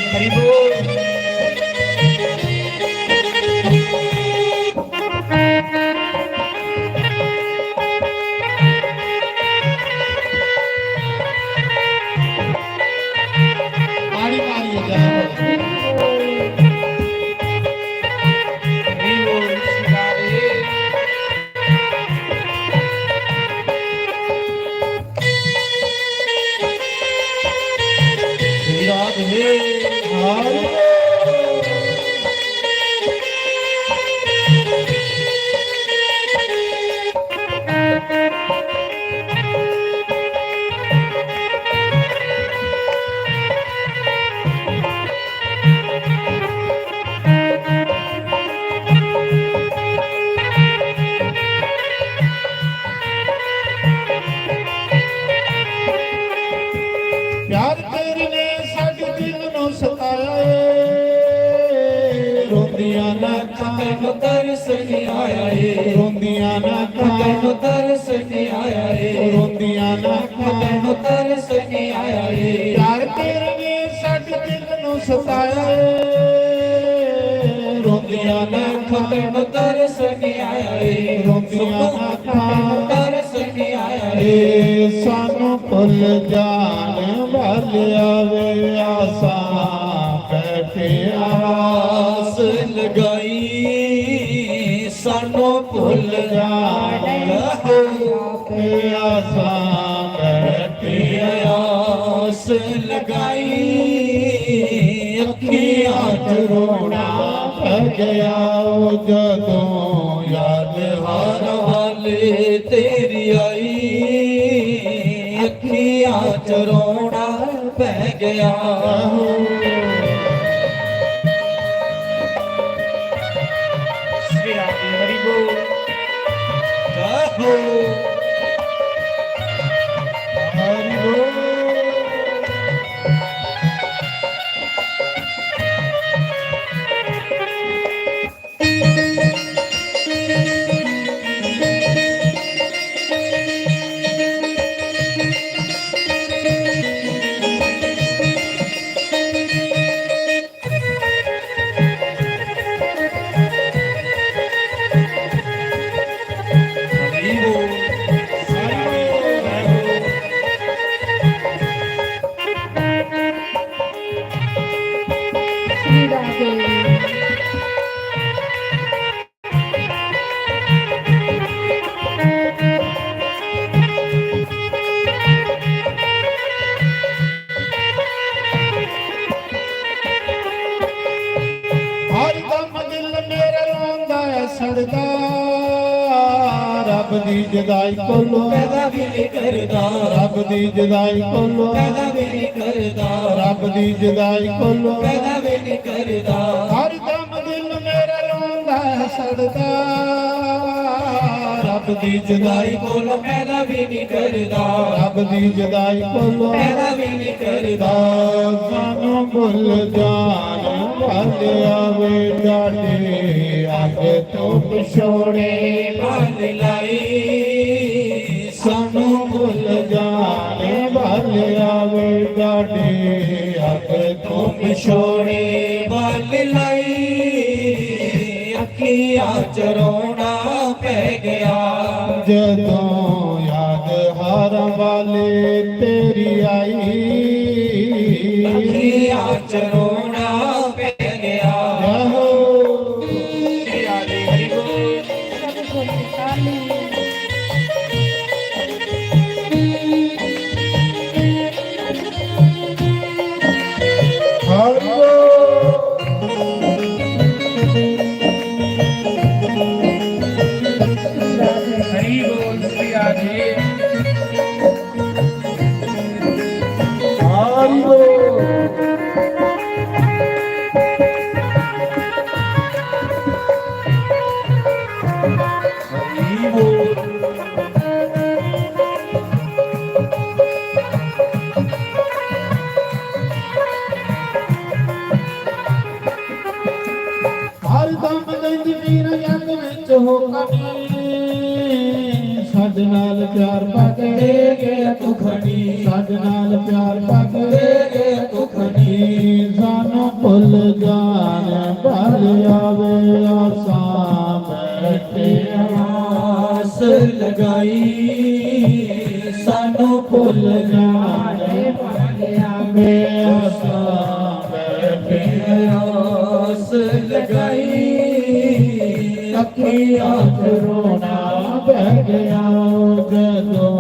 Speaker 2: हरि बोल।
Speaker 3: तैनू तरस नहीं आया है,
Speaker 1: रोंदियां ना
Speaker 3: तैनू तरस नहीं आया है,
Speaker 1: रोंदियां ना
Speaker 3: तैनू तरस नहीं आया है।
Speaker 1: यार तेरे ने साडे दिल नू सताया है, रोंदियां ना
Speaker 3: तैनू तरस नहीं आया है,
Speaker 1: रोंदियां ना
Speaker 3: तरस नहीं आया है।
Speaker 1: सानू भुल जान ਵੱਲ ਆਵੇ ਆਸਾਂ ਬੈਠੇ
Speaker 3: ਆਸ ਲਗਾਈ ਸਾਨੂੰ ਭੁੱਲ ਜਾਣ
Speaker 1: ਤੇ ਆਸਾਂ ਬੈਠੇ
Speaker 3: ਆਸ ਲਗਾਈ ਅੱਖੀਆਂ ਚ ਰੋਣਾ
Speaker 1: ਪੈ ਗਿਆ ਉਹ ਜਦੋਂ ਯਾਦ
Speaker 3: ਹਾਰ ਵਾਲੇ ਤੇਰੀ ਆਈ ਅੱਖੀਆਂ ਚ ਰੋਣਾ ਪੈ ਗਿਆ
Speaker 2: श्री राधे हरि बोल
Speaker 3: ਕਹੋ
Speaker 1: ਹਰਿ ਬੋਲ
Speaker 3: ਹਰੀ ਬੋਲ
Speaker 4: श्री राधे
Speaker 1: ਹਰ ਦਮ ਦਿਲ ਮੇਰਾ ਰੋਂਦਾ ਹੈ ਸੜਦਾ ਰੱਬ ਦੀ ਜੁਦਾਈ ਕੋਲੋਂ
Speaker 3: ਪੈਦਾ ਵੀ ਨਹੀਂ ਕਰਦਾ
Speaker 1: ਰੱਬ ਦੀ ਜੁਦਾਈ ਕੋਲੋਂ
Speaker 3: ਪੈਦਾ ਵੀ ਨਹੀਂ ਕਰਦਾ
Speaker 1: ਰੱਬ ਦੀ ਜੁਦਾਈ ਕੋਲੋਂ
Speaker 3: ਪੈਦਾ ਵੀ ਨਹੀਂ ਕਰਦਾ
Speaker 1: ਹਰ ਦਮ ਦਿਲ ਮੇਰਾ ਰੋਂਦਾ ਹੈ ਸੜਦਾ ਰੱਬ ਦੀ ਜੁਦਾਈ
Speaker 3: ਜੁਦਾਈ ਕੋਲੋਂ ਪੈਦਾ ਵੀ ਨਹੀਂ ਕਰਦਾ
Speaker 1: ਰੱਬ ਦੀ ਜੁਦਾਈ ਕੋਲੋਂ
Speaker 3: ਪੈਦਾ ਵੀ ਨਹੀਂ ਕਰਦਾ
Speaker 1: ਸਾਨੂੰ ਭੁੱਲ ਜਾਣ ਵਾਲੇ ਆਵੇ ਡਾਡੇ ਅੱਗੇ ਤੋਂ ਪਿਛੋੜੇ
Speaker 3: ਬੰਨ ਲਾਈ
Speaker 1: ਸਾਨੂੰ ਭੁੱਲ ਜਾਣ ਵਾਲੇ ਆਵੇ ਡਾਡੇ ਅੱਗੇ ਤੋਂ
Speaker 3: ਵਿਛੋੜੇ ਬੰਨ ਲਾਈ ਅੱਖੀਆਂ ਚ ਰੋਣਾ ਪੈ ਗਿਆ
Speaker 1: ਜਦੋਂ ਯਾਦ ਹਾਰਾਂ ਵਾਲੇ ਤੇਰੀ ਆਈ
Speaker 3: ਅੱਖੀਆਂ ਚ ਰੋਣਾ ਪੈ ਗਿਆ
Speaker 1: ਆਹੋ
Speaker 2: श्री राधे हरि बोल
Speaker 4: सब बोले काली
Speaker 2: हरि बोल श्री राधे
Speaker 3: ਹਰੀ ਬੋਲ
Speaker 1: ਹਰ ਦਮ ਜ਼ਿੰਦਗੀ ਰੰਗ ਵਿੱਚ ਹੋ ਕਣੀ ਸਾਡੇ ਨਾਲ ਪਿਆਰ ਪਾ ਕੇ
Speaker 3: ਦੇ ਗਿਆ ਤੂੰ ਖੜੀ
Speaker 1: ਸਾਡੇ ਨਾਲ ਪਿਆਰ ਪਾ ਕੇ
Speaker 3: ਦੇ ਗਿਆ ਤੂੰ ਖੜੀ
Speaker 1: ਸਾਨੂੰ ਭੁੱਲ ਜਾਣ ਭਲ ਆਵੇ ਆਸਾਂ ਬੈਠੇ
Speaker 3: ਆਸ ਲਗਾਈ ਸਾਨੂੰ ਭੁੱਲ ਜਾਣੇ
Speaker 1: ਆਵੇ ਆਸਾਂ ਬੈਠੇ
Speaker 3: ਆਸ ਲਗਾਈ ਅੱਖੀਆਂ ਚ
Speaker 1: ਰੋਣਾ ਪੈ ਗਿਆ ਜਦੋਂ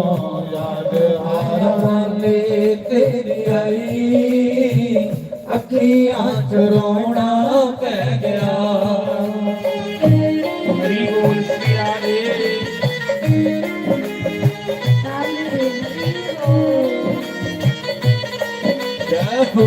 Speaker 1: ਯਾਦ ਹਾਰ
Speaker 3: ਵਾਲੇ ਤੇਰੀ ਆਈ ਅੱਖੀਆਂ ਚ ਰੋਣਾ ਪੈ ਗਿਆ
Speaker 2: हरि बोल श्री राधे
Speaker 4: काली बोल
Speaker 3: ਜੈ ਹੋ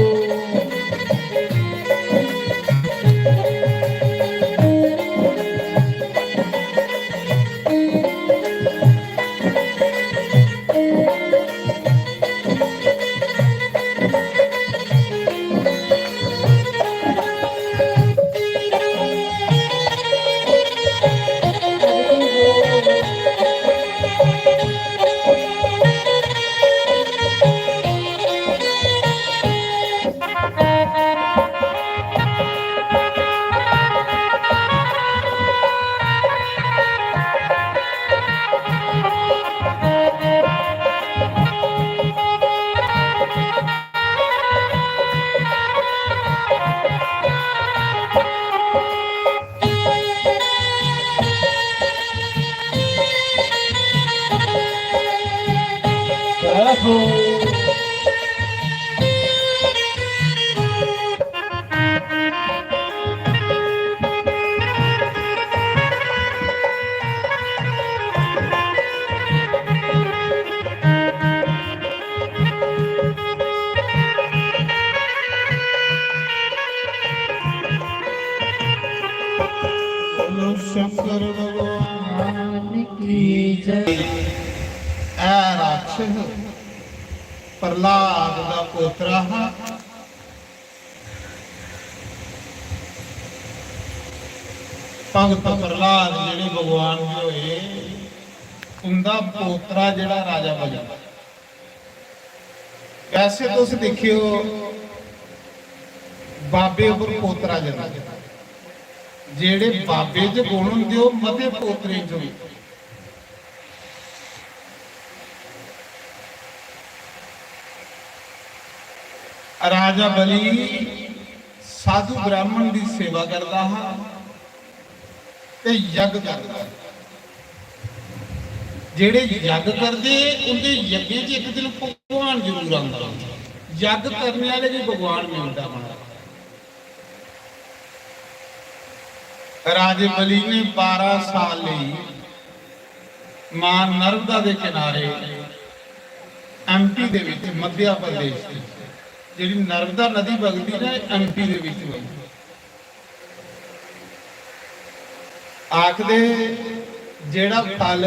Speaker 2: हो
Speaker 1: बोलो शंकर भगवान
Speaker 2: की जय
Speaker 1: ऐ राक्षस प्रहलाद दा पोतरा हा भगत प्रहलाद जेड़े भगवान दे होए उनका पोतरा जेड़ा राजा बना। वैसे तुस देखियो बाबे उपर पोतरा जन्म जेड़े बाबे च गुण होंदे ओ मते पोतरे च होंदे। राजा बली साधु ब्राह्मण की सेवा करता हा ते यज्ञ करता। जेड़े यज्ञ करते उनके यज्ञ च एक दिन भगवान जरूर आंदा। यज्ञ करने वाले भी भगवान मिलता हमारा। राजे बली ने 12 साल ਲਈ मां नर्मदा के किनारे एमपी ਦੇ ਵਿੱਚ ਮੱਧ ਪ੍ਰਦੇਸ਼ ਦੀ ਜਿਹੜੀ ਨਰਮਦਾ ਨਦੀ ਵਗਦੀ ਨਾ एमपी ਦੇ ਵਿੱਚ ਵਗਦੀ। ਆਖਦੇ ਜਿਹੜਾ ਫਲ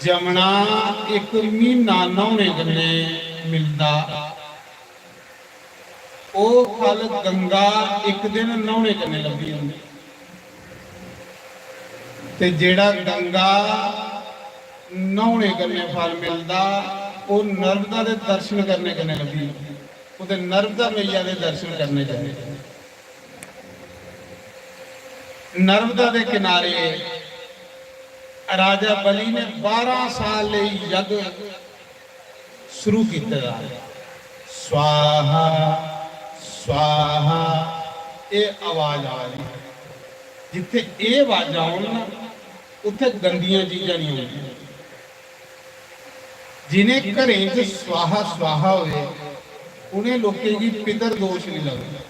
Speaker 1: ਜਮਨਾ ਇੱਕ ਮਹੀਨਾ ਨਹਾਉਣੇ ਕੰਨੇ ਮਿਲਦਾ ਉਹ ਫਲ ਗੰਗਾ ਇੱਕ ਦਿਨ ਨਹਾਉਣੇ ਕੰਨੇ ਲੱਭੀ ਹੁੰਦੀ ਤੇ ਜਿਹੜਾ ਗੰਗਾ ਨਹਾਉਣੇ ਕੰਨੇ ਫਲ ਮਿਲਦਾ ਉਹ ਨਰਮਦਾ ਦੇ ਦਰਸ਼ਨ ਕਰਨੇ ਕੰਨੇ ਲੱਭੀ ਉਹਦੇ ਨਰਮਦਾ ਮਈਆ ਦੇ ਦਰਸ਼ਨ ਕਰਨੇ ਚਾਹੀਦੇ। नर्मदा के किनारे राजा बली ने 12 साल ਲਈ यज्ञ शुरू किया। स्वाहा स्वाहा ये आवाज आ रही जिथे ये आवाज आउन ना उत्थे गंदियां चीज़ां नहीं होंदियां। जिन्हें घरें च स्वाहा स्वाहा होए उन्हें लोकें की पितर दोष नहीं लगता।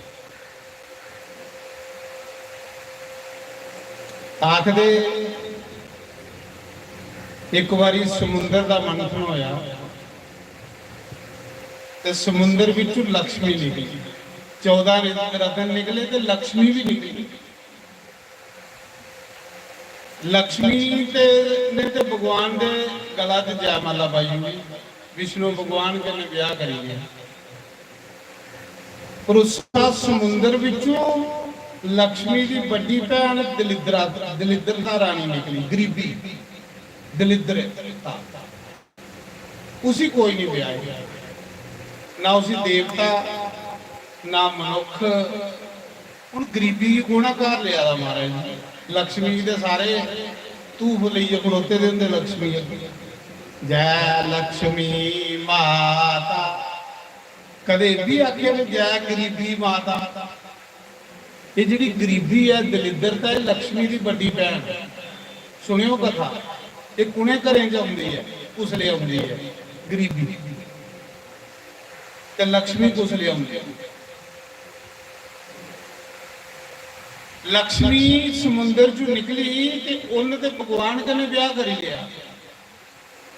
Speaker 1: आखदे एक बारी समुंदर का मंथन होया ते समुंदर विचों लक्ष्मी निकली। 14 रतन निकले ते लक्ष्मी भी निकली। लक्ष्मी ते ने ते भगवान दे गला ते जयमाला पाई हुई। विष्णु भगवान कन्नै ब्याह करी गया पर उस समुंदर विचों लक्ष्मी की बड़ी भैन दलिद्रता रानी निकली। गरीबी दलिद्र उसी कोई नहीं ब्याह ना उसी देवता ना मनुख। उन गरीबी गुणाकार लिया महाराज लक्ष्मी के सारे धूफ लीए खड़ोते दे होंदे लक्ष्मी जय लक्ष्मी माता कदे भी आखे जय गरीबी माता। ये जी गरीबी है दलिद्रता है लक्ष्मी की बड़ी भैन। सुनियो कथा ये कुने घरें च आउंदी है कुसले आउंदी है गरीबी ते लक्ष्मी कुसले आउंदी है। लक्ष्मी समुंदर चो निकली ते उन्हें ते भगवान कन्नै ब्याह करी लिया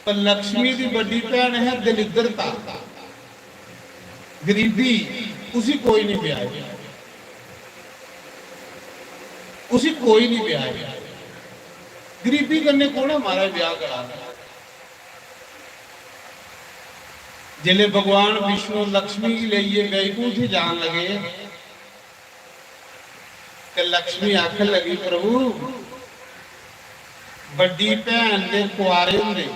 Speaker 1: पर लक्ष्मी की बड़ी भैन है दलिद्रता गरीबी उसी कोई नहीं ब्याह उसी कोई नहीं ब्याह। गरीबी करने कौन हमारा ब्याह करा। जिले भगवान विष्णु लक्ष्मी लिए वैकुंठ जान लगे ते लक्ष्मी आखन लगी प्रभु बड़ी भैन के कुआरे होंगे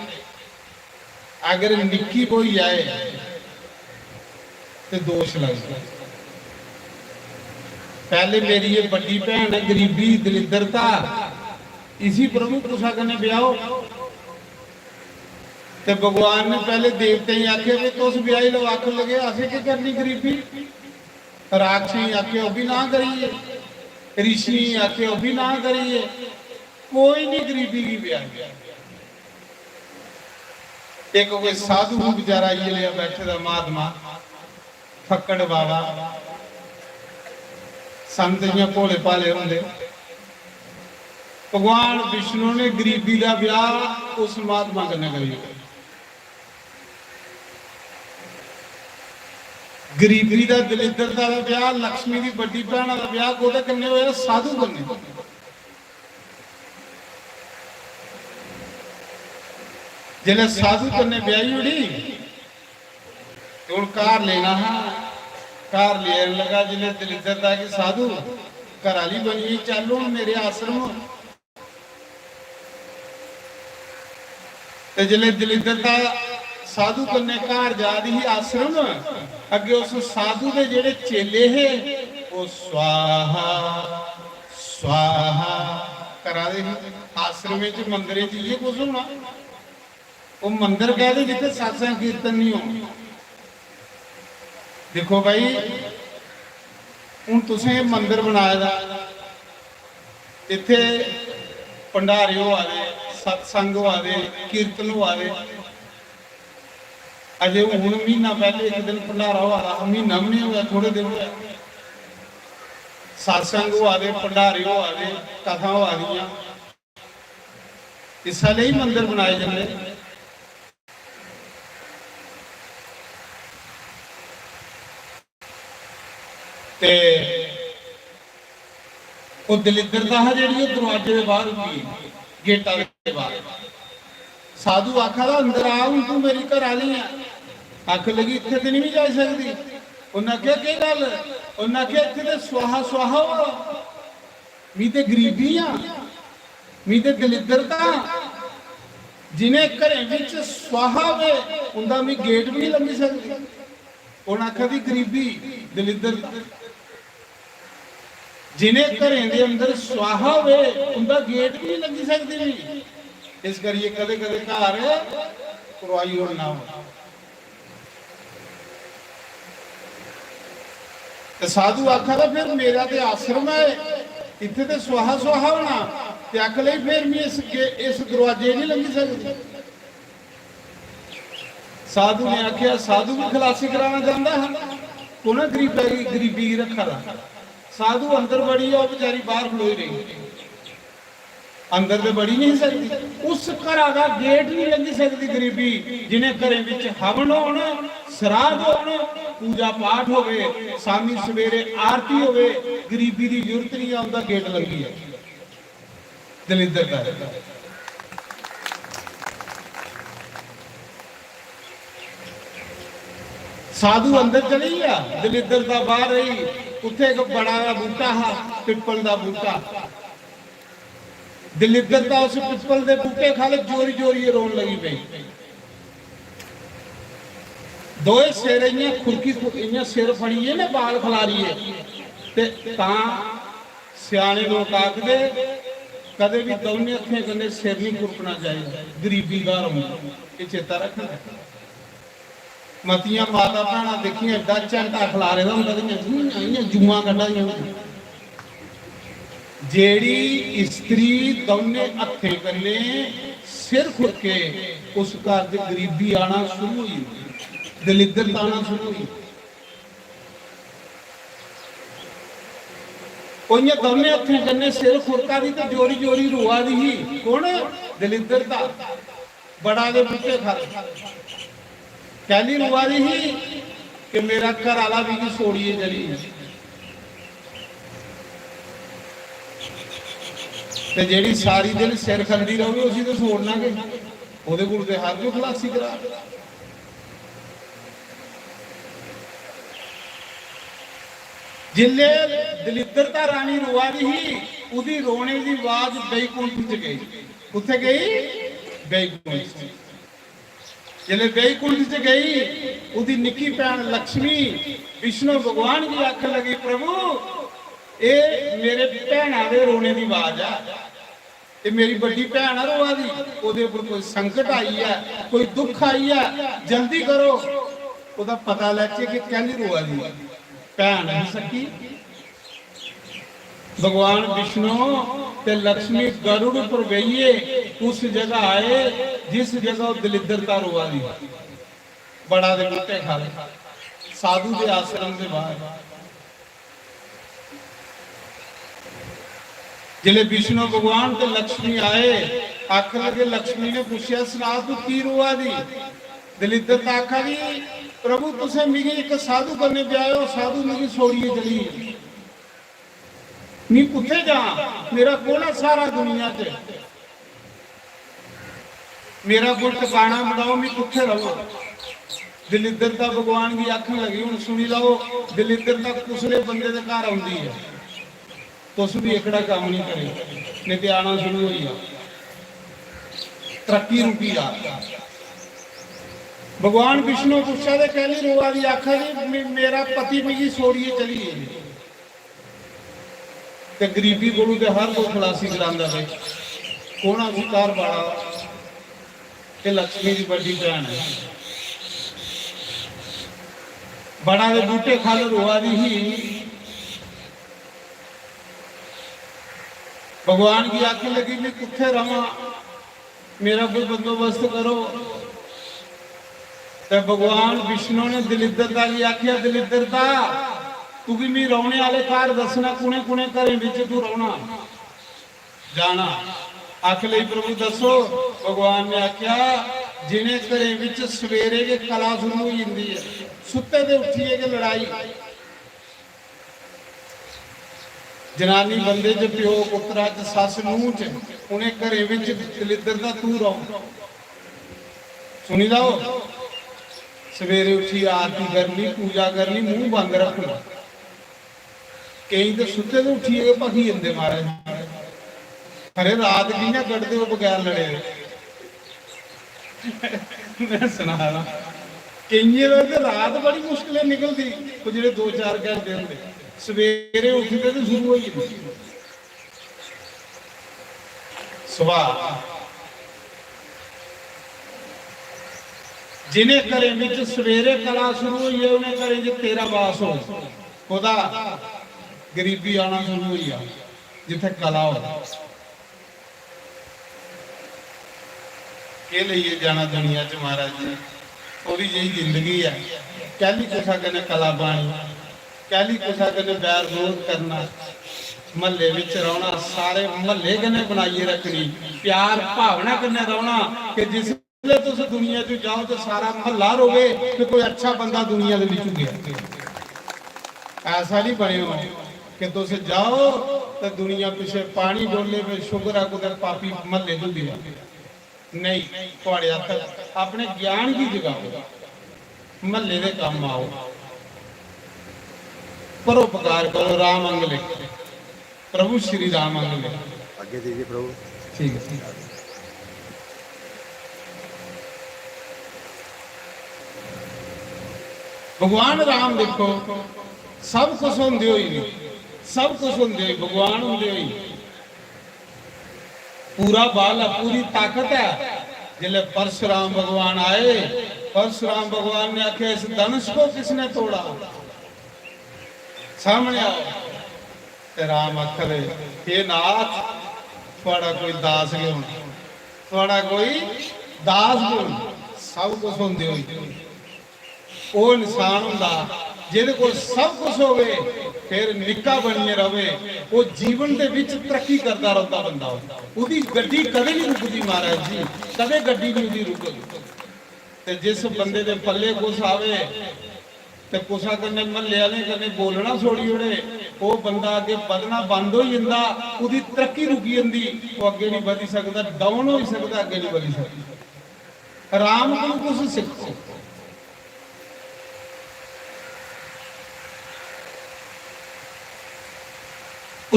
Speaker 1: अगर निक्की कोई आए तो दोष लगता। पहले मेरी ये बड़ी भैन है गरीबी दलिद्रता इसी प्रभु तुसा कन्नै ब्याहो। ते भगवान ने पहले देवते ही आखे भी तुस ब्याही लो। आखन लगे असें की करनी गरीबी। राक्षसी आखे वो भी ना करिए ऋषि आखे वो भी ना करिए कोई नहीं गरीबी की ब्याह। एक कोई साधु बेचारा ये लिया बैठे दा महात्मा फक्कड़ बाबा संत जियां भोले भाले होंदे। भगवान विष्णु ने गरीबी का ब्याह उस महात्मा कन्नै करी गरीबी का दलिद्रता का ब्याह लक्ष्मी की बड़ी भैन का ब्याह कोदे कन्नै होया साधु कन्नै। जिसले साधु कन्नै ब्याही उड़ी तो हुण घर लेना हा घर लेन लगा जिन्हें दलिद्रता की साधु घराली बनी चल हुण मेरे आश्रम ते जिसले दलिद्रता साधु कन्नै घर जा रही आश्रम अगे उस साधु के जेड़े चेले है वो स्वाहा स्वाहा करा दे आश्रम मंदिर ये कुछ होना वो मंदिर कह दे जिथे सत्संग कीर्तन नहीं हो। देखो भाई हुण तुसें मंदिर बनाया इत्थे भंडारे होआ दे सत्संग होआ दे कीर्तन होआ दे अजे हुण महीना पहले एक दिन भंडारा हुआ था महीना भी नहीं होया थोड़े दिन होया सत्संग हुआ दे भंडारे हुआ दे कथा हुआ दियां इसलिए ही मंदिर बनाए जाते। ते वो दलिद्रता है जी दरवाजे के बाहर होंगी गेटा के बाहर साधु आखा था अंदर आ हूं तू मेरी घर आली है आख लगी इतने तो नहीं जा सकती उन्हें आख्या की गल उन्हें आख्या इतने तो स्वाहा स्वाहा हो मी तो गरीबी आ मी तो दलिद्रता जिन्हें घरें स्वाहा वे उनका मी गेट भी नहीं लंघी सकती उन्हें आख्या थी गरीबी दलिद्रता जिन्हें घरें के अंदर स्वाहा वे उनका गेट भी नहीं लंघी सकती भी इस करिए कदे कदे घर करवाई होना हो। साधु आखा था फिर मेरा तो आश्रम है इतने तो स्वाहा स्वाहा होना आख ली फिर मैं इस दरवाजे नहीं लंघी सकती। साधु ने आख्या साधु भी खलासी कराना चाहता है उन्हें गरीबी रखा था साधु अंदर बड़ी है बेचारी बाहर खलोई रही अंदर तो बड़ी नहीं सकती उस घर का गेट नहीं लंघी सकती गरीबी जिन्हें घरें विच हवन होण श्राद्ध होण पूजा पाठ होवे शामी सवेरे आरती होवे गरीबी की जरूरत नहीं है उनका गेट लंघी है दलिद्रता साधु अंदर चली गया दलिद्रता बाहर रही उत्थे एक बड़ा बूटा हा पिपल का बूटा दलिद्रता उस पिपल के बूटे खाले जोरी जोरी रोन लगी पई दोए सिर इयां खुरकी इयां सिर फड़ीए ना बाल खलारी है ते तां सियाणे लोग आखदे कदे भी दोने हत्थें कन्नै सिर नहीं खुरकना चाहिए गरीबी घर होंदा ये चेता रखना। मतियां माता भैणा देखिए एडा झंडा खलारे दा हुंदा जुआं कड्ढा जेड़ी स्त्री दोने हत्थें कन्नै सिर खुरके उस घर च गरीबी आना शुरू हुई दलिद्रता आना शुरू हुई। कोई दोने हत्थें कन्नै सिर खुरका दी तो जोरी जोरी रोआ दी ही कौन दलिद्रता बड़ा दे बूटे खा कहली रुआ दी ही कि मेरा घर आला भी सोड़िए जली ते जेड़ी सारी दिन सिर खंदी रहोगे उसी तो छोड़ना के ओदे कोल ते हर जो खलासी करा। जिले दलिद्रता रानी रोआ दी ही उदी रोने की आवाज बैकुंठ च गई उत्थे गई बैकुंठ जिले बैकुंठ च गई उदी निक्की भैन लक्ष्मी विष्णु भगवान की आख लगी प्रभु ए मेरे भैणा दे रोने की आवाज है ये मेरी बड़ी भैन है रोआ दी ओदे ऊपर कोई संकट आई है कोई दुख आई है जल्दी करो ओदा पता लैके कि कहली रोआ दी भैन है सकी भगवान विष्णु ते लक्ष्मी गरुड़ पर बैठिए उस जगह आए जिस जगह दलिद्रता रुआ दी बड़ा दे बूटे खा ले साधु के आश्रम के बाहर जिले विष्णु भगवान ते लक्ष्मी आए आख लगे लक्ष्मी ने पूछा सुना तू की रुआ दी दलिद्रता आखा दी प्रभु तुसे मिगी एक साधु करने पे आयो साधु मिगी छोड़िए चली नी कुत्थे जा मेरा कोला सारा दुनिया च मेरा कोई ठिकाना बनाओ मैं कुत्थे रहो दलिद्रता भगवान की आखन लगी हुण सुनी लो दलिद्रता कुसले बंदे दे घर आउंदी है तुस भी एकड़ा काम नहीं करे नहीं ते आना शुरू होई आ तरक्की रुकी आ भगवान विष्णु पूछा दे कहली रोआ दी आखा जी मेरा पति मिगी छोड़िए चली गई ते गरीबी कोलू ते हर कोई खलासी करांदा है कोना विकार वाला ते लक्ष्मी दी बड़ी भैन है बड़ा दे बूटे खल रोआ दी ही भगवान की आंख लगी मैं किथे रहा मेरा कोई बंदोबस्त करो ते भगवान विष्णु ने दलिद्रता की आख्या दलिद्रता तू भी मैं रोने वाले कार दसना कुने कुने घरें विच तू रोना जाना आख लई प्रभु दसो भगवान ने आख्या जिन्हें घरें विच सवेरे के कला शुरू हो जाती है सुते दे उठिए के लड़ाई जनानी बंदे च प्यो पुत्रा च सस नूह च उन्हें घरें विच दलिद्रता तू रहो सुनी लाओ सवेरे उठी आरती करनी पूजा करनी मुंह बंद रखना कई तो सुते तो उठिए भखी जाते महाराज अरे रात की ना कटते हो बगैर लड़े मैं सुना रहा कई रात बड़ी मुश्किल निकलती वो जो 2-4 घंटे होंगे सवेरे उठते तो शुरू हो जाती सुबह जिन्हें घरें विच सवेरे कला शुरू हुई है उन्हें घरें च तेरा वास हो खुदा गरीबी आना शुरू हुई है जिथे कला हो के लिए जाना दुनिया च महाराज जी थोड़ी जी जिंदगी है कहली कुसा कने कला बाणी कहली कुसा कने बैर विरोध करना महल्ले विच रहना सारे महल्ले कने बनाइए रखनी प्यार भावना कने रहना कि जिस तुस दुनिया चो जाओ तो सारा महला रोवे कि कोई अच्छा बंदा दुनिया दे विच गया ऐसा नहीं बने हो कि तुस जाओ तो दुनिया पीछे पानी डोले में शुगर है कुछ पापी महल्ले तो गया नहीं थोड़े हथ अपने ज्ञान की जगाओ महल्ले के काम आओ परोपकार करो राम अंग ले प्रभु श्री राम अंग ले
Speaker 5: आगे दीजिए प्रभु
Speaker 1: ठीक है भगवान राम देखो सब कुछ होंदे होई नहीं सब कुछ होंदे होई भगवान होंदे होई पूरा बाल है पूरी ताकत है जिले परशुराम भगवान आए परशुराम भगवान ने आखे इस धनुष को किसने तोड़ा सामने आओ ते राम आखले हे नाथ थोड़ा कोई दास क्यों थोड़ा कोई दास क्यों सब कुछ होंदे होई वो इंसान होंदा जिहदे कोल सब कुछ होवे फिर निक्का बनिए रवे वो जीवन दे विच तरक्की करता रहता बंदा उदी गड्डी कदे नहीं रुकदी महाराज जी कदे गड्डी नहीं उदी रुकदी ते जिस बंदे दे पल्ले कुछ आवे ते कुसा कन्ने महल्ले वाले कन्ने बोलना छोड़ी ओड़े वो बंदा अगे बधना बंद हो जांदा उदी तरक्की रुकी जांदी वो अगे नहीं वधी सकदा डाउन हो सकदा अगे नहीं वधी सकदा राम को कुछ सिखो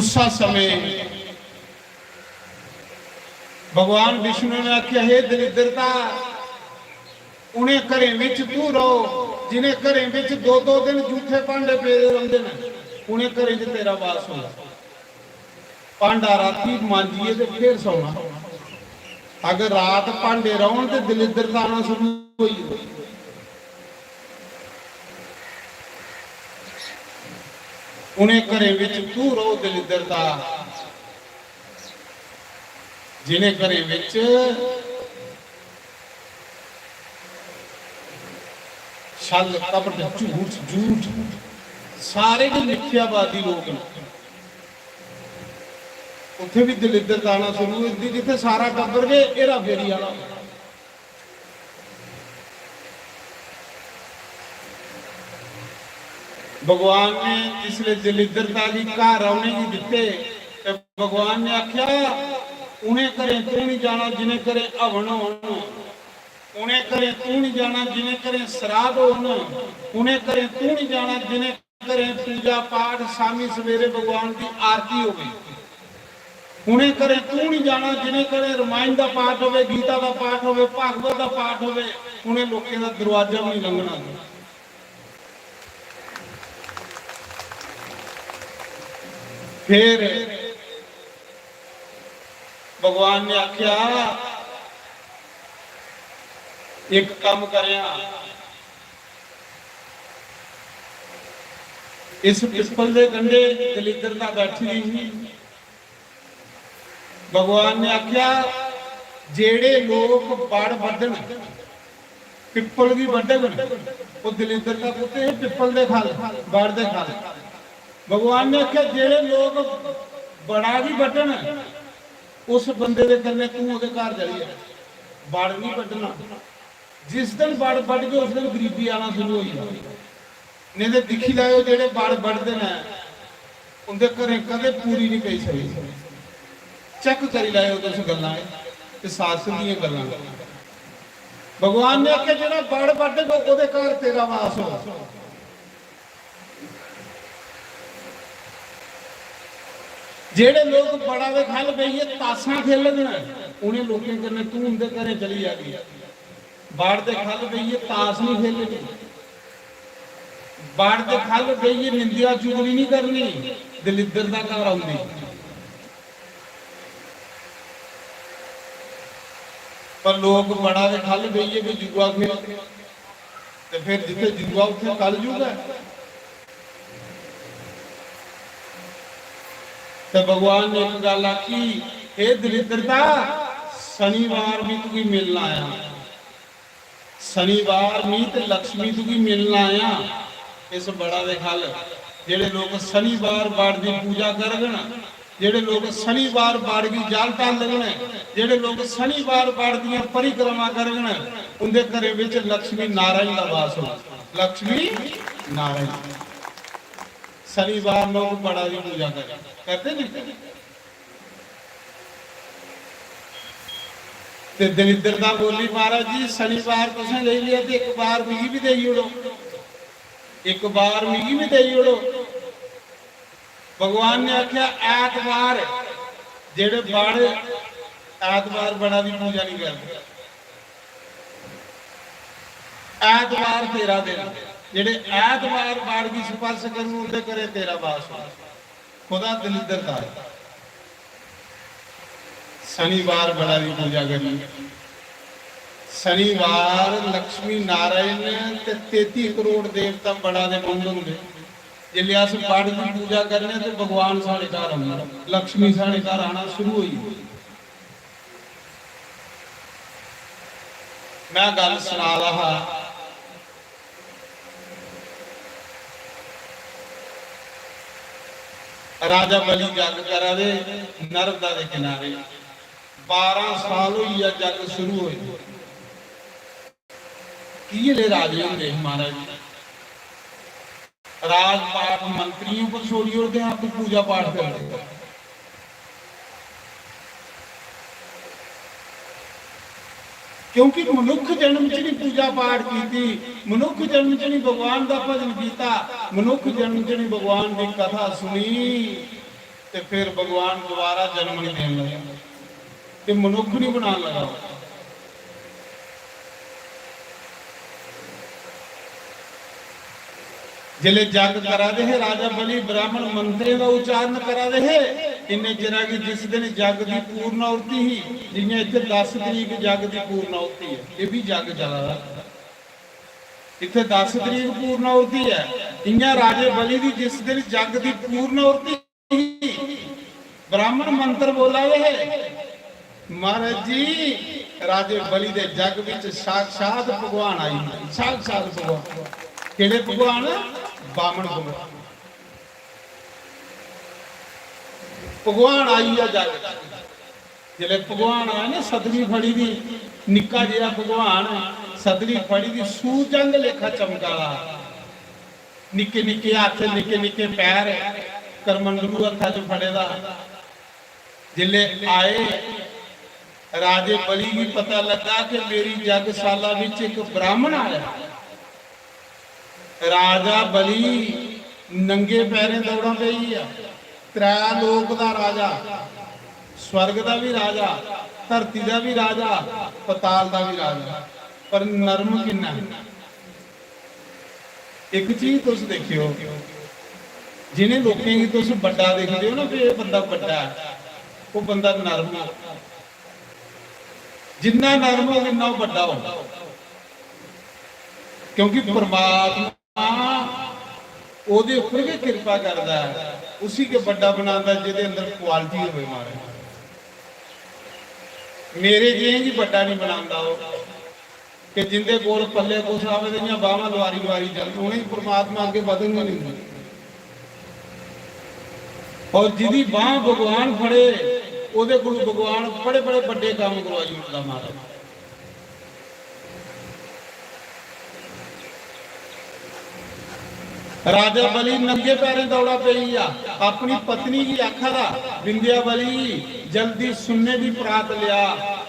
Speaker 1: उस समय भगवान विष्णु ने आख्या हे दरिद्रता उन्हें घरें विच तू रहो जिन्हें घरें विच 2-2 दिन झूठे भांडे पेदे रहिंदे ने उन्हें घरें च तेरा वास होना भांडा राती मांजिए ते फिर सोना अगर रात भांडे रहन ते दरिद्रता आना शुरू होई ਉਹਨੇ ਘਰੇ ਵਿੱਚ ਤੂੰ ਰੋ ਦਲਿੱਦਰ ਦਾ, ਜਿਹਨੇ ਘਰੇ ਵਿੱਚ ਛਲ ਕਪਟ ਝੂਠ ਸਾਰੇ ਦੇ ਮਿੱਥਿਆਵਾਦੀ ਲੋਕ ਨੇ, ਉੱਥੇ ਵੀ ਦਲਿੱਦਰ ਦਾ ਆਉਣਾ ਸ਼ੁਰੂ ਹੁੰਦੀ, ਜਿੱਥੇ ਸਾਰਾ ਟੱਬਰ ਕੇ ਇਹਦਾ ਫੇਰੀ ਵਾਲਾ। भगवान ने इसलिए दलिद्रता की घर आने की दिते, भगवान ने आख्या उन्हें करे तू नहीं जाना जिन्हें करे हवन होन, उन्हें करे तू नहीं जाना जिन्हें करे श्राद्ध होन, उन्हें करे तू नहीं जाना जिन्हें करे पूजा पाठ शामी सवेरे भगवान की आरती हो गई, उन्हें करे तू नहीं जाना जिन्हें करे रामायण का पाठ होवे, गीता का पाठ होवे, भागवत का पाठ होवे, उन्हें लोगों का दरवाजा भी नहीं लंघना। फिर भगवान ने आख्या एक काम करया, इस पिपल के कंढे दलिद्रता बैठी हुई, भगवान ने आख्या जेड़े लोग बड़ वड्डन पिपल की वड्डन वो दलिद्रता पुते पिपल दे खल बड़ दे खल। भगवान ने आख्या जेड़े लोग बड़ा भी वड्डन उस बंदे दे कन्ने तू उहदे घर चली जा, बड़ नहीं वड्डना। जिस दिन बड़ वड्ड गए उस दिन गरीबी आना शुरू हो जाए। नहीं तो दिखी लाओ जेड़े बड़ वड्डदे ने उनके घरें कदे पूरी नहीं पई सकी। चेक करी लाओ तुस गल्लां ते शास्त्र दीयां गल्लां। भगवान ने आख्या जेड़ा बड़ वड्डेगा उहदे घर तेरा वास हो। जेड़े लोग बड़ा वे खल बेइए तासां खेलन उन्हें लोगों कन्ने तू उनके घरे चली जाती, बाड़ दे खल बेइए तास नहीं खेलनी, बाड़ दे खल बेइए निंदिया चुगली नहीं करनी, दलिद्र दा घर आउंदी। पर लोग बड़ा वे खल बेइए भी जुआ खेलते, ते फिर जिथे जुआ उथे कल जुगा। तो भगवान ने एक गल आखी, हे दलिद्रता शनिवार भी तू मिलना आया, शनिवार भी ते लक्ष्मी तू मिलना आया। इस बड़ा दे खल जेड़े लोग शनिवार बाड़ की पूजा करगन, जेड़े लोग शनिवार बाड़ की जाल टाल लगन, जेड़े लोग शनिवार बाड़ की परिक्रमा करगन उनके घरे विच लक्ष्मी नारायण का वास हो। लक्ष्मी नारायण शनिवार लोग बड़ा की पूजा करते नहीं। ते दलिद्रता बोली महाराज जी शनिवार तुसें ले लिया तो एक बार मिगी भी देई ओड़ो, एक बार मिगी भी देई ओड़ो। भगवान ने आख्या ऐतवार जेड़े बड़ ऐतवार बड़ा की पूजा नहीं करते, ऐतवार तेरा दिन जेड़े ऐतवार बाड़ की स्पर्श करन उनके करे तेरा वास हो। खुदा दलिद्रता शनिवार बड़ा की पूजा करनी, शनिवार लक्ष्मी नारायण ते 33 करोड़ देवता बड़ा दे मंदिर होंगे। जिले अस बड़ की पूजा करने तो भगवान साढ़े घर आना, लक्ष्मी साढ़े घर आना शुरू हुई। मैं गल सुना रहा, राजा बली जग करा दे नर्मदा के किनारे 12 साल हुई जग शुरू हुए। किले राजे होंगे महाराज, राजपाट मंत्रियों को छोड़ी और आप पूजा पाठ करते। क्योंकि मनुख जन्म च नहीं पूजा पाठ की, मनुख जन्म च नहीं भगवान का भजन किया, मनुख जन्म च नहीं भगवान की कथा सुनी, ते फिर भगवान दोबारा जन्म नहीं देने लगा, ते मनुख नहीं बना लगा। जिले जग करा दे है राजा बली ब्राह्मण मंत्रियों का उच्चारण करा दे है इन्हें जरा कि जिस दिन जग की पूर्णाहुति ही, जिन्हें इतने 10 तरीक जग की पूर्णाहुति है, ये भी जग चला रहा, इतने 10 तरीक पूर्णाहुति है ਇੰਨਾ ਰਾਜੇ ਬਲੀ ਦੀ ਜਿਸ ਦਿਨ ਜਗ ਦੀ ਪੂਰਨਉਰਤੀ ब्राह्मण मंत्र बोला वे महाराज जी राजे बलि दे जग विच साक्षात भगवान आई साक्षात भगवान केड़े भगवान बामन भगवान भगवान आई है जग जिले भगवान आए ना सतवी फड़ी दी निक्का जिहा भगवान सतवी फड़ी दी सूरजंग लेखा चमकाला निक्के निक्के हाथ निक्के निक्के पैर करमंडलू हथा च फड़ेदा जिले आए राजे बलि भी पता लगा कि मेरी जगशाला विच एक ब्राह्मण आया राजा बलि नंगे पैरें दौड़ा पई आ त्रै लोक दा राजा स्वर्ग दा भी राजा धरती दा भी राजा पताल दा भी राजा पर नरम किन्ना एक चीज तुस देखियो जिन्हें लोगों की तुम बड़ा देखते हो ना भी ये बंदा बड़ा है वो बंदा नरम है जिन्ना नरम हो उन्ना बड़ा हो क्योंकि परमात्मा ओदे ऊपर भी कृपा करता है उसी के बड़ा बनाता जिहदे अंदर क्वालिटी होवे मारे मेरे जिहे जी बड़ा नहीं बनाता वो कि जिंदे कोल पल्ले कुछ आवे ते बाहां लवारी लवारी चलदी उन्हें परमात्मा अगे वधन नहीं दिंदा और जिदी बाह भगवान फड़े ओदे कोल भगवान बड़े बड़े बड़े काम करवाई उठदा महाराज राजा बलि नंगे पैरें दौड़ा पई आ अपनी पत्नी की आखा दा बिंदिया बलि जल्दी सुन्ने दी परात लिया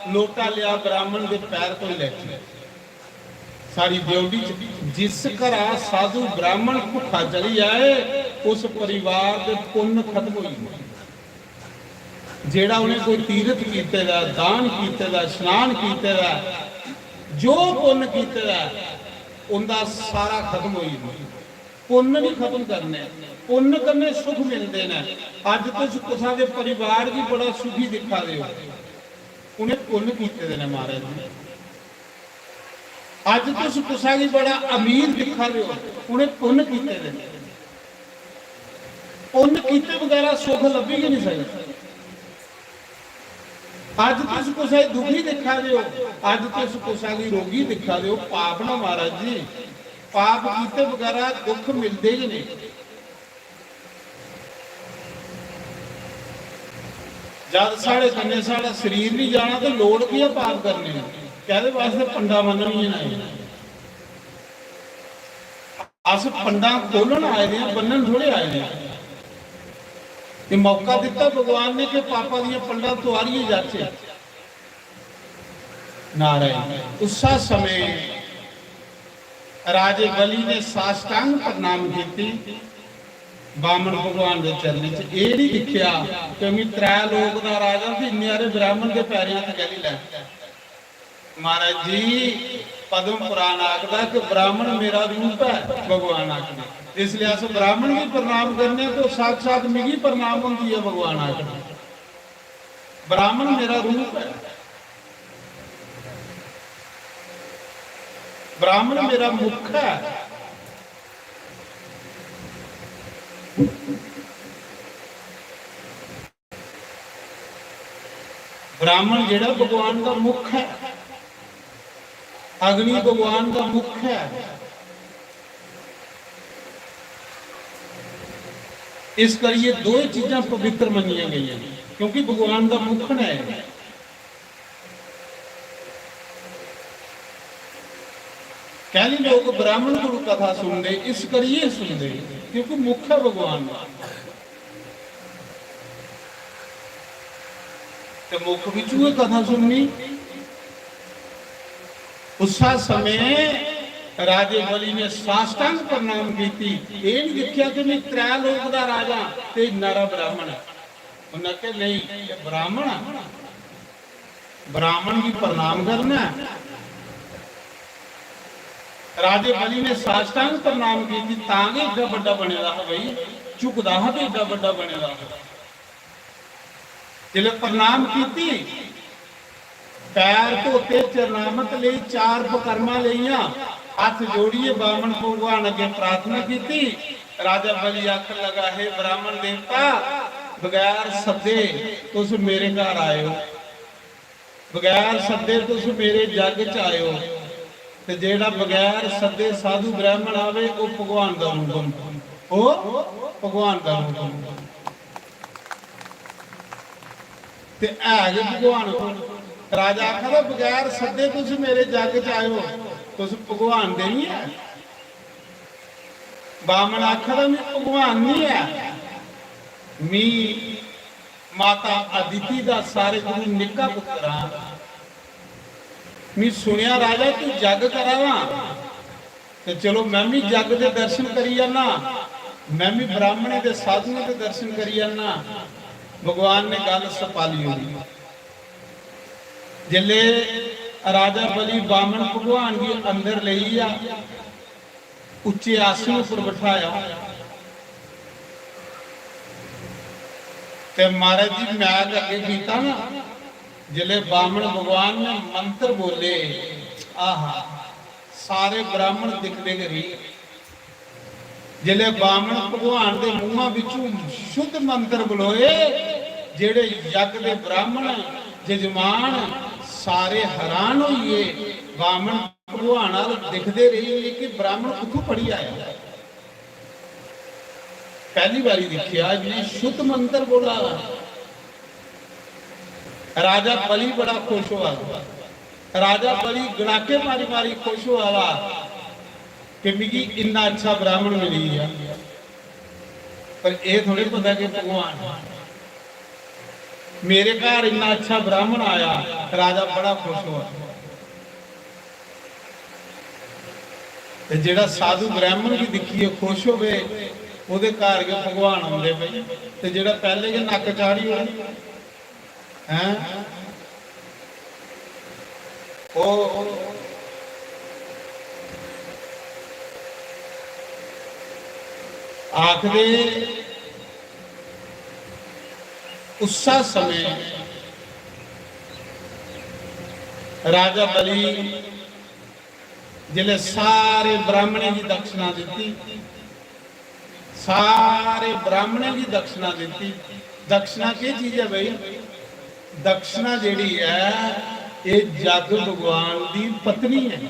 Speaker 1: लोटा लिया ब्राह्मण दे पैर तो लेके सारी देवड़ी जिस घर साधु ब्राह्मण भुखा चली जाए उस परिवार के पुण्य खत्म हो जेड़ा उन्हें कोई तीरथ कीते दा दान कीते दा स्नान कीते दा जो पुण्य कीते दा उनका सारा खत्म हो पुण्य नहीं खत्म करने पुण्य करने सुख मिलते हैं अज तुम कुसा के परिवार भी बड़ा सुखी दिखा दे उन्हें पुण्य कीते दे महाराज जी अज तुम कुसा की बड़ा अमीर दिखा रहे हो उन्हें पुण्य कीते दे पुण्य कीते बगैर सुख लभी ही नहीं सकता अज तुम कुसा दुखी दिखा रहे हो अज तुम कुसा की रोगी दिखा रहे हो पाप ना महाराज जी पाप कीते बगैर दुख मिलते ही नहीं जब साढ़े कन्ने साढ़ा शरीर नहीं जाना तो लोड़ की है पाप करने कहते वास्ते पंडा मननी है अस पंडा खोलन आए हैं बनन थोड़े आए हैं ये मौका दिता भगवान ने कि पापा दी पंडा तुआरिए जाचे नारायण उसा समय राजे बलि ने साष्टांग प्रणाम की बामन भगवान के चरनी च ये नहीं लिखिया कि मैं त्रै लोक दा राजा सी इन्ने ब्राह्मण के पैरियां ते गली लै महाराज जी पद्म पुराण आखदा कि ब्राह्मण मेरा रूप है भगवान आखदा इसलिए अस ब्राह्मण भी प्रणाम करने तो साक्षात मिगी प्रणाम होती है भगवान आखदा ब्राह्मण मेरा रूप है ब्राह्मण मेरा मुख है ब्राह्मण जेड़ा भगवान का मुख है अग्नि भगवान का मुख है इस कर ये दो चीजें पवित्र मनिया गई हैं क्योंकि भगवान का मुख है कहने लोग ब्राह्मण गुरु कथा सुनते इस करिए सुनते क्योंकि मुख है भगवान का ते मुख विचू कथा सुननी उस समय राजे बलि ने साष्टांग प्रणाम की ये नहीं देखा कि मैं त्रै लोक दा राजा ते नारा ब्राह्मण उन्हें कहा नहीं ये ब्राह्मण ब्राह्मण की प्रणाम करना राजे बलि ने साष्टांग प्रणाम की तांगे एडा बड़ा बनेगा भाई झुकदा हा तो एडा बड़ा बनेगा जिले प्रणाम की ਪੈਰ ਧੋਤੇ ਚਰਨਾਮਤ ਲਈ, 4 ਪਕਰਮਾਂ ਲਈਆਂ, ਹੱਥ ਜੋੜੀਏ ਬਾਮਣ ਭਗਵਾਨ ਅੱਗੇ ਪ੍ਰਾਰਥਨਾ ਕੀਤੀ। ਰਾਜਾ ਬਲੀ ਆਖਣ लगा, हे ब्राह्मण देवता, बगैर सदे तुस मेरे घर आए हो, बगैर सदे तुस मेरे जग च आए हो, ते जेड़ा बगैर सदे साधु ब्राह्मण आवे वो भगवान दा रूप होंदा, वो भगवान दा रूप होंदा। ते है गै भगवान। राजा आखदा बगैर सदे तुस मेरे जग च आए हो, तुस भगवान दे नहीं है। बामन आखदा मैं भगवान नहीं है, मी माता अदिति दा सारे गुरु निक्का पुत्र हां। मैं सुनिया राजा तू जग करावा, ते चलो मैं भी जग दे दर्शन करी जाना, मैं भी ब्राह्मणे दे साधुओं दे दर्शन करी जाना। भगवान ने गल सपाली होई। जिले राजा बली बामन भगवान की अंदर लई आ, उच्चे आसन पर बिठाया, ते महाराज जी मैच अगे कीता ना, जिले बामन भगवान ने मंत्र बोले, आहा सारे ब्राह्मण दिखते गए। जिले बामन भगवान के मुंहों विचों शुद्ध मंत्र बुलोए, जेड़े यज्ञ के ब्राह्मण जजमान सारे हैरान होइए। बामन भगवान दिखते रहिए कि ब्राह्मण कितों पढ़ी आया। पहली बारी देखिया जी शुद्ध मंत्र बोला। राजा बली बड़ा खुश हुआ, राजा बली गड़ाके मारी मारी खुश हुआ कि मिगी इन्ना अच्छा ब्राह्मण मिली है। पर यह थोड़ी पता कि भगवान मेरे घर इन्ना अच्छा ब्राह्मण आया। राजा बड़ा खुश हुआ। जेड़ा साधु ब्राह्मण की दिखिए खुश हो गए, ਉਹਦੇ ਘਰ ਕੇ ਭਗਵਾਨ ਆਉਂਦੇ ਪਏ, ਤੇ ਜਿਹੜਾ ਪਹਿਲੇ ਕੇ ਨੱਕ ਚਾੜੀ ਹੋਣੀ ਹੈ ਉਹ ਆਖਦੇ ਉਸਾ ਸਮੇਂ राजा बली जिले सारे ब्राह्मणे की दक्षिणा दी, सारे ब्राह्मणे की दक्षिणा दी। दक्षिणा की चीज है भाई? दक्षिणा जिहड़ी है ये जग भगवान की पत्नी है।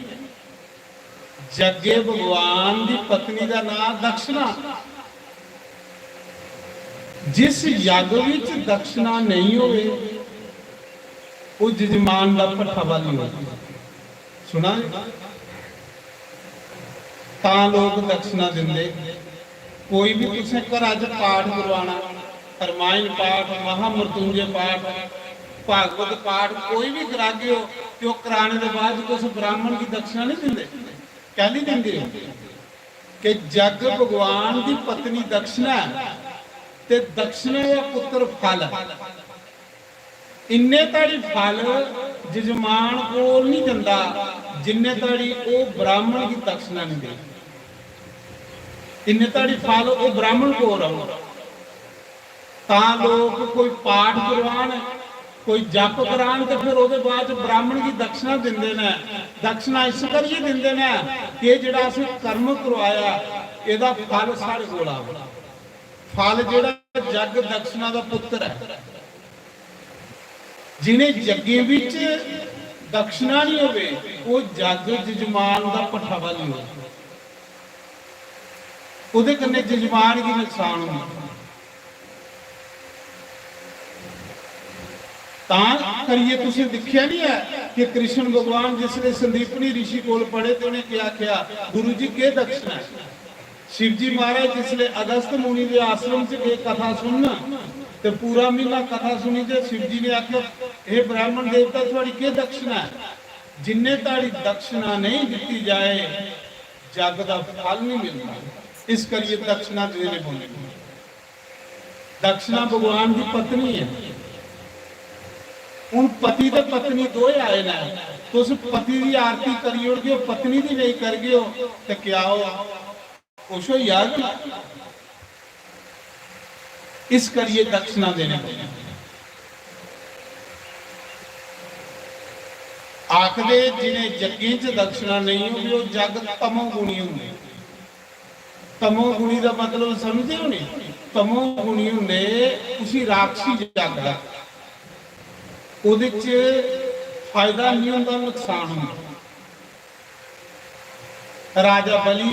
Speaker 1: जगे भगवान की पत्नी का नाम दक्षिणा। जिस यज्ञ विच दक्षिणा नहीं होवे वो जजमान का भट्ठा नहीं होता। सुना ता लोग दक्षिणा देंगे। कोई भी तुसें घर अज पाठ करवाना, रामायण पाठ, महामृत्युंजय पाठ, भागवत पाठ कोई भी करागे हो तो कराने के बाद कुछ ब्राह्मण की दक्षिणा नहीं देंगे। क्या नहीं देंगे कि जग भगवान की पत्नी दक्षिणा ते दक्षिणा या पुत्र फल। इन्ने ताड़ी फल जजमान को नहीं दिंदा जिन्ने ताड़ी वो ब्राह्मण की दक्षिणा नहीं दे। इन्ने ताड़ी फल वो ब्राह्मण को रहो। ता लोग कोई पाठ करवान, कोई जप करान तो फिर उसके बाद ब्राह्मण की दक्षिणा देंदे ने। दक्षिणा इस करिए देंदे ने कि जिहड़ा असीं कर्म करवाया इहदा फल साढ़े कोल आवे। फल जिहड़ा जग दक्षिणा का पुत्र है। जिन्हें जगे विच दक्षिणा नहीं होवे वो जग जजमान का भट्ठा नहीं हो। उहदे कन्ने जजमान की नुकसान होंदा। तां करिए तुसीं देखिया नहीं है कि कृष्ण भगवान जिसने संदीपनी ऋषि कोल पढ़े तो उन्हें क्या किया, गुरु जी के दक्षिणा है। शिव जी महाराज जिसले अगस्त मुनि के आश्रम से एक कथा सुनना तो पूरा महीना कथा सुनी तो शिव जी ने आख्या, हे ब्राह्मण देवता थोड़ी के दक्षिणा है। जिन्ने ताड़ी दक्षिणा नहीं दी जाए जग का फल नहीं मिलता। इस करिए दक्षिणा देने बोले। दक्षिणा भगवान की पत्नी है। उन पति ते पत्नी दो आए ना, तो उस पति की आरती करी हो, पत्नी की नहीं कर गए हो तो क्या हो? खुश हो याद। इस करिए दक्षिणा देने ਆਖਦੇ ਜਿਹਨੇ ਜੱਗੇ 'ਚ ਦਕਸ਼ਨਾ ਨਹੀਂ ਹੋਵੇ ਉਹ ਜਗ ਤਮੋ ਗੁਣੀ ਹੁੰਦੇ। ਤਮੋ ਗੁਣੀ ਦਾ ਮਤਲਬ ਸਮਝਦੇ ਹੋ ਨਹੀਂ? ਤਮੋ ਗੁਣੀ ਹੁੰਦੇ ਤੁਸੀਂ ਰਾਖਸੀ ਜਗ ਹੈ, ਉਹਦੇ 'ਚ ਫਾਇਦਾ ਨਹੀਂ ਹੁੰਦਾ, ਨੁਕਸਾਨ ਹੁੰਦਾ। राजा बलि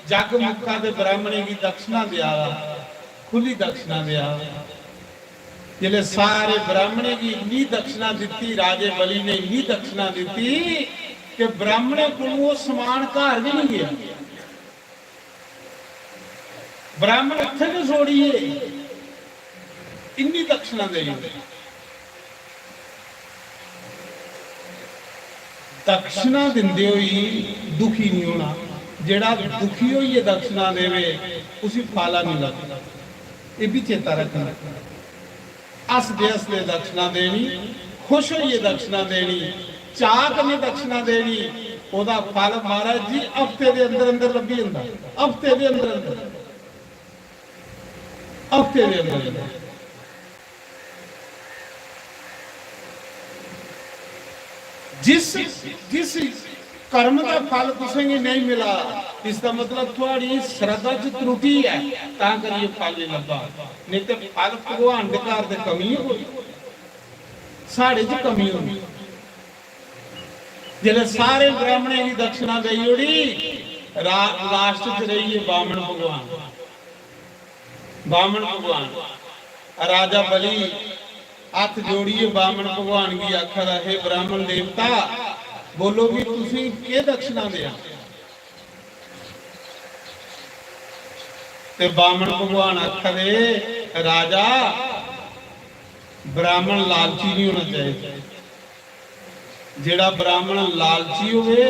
Speaker 1: जग मुखा दे ब्राह्मणे की दक्षिणा दिया, खुली दक्षिणा दिया। जिले सारे ब्राह्मणे की इन्नी दक्षिणा दी, राजे बलि ने इन्नी दक्षिणा दी कि ब्राह्मणे को वो समान घर भी नहीं गया। ब्राह्मण इत्थे नहीं छोड़िए, इन्नी दक्षिणा दे। दक्षिणा दिंदे होई दुखी नहीं होना। जेड़ा दुखी होइए दक्षिणा देवे उसी फाला नहीं लगता। ये भी चेता रखना। हसदे हसदे दक्षिणा देनी, खुश होइए दक्षिणा देनी, चाह कने दक्षिणा देनी, ओदा फल महाराज जी हफ्ते दे अंदर अंदर लभी जांदा। हफ्ते दे अंदर अंदर, हफ्ते दे अंदर अंदर। जिस जिस कर्म का फल तुसें नहीं मिला, इसका मतलब थोड़ी श्रद्धा च त्रुटि है, ता करिए फल नहीं लगा। नहीं तो फल भगवान के घर से कमी हो, साढ़े च कमी होगी। जिले सारे ब्राह्मणे की दक्षिणा दई ओड़ी, लास्ट च रही है बामण भगवान। बामण भगवान राजा बलि हाथ जोड़िए बामण भगवान की आखर है, ब्राह्मण देवता बोलो भी तुसी के दक्षिणा दिया? ते बामण भगवान आखरे राजा ब्राह्मण लालची नहीं होना चाहिए। जेड़ा ब्राह्मण लालची होवे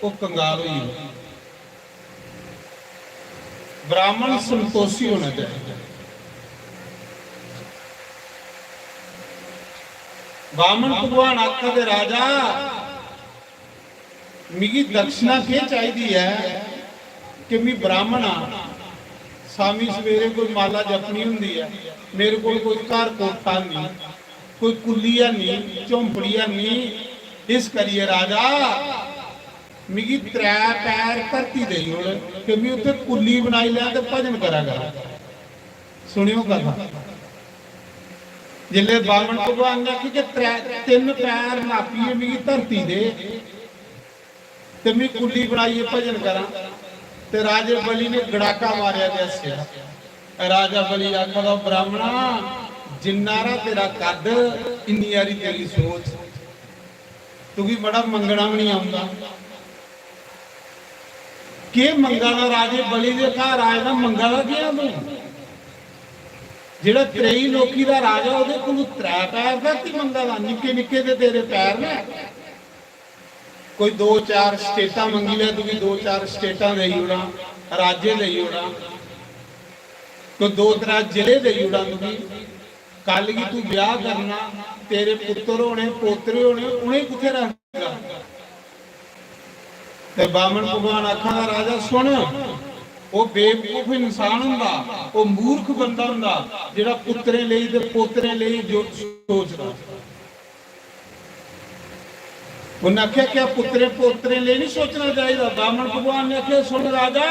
Speaker 1: वो कंगाल होई। ब्राह्मण संतोषी होना चाहिए। बामण भगवान आखदे राजा मिगी दक्षिणा के चाहिए है कि मैं ब्राह्मण हाँ, सामी सवेरे कोई माला जपनी हुंदी है, मेरे को कोई घर कोठा नहीं, कोई कुलिया नहीं, झोंपड़िया नहीं। इस करिए राजा मिगी 3 पैर धरती दई होण कि मैं उत्थे कुली बनाई लिया ते भजन करांगा। सुनियो कथा। जिले बामण भगवान ने आखी कि 3 पैर नापीए मिगी धरती दे ते मैं कुली बनाइए भजन करा। ते राजे बलि ने गड़ाका मारिया दसिया। राजा बलि आखदा ब्राह्मणा जिन्नारा तेरा कद इन्नी यारी तेरी सोच, तू भी बड़ा मंगना भी नहीं आउंदा। के मंगना राजे बलि दे घर आए ना मंगना क्या तू? जेड़ा 23 लोकी दा राजा ओदे कोल 3 पैर दा की मंगदा? निक्के निक्के दे तेरे पैर ने। कोई 2-4 स्टेटा मंगी ले, तू भी 2-4 स्टेटा दे उड़ा, राज्य दे उड़ा, कोई 2-3 जिले दे उड़ा। तू भी कल की तू ब्याह करना, तेरे पुत्र होने पोतरे होने, उन्हें कुत्थे रखगा? ते बामण भगवान आखा राजा सुन, वो बेवकूफ इंसान हुंदा, वो मूर्ख बंदा हुंदा जेड़ा पुत्रे लई ते पोतरे लई जो सोचदा। उन्हें आख्या क्या पुत्रे पोतरे लिए नहीं सोचना चाहिए? बामण भगवान ने आख्या सुन राजा,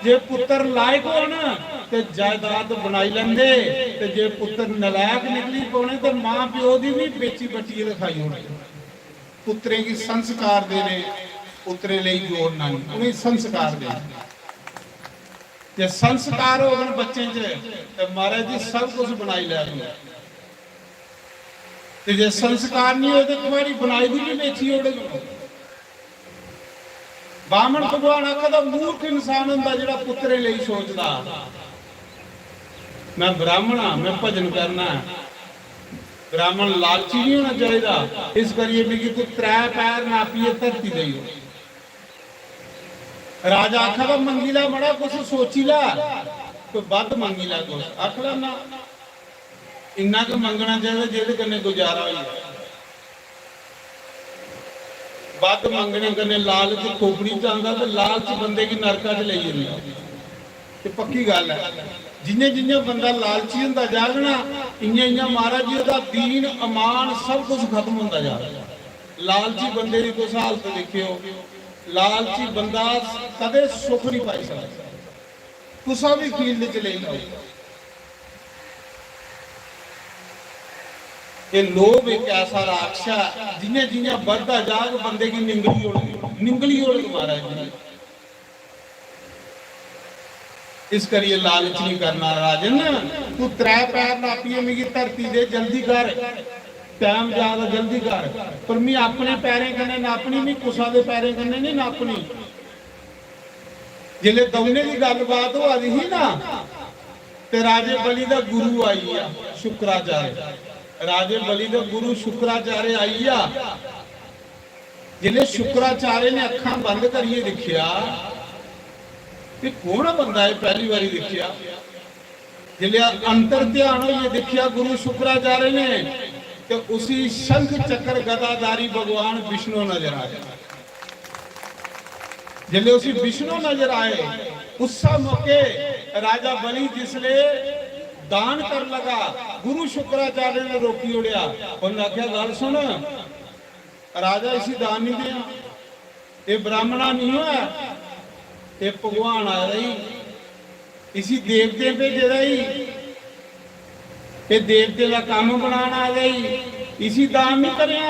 Speaker 1: जे पुत्र लायक होन ते जायदाद बनाई लेंदे, ते जे पुत्र नलायक निकली पौने तो मां प्यो दी भी बेची बट्टी लिखाई होनी। पुत्रे की संस्कार देने, पुत्रे लिए जोड़ना नहीं, उन्हें संस्कार देने। जे संस्कार हो गए बच्चे च ते महाराज जी सब कुछ बनाई लिया। ते जे संस्कार नहीं हो तो तुम्हारी बनाई दी भी बेची उड़ेगी। बामण भगवान आखदा मूर्ख इंसान हुंदा जेड़ा पुत्रे लई सोचदा। मैं ब्राह्मण हां, मैं भजन करना। ब्राह्मण लालची नहीं होना चाहिए। इस करिए भी कि तू 3 पैर नापीए धरती दई हो। राजा आखदा मंगी ला, बड़ा कुछ सोची ला, कोई बद मंगी ला कुछ। आख ला ना इन्ना को मंगना चाहिए जेदे कन्ने गुजारा हो। बद मंगने कन्ने लालच खोपड़ी च आंदा ते लालच बंदे की नरका च लई जांदा। ते पक्की गल है, जिन्ने जिन्ने बंदा लालची हुंदा जागना, इन्ने इन्ने महाराज जी दा दीन अमान सब कुछ खत्म हुंदा जा रहा। ਲਾਲਚੀ ਬੰਦੇ ਦੀ ਤੁਸੀਂ ਹਾਲਤ ਦੇਖਿਓ। ਲਾਲਚੀ ਬੰਦਾ ਕਦੇ ਸੁੱਖ ਨਹੀਂ ਪਾਈ ਸਕਦਾ। ਤੁਸੀਂ ਵੀ ਫੀਲਡ ਚ ਲੈ ਲਓ, ये लोभ एक ऐसा राक्षा जिन्हें जिन्हें बढ़ता जाग बंदे की निंगली उड़ महाराज जी। इस करिए लालच नहीं करना राजन। तू त्रै पैर नापिए मिगी धरती दे जल्दी कर, टाइम ज्यादा जल्दी कर, पर मैं अपने पैरें कन्ने नापनी, मैं कुसा दे पैरें कन्ने नहीं नापनी। जिले दौने की गलबात हो रही ना ते राजे बलि दा गुरु आई आ शुक्राचार्य। राजे बलि का गुरु शुक्राचार्य आई आ। जिले शुक्राचार्य ने अखा बंद करिए देखिया कि कौन बंदा है, पहली बारी देखिया। जिले अंतर ध्यान हो ये देखिया गुरु शुक्राचार्य ने, तो उसी शंख चक्र गदाधारी भगवान विष्णु नजर आए। जिले उसी विष्णु नजर आए उस मौके राजा बलि जिसले दान कर लगा, गुरु शुक्राचार्य ने रोकी उड़िया। उन्हें आख्या गल सुन राजा, इसी दान नहीं दिया, ये ब्राह्मणा नहीं हुआ, ये भगवान आ रही, इसी देवते भेजे रही, ये देवते का काम बनाना आ गई, इसी दान नहीं करिया।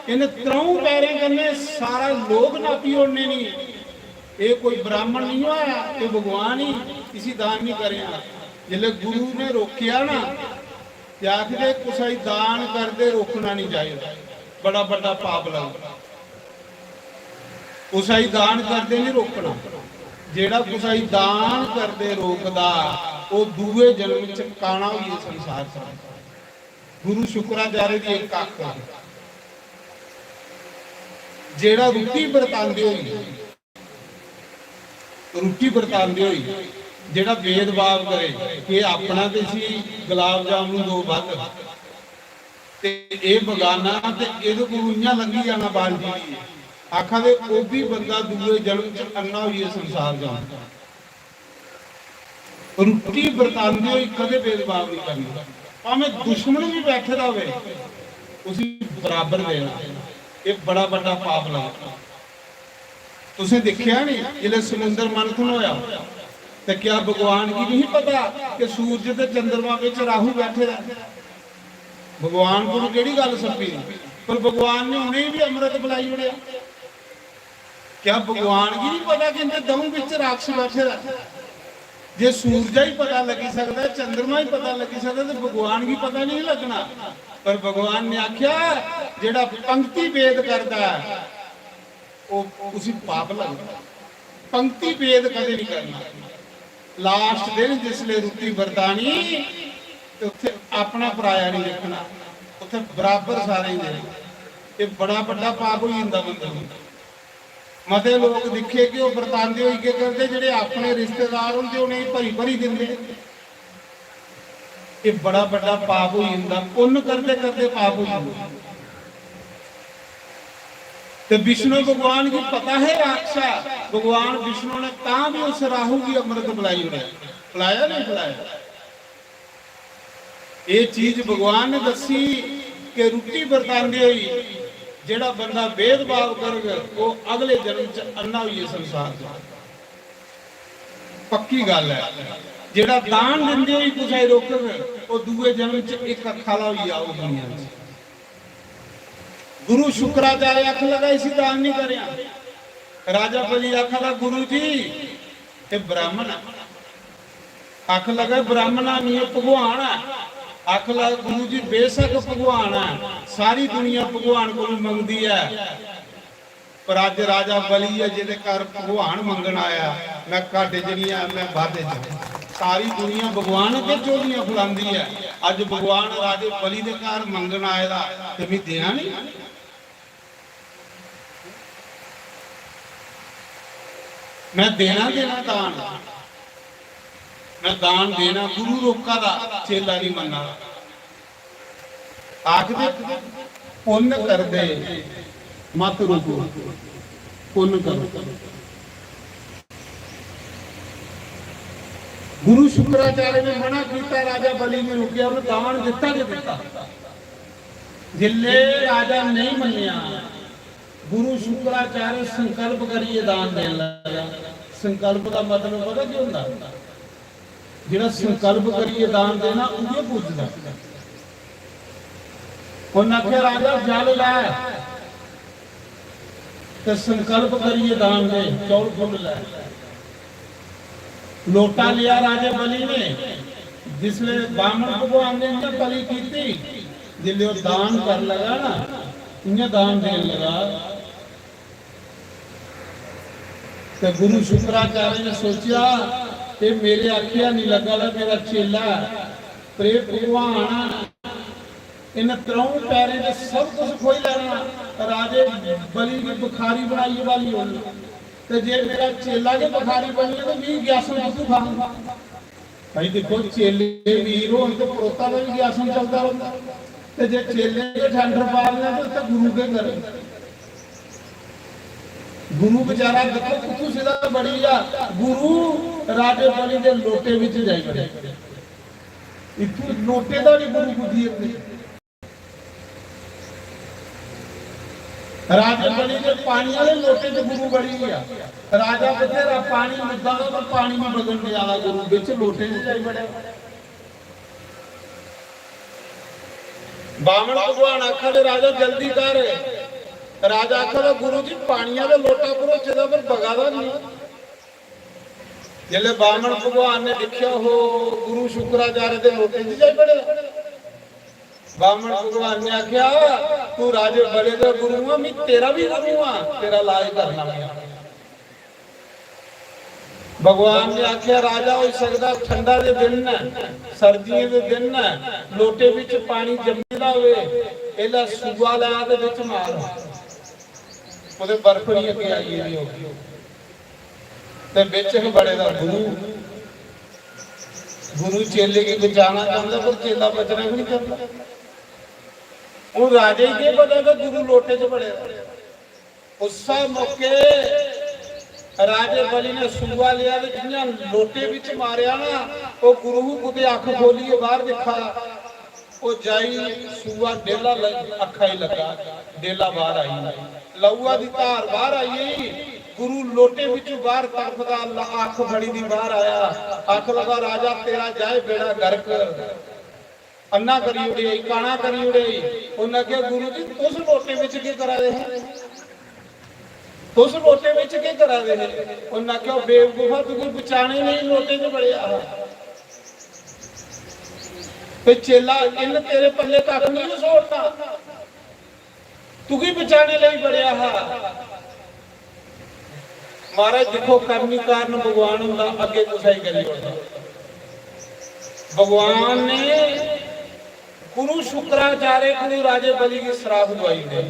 Speaker 1: इन्हें त्रऊ पैरे करने सारा लोग नापी उड़ने नहीं, ये कोई ब्राह्मण नहीं हुआ, ये भगवान ही, इसी दान नहीं करिया। जिले गुरु ने रोकिया ना, आखिर कुछ दान करते रोकना नहीं चाहिए, बड़ा बड़ा पाप लगता। कुछ दान करते नहीं रोकना, जेड़ा कुछ दान करते रोकदा वो दूए जन्म च काना हुई संसार च। गुरु शुक्राचार्य की एक अख जेड़ा रुट्टी बरतांदे होई, रुट्टी बरतांदे होई जेड़ा भेदभाव करे कि अपना ते सी गुलाब जामुन दो वध ते ए बगाना ते इहदे कोल इयां लंघी जाना बाल्टी दी। आखा दे ओ भी बंदा दूए जन्म च अन्ना होई संसार जांदा। रुट्टी बरतांदे होई कदे भेदभाव नहीं करना, भावें दुश्मन भी बैठे दा होवे उसी बराबर देना, ये बड़ा बड़ा पाप लगदा। तुसें देखिया नहीं जिहड़े समुंदर मंथन होया तो क्या भगवान की नहीं पता कि सूरज ते चंद्रमा विच राहु बैठे रहे। भगवान को केड़ी गल सपी, पर भगवान ने उन्हें भी अमृत पिलाई उड़िया। क्या भगवान की नहीं पता कि इन्हें दऊ विच राक्षस बैठे रहे। जे सूरजा ही पता लगी सकता, चंद्रमा ही पता लगी सकता, तो भगवान की पता नहीं लगना। पर भगवान ने आख्या जेड़ा पंक्ति भेद करता है वो उसी पाप लगता। पंक्ति भेद कदे नहीं करना। लास्ट दिन जिसले रुट्टी बरतानी तो उत्थे अपना पराया नहीं देखना, उत्थे बराबर सारे ही देखना। ये बड़ा बड़ा पाप हो जाता बंदे नूं। मते लोग दिखे कि वो बरतांदे होई के करते, जेडे अपने रिश्तेदार होंदे उन्हें भरी भरी दिंदे। ये बड़ा बड़ा पाप हो जाता, पुण्य करते करते पाप हो जाता। तो विष्णु भगवान की पता है राक्षा, भगवान विष्णु ने कहा भी उस राहु की अमृत पिलाई उन्हें, पिलाया नहीं पिलाया। ये चीज भगवान ने दसी कि रुट्टी बरतांदे होई जेड़ा बंदा भेदभाव करेगा वो अगले जन्म च अन्ना हुई संसार च। पक्की गल है। जेड़ा दान दिंदे होई कुछ रोकगे वो दूए जन्म च एक अखाला हुई आओ दुनिया च। गुरु शुक्राचार्य अख लगा इसी दान नहीं करया। राजा बलि आखा था गुरु जी ये ब्राह्मण अख लगा ब्राह्मणा नहीं भगवान है। अख लगा गुरु जी बेशक भगवान है, सारी दुनिया भगवान को मंगती है, पर अज राजा बलि है जिहदे घर भगवान मंगण आया। मैं घट च नहीं आया, मैं वाधे च। सारी दुनिया भगवान अगे चोलियां फुलांदी है, अज भगवान राजे बलि दे घर मंगण आया ते मैं देना नहीं। मैं देना दान, मैं दान देना। गुरु रोका दा चेला नहीं मन्ना। आखदे पुण्य कर दे मत रोको, पुण्य करो। गुरु शुक्राचार्य ने मना किया, राजा बलि ने रोकिया, उन्हें दान दिता कि दिता। जिले राजा नहीं मनिया ਗੁਰੂ ਸ਼ੁਕਰਾਚਾर्य ਸੰਕਲਪ ਕਰੀਏ ਦਾਨ ਦੇਣ ਲੱਗਾ। ਸੰਕਲਪ ਦਾ ਮਤਲਬ ਪਤਾ ਕੀ ਹੁੰਦਾ? ਜਿਹੜਾ ਸੰਕਲਪ ਕਰੀਏ ਦਾਨ ਦੇਣਾ ਉਹਦੇ ਪੁੱਜਦਾ। ਉਹਨਾਂ ਆਖਿਆ ਰਾਜਾ ਜਲ ਲੈ ਤੇ ਸੰਕਲਪ ਕਰੀਏ ਦਾਨ ਦੇ, ਚੌਲ ਫੁੱਲ ਲੈ। ਲੋਟਾ ਲਿਆ ਰਾਜੇ ਬਲੀ ਨੇ, जिसले बामन भगवान ने इन्हें तली की थी, जिले वो दान कर लगा ना, इन्हें दान देने लगा, तो गुरु शुक्राचार्य ने सोचा कि मेरे आखिया नहीं लगा ला, मेरा चेला प्रे भगवान इन त्रों पैरे ने सब कुछ खोई लेना, राजे बली की बुखारी बनाई वाली होनी, तो जे मेरा चेला के बुखारी बनी तो भी ग्यासन तू खाऊंगा। भाई देखो चेले वीर हो तो पोता का भी आसन चलता रहता, तो जे चेले के ठंडर पालना तो गुरु के करे। गुरु बेचारा देखो कुछ सीधा बड़ी जा, गुरु राजे बली के लोटे विच जाई बड़े, इतने लोटे का नहीं गुरु बुद्धि अपनी। राजा बली के पानी वाले लोटे च गुरु बड़ी गया, राजा बतेरा पानी मुद्दा तो पानी में बदल गया, गुरु बिच लोटे च जाई बड़े। बामन भगवान आखा दे राजा जल्दी कर, राजा आखा गुरु जी पानी वाले लोटा करो जिदा पर बगादा नहीं। जिले बामन भगवान ने देखा हो गुरु शुक्राचार्य के लोटे च जाई बड़े, बामन भगवान ने आख्या तू राजे बड़े का गुरु है, मैं तेरा भी गुरु हाँ, तेरा इलाज करना मैं। भगवान ने आख्या राजा हो सकता ठंडा दे दिन न सर्दियों के दिन न लोटे विच पानी जम्मेदा होवे, एला सूआ ला दे विच मार ओदे बर्फ नहीं अगे आई नहीं होगी, ते विच है बड़े दा गुरु। गुरु चेले के बचाना चाहता पर चेला बचना भी नहीं चाहता। वो राजे के पता तो गुरु लोटे च बड़े। उस मौके राजे बली ने सूआ लिया ते जियां लोटे विच मारिया ना, वो गुरु कुते अख खोली बाहर दिखा, वो जाई सूआ डेला अखा ही लगा, डेला बाहर आई, लहुआ दी धार बाहर आई, गुरु लोटे विच बाहर तड़फदा अख बड़ी दी बाहर आया, अख लगा राजा तेरा जाए बेड़ा गर्क, अन्ना करी उड़े काना करी उड़े। उन्हें क्या गुरु जी तुस लोटे विच के करा रहे हैं, तुस लोटे विच के करा रहे हैं? उन्हें क्या बेवकूफा तू कोई बचाने नहीं लोटे च बड़िया पे चेला इन तेरे पल्ले कख नहीं छोड़ता, तू की बचाने लई बड़िया हा। महाराज देखो करनी कारण भगवान हुंदा, अगे तुसाई करी होंदा। भगवान ने गुरु शुक्राचार्य को राजे बली की श्राप दवाई दे,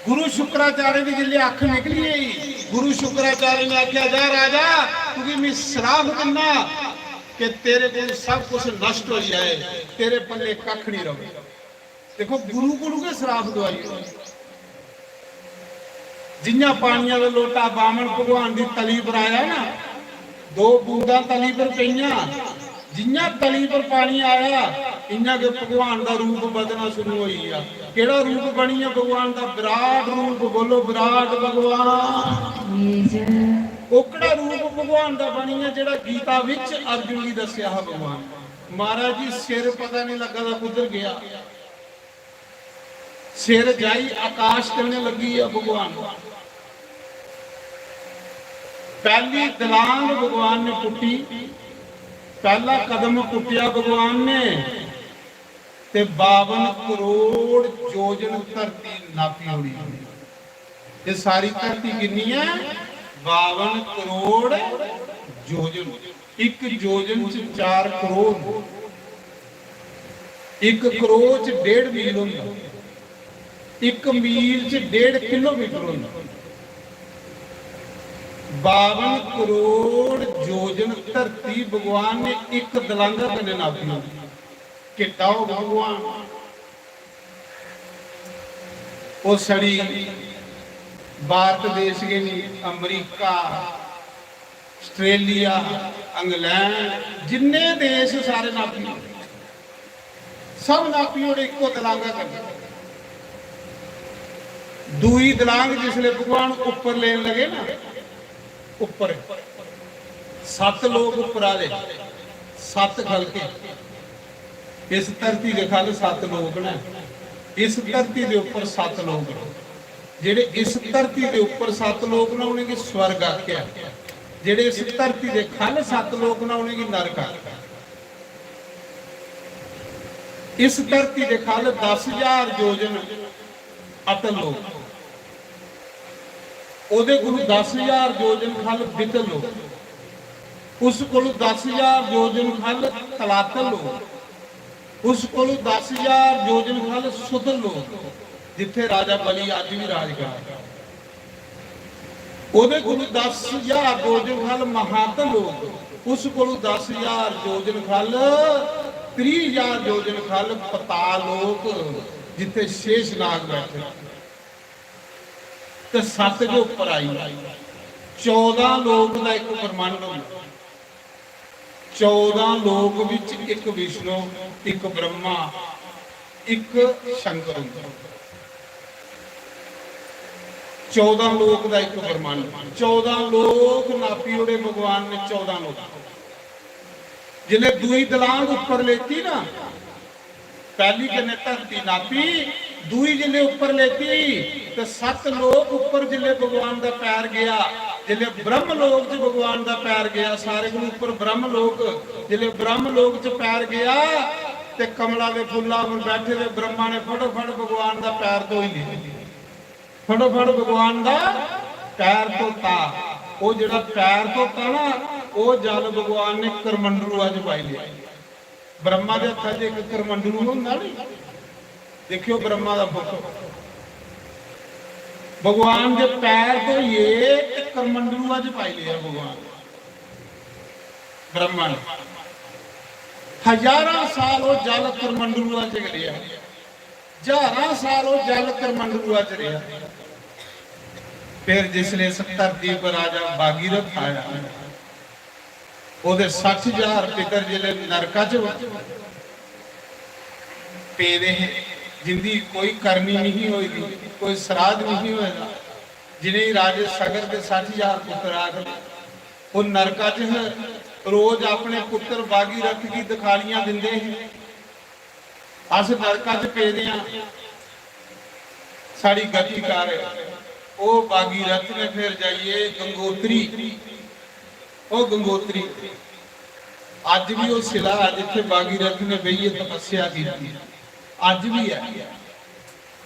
Speaker 1: गुरु शुक्राचार्य की जिले अख निकली गई, गुरु शुक्राचार्य ने आख्या जा राजा क्योंकि मैं श्राप दिना कि तेरे को सब कुछ नष्ट हो जाए, तेरे पल्ले कख नहीं रहे। देखो गुरु गुरु के श्राप दवाई, जिन्ना पानिया का लोटा बामन भगवान की तली पर आया ना, 2 बूंदा तली पर पईयां, जिन्ना तली पर पानी आया इन्ना के भगवान का रूप बदलना शुरू हो गया। केड़ा रूप बनी है भगवान का? विराट रूप, बोलो विराट भगवान। ओकड़ा रूप भगवान का बनी है जेड़ा गीता विच अर्जुन की दस्या है भगवान। महाराज जी सिर पता नहीं लगा था कुधर गया, सिर जाई आकाश करने लगी है भगवान। पहली दलांग भगवान ने पुट्टी, पहला कदम पुट्टिया भगवान ने ते 52 करोड़ जोजन धरती नापी होनी। ये सारी धरती कितनी है? 52 करोड़ जोजन। एक जोजन च 4 करोड़, 1 करोड़ च 1.5 मील होंदा, 1 मील च 1.5 किलोमीटर होंदा। 52 करोड़ जोजन धरती भगवान ने एक दलांगा कने नापी। किटाओ भगवान वो सड़ी भारत देश के नहीं, अमरीका, आस्ट्रेलिया, इंग्लैंड, जिन्ने देश सारे नापी, सब नापी और एको दलांगा कर। दूई दलांग जिसले भगवान ऊपर लेन लगे ना, ऊपर 7 लोग ऊपर आ गए, 7 खल के इस धरती के खल 7 लोग ने, इस धरती के ऊपर 7 लोग ने, जेडे इस धरती के ऊपर 7 लोग ने उन्हें स्वर्ग आख्या, जेडे इस धरती के खल 7 लोग ने उन्हें नरक आख्या। इस धरती के खल 10,000 योजन अतल लोग, ਉਹਦੇ ਕੋਲ 10,000 ਯੋਜਨ ਖਲ ਬਿਤਲ ਲੋ, ਉਸ ਕੋਲ 10,000 ਯੋਜਨ ਖਲ ਤਲਾਤਲ ਲੋ, ਉਸ ਕੋਲ 10,000 ਯੋਜਨ ਖਲ ਸੁਤਲ ਲੋ, ਜਿੱਥੇ ਰਾਜਾ ਬਲੀ ਅੱਜ ਵੀ ਰਾਜ ਕਰਦਾ। ਉਹਦੇ ਕੋਲ 10,000 ਯੋਜਨ ਖਲ ਮਹਾਤਲ ਲੋ, ਉਸ ਕੋਲ 10,000 ਯੋਜਨ ਖਲ 30,000 ਯੋਜਨ ਖਲ ਪਤਾਲ ਲੋਕ, ਜਿੱਥੇ ਸ਼ੇਸ਼ ਨਾਗ ਬੈਠੇ। ਤੇ 7 ਦੇ ਉੱਪਰ ਆਈ 14 ਲੋਕ ਦਾ ਇੱਕ ਬ੍ਰਹਮੰਡ ਹੁੰਦਾ, 14 ਲੋਕ ਵਿੱਚ ਇੱਕ ਵਿਸ਼ਨੂੰ, ਇੱਕ ਬ੍ਰਹਮਾ, ਇੱਕ ਸ਼ੰਕਰ ਹੁੰਦਾ। 14 ਲੋਕ ਦਾ ਇੱਕ ਬ੍ਰਹਮੰਡ, 14 ਲੋਕ ਨਾਪੀ ਉਹਦੇ ਭਗਵਾਨ ਨੇ 14 ਲੋਕ। ਜਿਹਨੇ ਦੂਈ ਦਲਾਂਗ ਉੱਪਰ ਲੈਤੀ ਨਾ, पहली जने धरती नापी, दूई जिले ऊपर लेती तो 7 लोग ऊपर जिले भगवान का पैर गया, जिले ब्रह्म लोक च भगवान का पैर गया, सारे को ऊपर ब्रह्म लोक, जिले ब्रह्म लोक च पैर गया ते कमला के फुल्ला पर बैठे हुए ब्रह्मा ने फटोफट भगवान का पैर धो ही लिया, फटोफट भगवान का पैर धोता। वो जिहड़ा पैर धोता ना, वो जल भगवान ने करमंडलू अज पाई लिया। ब्रह्मा के हथा च एक करमंडलू होंदा नहीं, देखियो ब्रह्मा का बुत भगवान के पैर तो ये करमंडलू अज पाई लिया भगवान ब्रह्मा ने। 1000 साल वो जल करमंडलू च गया, 1000 साल वो जल करमंडलू च रहा। फिर जिसने इस धरती पर राजा भागीरथ आया, ਉਹਦੇ 60,000 ਪਿਤਰ ਜਿਹੜੇ ਨਰਕਾਂ ਚ ਪੇਦੇ ਹੈ, ਜਿੰਦੀ ਕੋਈ ਕਰਨੀ ਨਹੀਂ ਹੋਏਗੀ, ਕੋਈ ਸਰਾਧ ਨਹੀਂ ਹੋਏਗਾ। ਜਿਹਨੇ ਰਾਜੇ ਸਗਰ ਦੇ 60,000 ਪੁੱਤਰ ਆ ਗਏ, ਉਹ ਨਰਕਾਂ ਚ ਰੋਜ਼ ਆਪਣੇ ਪੁੱਤਰ ਭਾਗੀਰਥ ਦੀ ਦਿਖਾਲੀਆਂ ਦਿੰਦੇ ਹੈ। ਅਸ ਨਰਕਾਂ ਚ ਪੇਦੇ ਆ, ਸਾਡੀ ਗਤੀ ਕਰ ਉਹ ਭਾਗੀਰਥ ਨੇ। ਫਿਰ ਜਾਈਏ ਗੰਗੋਤਰੀ, ਉਹ ਗੰਗੋਤਰੀ ਅੱਜ ਵੀ ਉਹ ਸਿਲਾ ਜਿੱਥੇ ਭਾਗੀਰਥ ਨੇ ਬਈਏ ਤਪੱਸਿਆ ਕੀਤੀ, ਅੱਜ ਵੀ ਹੈ।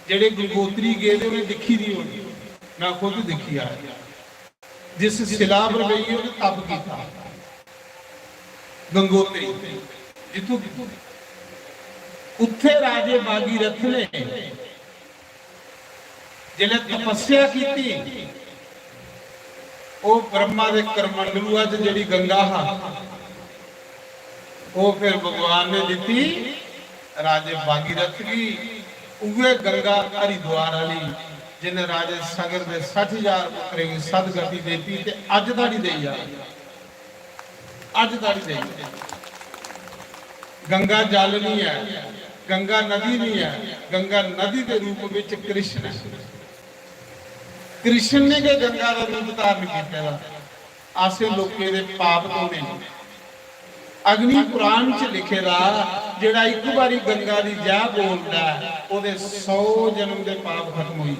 Speaker 1: ਜਿਹੜੇ ਗੰਗੋਤਰੀ ਗਏ ਨੇ ਉਹਨੇ ਦੇਖੀ ਦੀ ਹੋਣੀ, ਮੈਂ ਖੁਦ ਦੇਖੀ ਆ, ਜਿਸ ਸਿਲਾ ਪਰ ਬਈਏ ਉਹਨੇ ਤਪ ਕੀਤਾ। ਗੰਗੋਤਰੀ ਜਿੱਥੋਂ ਉੱਥੇ ਰਾਜੇ ਭਾਗੀਰਥ ਨੇ ਜਿਹਨੇ ਤਪੱਸਿਆ ਕੀਤੀ, ਉਹ ਬ੍ਰਹਮਾ ਦੇ ਕਰਮੰਡਲੂਆ ਚ ਜਿਹੜੀ ਗੰਗਾ ਹਾਂ, ਉਹ ਫਿਰ ਭਗਵਾਨ ਨੇ ਦਿੱਤੀ ਰਾਜੇ ਭਾਗੀਰਥ ਦੀ। ਉਹ ਗੰਗਾ ਹਰਿਦੁਆਰ ਵਾਲੀ ਜਿਹਨੇ ਰਾਜੇ ਸਗਰ ਦੇ 60,000 ਪੁੱਤਰੇ ਦੀ ਸਦਗਤੀ ਦੇਤੀ, ਤੇ ਅੱਜ ਦਾੜੀ ਦੇਈ ਆ, ਅੱਜ ਦਾੜੀ ਦੇਈ। ਗੰਗਾ ਜਲ ਨਹੀਂ ਹੈ, ਗੰਗਾ ਨਦੀ ਨਹੀਂ ਹੈ, ਗੰਗਾ ਨਦੀ ਦੇ ਰੂਪ ਵਿੱਚ ਕ੍ਰਿਸ਼ਨ, कृष्ण ने के गंगा का रूप धारण किया। आसे लोके दे पाप धोने। अग्नि पुराण च लिखेगा, जेड़ा एक बारी गंगा दी जय बोलदा ओदे 100 जन्म दे पाप खत्म होई।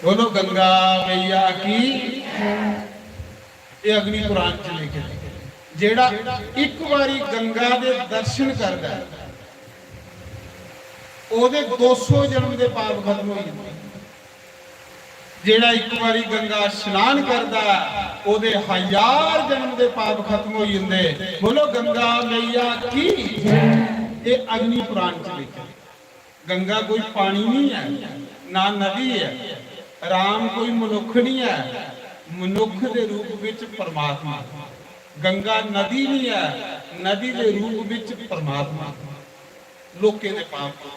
Speaker 1: बोलो गंगा मैया की। ये अग्नि पुराण च लिखे, जेड़ा एक बारी गंगा दे दर्शन करदा ओदे 200 जन्म दे पाप खत्म होई। जेड़ा एक बारी गंगा स्नान करदा ओदे 1000 जन्म दे पाप खत्म हो जांदे। बोलो गंगा मैया की। ये अग्नि पुराण च लिखा। गंगा कोई पानी नहीं है, ना नदी है। राम कोई मनुख नहीं है, मनुख के रूप विच परमात्मा। गंगा नदी नहीं है, नदी के रूप विच परमात्मा। लोके दे पाप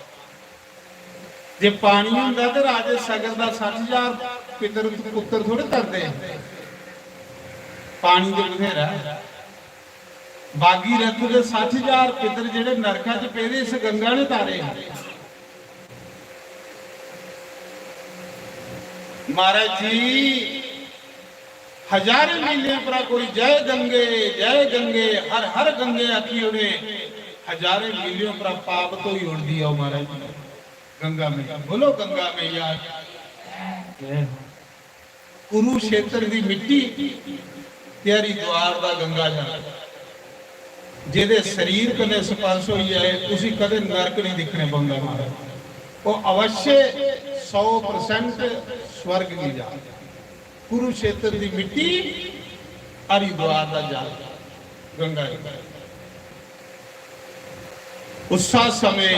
Speaker 1: जे पानी होंदा ते राजे सगर दा 60,000 पितर पुत्र थोड़े तरदे। पानी ते बथेरा। भागीरथ दे 60,000 पितर जेड़े नरकां च पेदे इस गंगा ने तारे। महाराज जी हजारे मीले पर कोई जय गंगे हर हर गंगे आखी उड़े हजारे मीलियों पर पाप तो ही उड़ दिया महाराज जी गंगा में। बोलो गंगा में यार कुरुक्षेत्र की मिट्टी तेरी द्वार दा गंगा जल ਜਿਹਦੇ ਸਰੀਰ ਕਨੇ ਸਪਰਸ਼ ਹੋਈ ਹੈ ਤੁਸੀਂ ਕਦੇ ਨਰਕ ਨਹੀਂ ਦਿਖਣੇ ਪਾਉਂਦਾ महाराज ਉਹ ਅਵश्य 100% स्वर्ग की जा। कुरुक्षेत्र की मिट्टी हरिद्वार का जल गंगा उस समय